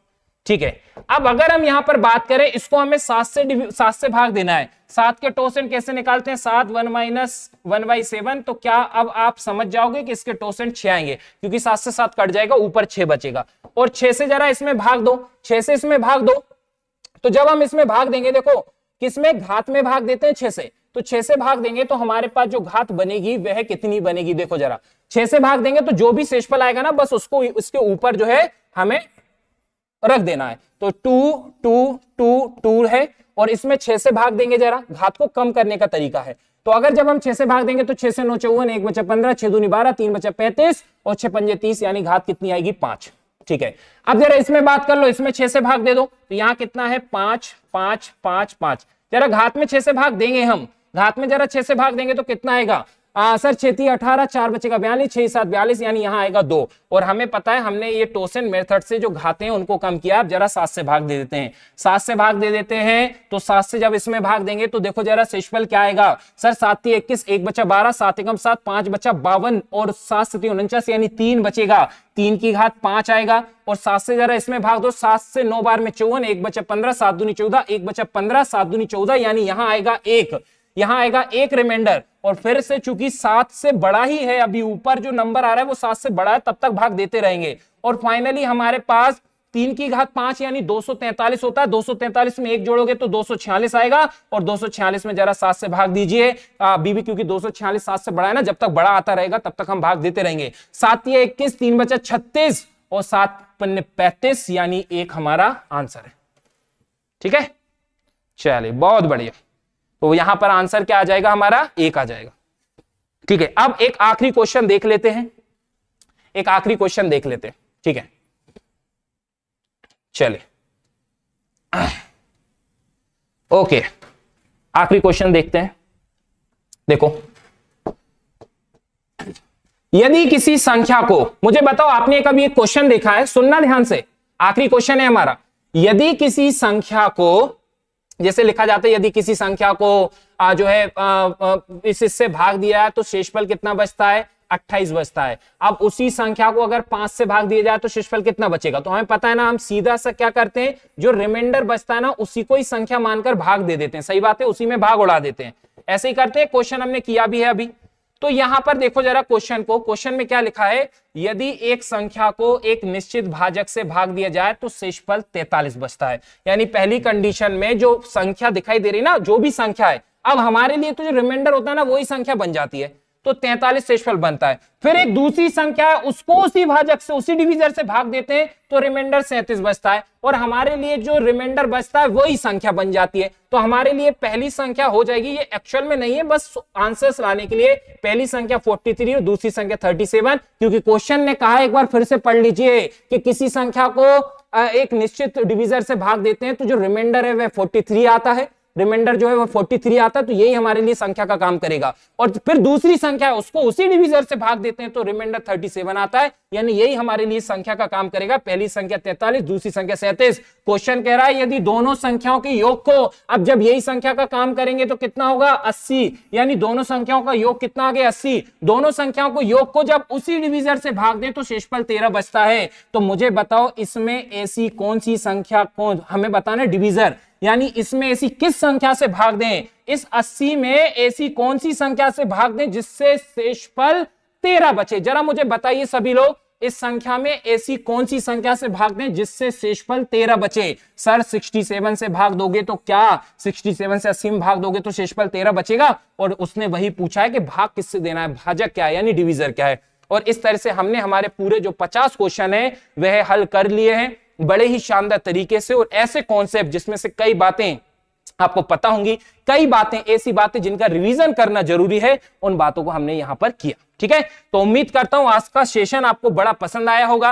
ठीक है? अब अगर हम यहां पर बात करें, इसको हमें 7 से भाग देना है। 7 के टोसेंट कैसे निकालते हैं? 7 1 माइनस 1/7, तो क्या अब आप समझ जाओगे कि इसके टोसेंट 6 आएंगे, क्योंकि 7 से 7 कट जाएगा, ऊपर 6 बचेगा। और 6 से जरा इसमें भाग दो, 6 से इसमें भाग दो, तो जब हम इसमें भाग देंगे, देखो किसमें? घात में भाग देते हैं 6 से, तो 6 से भाग देंगे तो हमारे पास जो घात बनेगी वह कितनी बनेगी? देखो जरा, 6 से भाग देंगे तो जो भी शेषफल आएगा ना, बस उसको इसके ऊपर जो है हमें रख देना है। तो 2 2 2 2 है, और इसमें 6 से भाग देंगे, जरा घात को कम करने का तरीका है। तो अगर जब हम 6 से भाग देंगे तो 6 से 9 54, 1 बचा 15, 6 दूनी 12, 3 बचा 35 और 6 पंजे 30, यानी घात कितनी आएगी? 5, ठीक है? अब जरा इसमें बात कर लो, इसमें 6 से भाग दे दो, तो यहां कितना है? 5 5 5 5। जरा घात में 6 से भाग देंगे हम, घात में जरा 6 से भाग देंगे तो कितना आएगा? सर 6 3 18, 4 बचेगा 42, 6 7 42, यानी यहां आएगा 2। और हमें पता है, हमने ये टोसेंट मेथड से जो घाते हैं उनको कम किया। अब जरा 7 से भाग दे देते हैं, 7 से भाग दे देते हैं, तो 7 से जब इसमें भाग देंगे तो देखो जरा शेषफल क्या आएगा? सर 7 3 21, 1 बचा 12, 7 एकम 7, 5 बचा 52 और 7 7 49, यानी 3 बचेगा, 3 की घात 5 आएगा। और 7 से जरा इसमें भाग दो, 7 से 9 बार में 54, 1 बचा 15, 7 दूनी 14, 1 बचा 15, 7 दूनी 14, यानी यहां आएगा 1, यहां आएगा 1 रिमाइंडर। और फिर से चूंकि 7 से बड़ा ही है, अभी ऊपर जो नंबर आ रहा है वो 7 से बड़ा है, तब तक भाग देते रहेंगे। और फाइनली हमारे पास 3 की घात 5 यानी 243 होता है। 243 में 1 जोड़ोगे तो 246 आएगा, और 246 में जरा 7 से भाग दीजिए बीबी, क्योंकि 246 7 से बड़ा है ना, जब तक बड़ा आता रहेगा तब तक हम भाग देते रहेंगे। 7 या 21, 3 बचा 36 और 7 पन्ने 35, यानी 1 हमारा आंसर है, ठीक है? चलिए, बहुत बढ़िया। तो यहां पर आंसर क्या आ जाएगा? हमारा 1 आ जाएगा, ठीक है? अब एक आखिरी क्वेश्चन देख लेते हैं, एक आखिरी क्वेश्चन देख लेते हैं, ठीक है? चलिए, ओके, आखिरी क्वेश्चन देखते हैं। देखो, यदि किसी संख्या को, मुझे बताओ आपने कभी एक क्वेश्चन देखा है? सुनना ध्यान से, आखिरी क्वेश्चन है हमारा। यदि किसी संख्या को, जैसे लिखा जाता है, यदि किसी संख्या को जो है इससे भाग दिया है तो शेषफल कितना बचता है? 28 बचता है। अब उसी संख्या को अगर 5 से भाग दिया जाए तो शेषफल कितना बचेगा? तो हमें पता है ना, हम सीधा सा क्या करते हैं, जो रिमाइंडर बचता है ना उसी को ही संख्या मानकर भाग दे देते हैं। सही बात है, उसी में भाग उड़ा देते हैं। ऐसे ही करते हैं, क्वेश्चन हमने किया भी है अभी। तो यहां पर देखो जरा क्वेश्चन को, क्वेश्चन में क्या लिखा है? यदि एक संख्या को एक निश्चित भाजक से भाग दिया जाए तो शेषफल 43 बचता है। यानी पहली कंडीशन में जो संख्या दिखाई दे रही ना, जो भी संख्या है, अब हमारे लिए तो जो रिमाइंडर होता है ना वही संख्या बन जाती है। तो 43 शेषफल बनता है। फिर एक दूसरी संख्या है, उसको उसी भाजक से, उसी डिवीजर से भाग देते हैं तो रिमाइंडर 37 बचता है, और हमारे लिए जो रिमाइंडर बचता है वही संख्या बन जाती है। तो हमारे लिए पहली संख्या हो जाएगी, ये एक्चुअल में नहीं है, बस आंसर्स लाने के लिए, पहली संख्या 43 और दूसरी संख्या 37, क्योंकि क्वेश्चन ने कहा, एक बार फिर से पढ़ लीजिए, कि किसी संख्या को एक निश्चित डिवीजर से भाग देते हैं तो जो रिमाइंडर है वह 43 आता है, रिमाइंडर जो है वो 43 आता है, तो यही हमारे लिए संख्या का काम करेगा। और फिर दूसरी संख्या है, उसको उसी डिवीजर से भाग देते हैं तो रिमाइंडर 37 आता है, यानी यही हमारे लिए संख्या का काम करेगा। पहली संख्या 43, दूसरी संख्या 37। क्वेश्चन कह रहा है यदि दोनों संख्याओं के योग को, अब जब यही संख्या का काम करेंगे तो कितना होगा 80, यानी दोनों संख्याओं का योग कितना आ गया 80। दोनों संख्याओं को योग को जब उसी डिवीजर से भाग दें तो शेषफल 13 बचता है। तो मुझे बताओ इसमें ऐसी कौन सी संख्या को हमें बताना, डिवीजर, यानी इसमें ऐसी किस संख्या से भाग दें, इस 80 में ऐसी कौन सी संख्या से भाग दें जिससे शेषफल 13 बचे। जरा मुझे बताइए सभी लोग, इस संख्या में ऐसी कौन सी संख्या से भाग दें जिससे शेषफल 13 बचे। सर 67 से भाग दोगे तो क्या, 67 से 80 में भाग दोगे तो शेषफल 13 बचेगा। और उसने वही पूछा है कि भाग किससे देना है, भाजक क्या है, यानी डिवीजर क्या है। और इस तरह से हमने हमारे पूरे जो 50 क्वेश्चन है वह हल कर लिए हैं बड़े ही शानदार तरीके से। और ऐसे कॉन्सेप्ट जिसमें से कई बातें आपको पता होंगी, कई बातें ऐसी बातें जिनका रिवीजन करना जरूरी है, उन बातों को हमने यहां पर किया। ठीक है, तो उम्मीद करता हूं आज का सेशन आपको बड़ा पसंद आया होगा।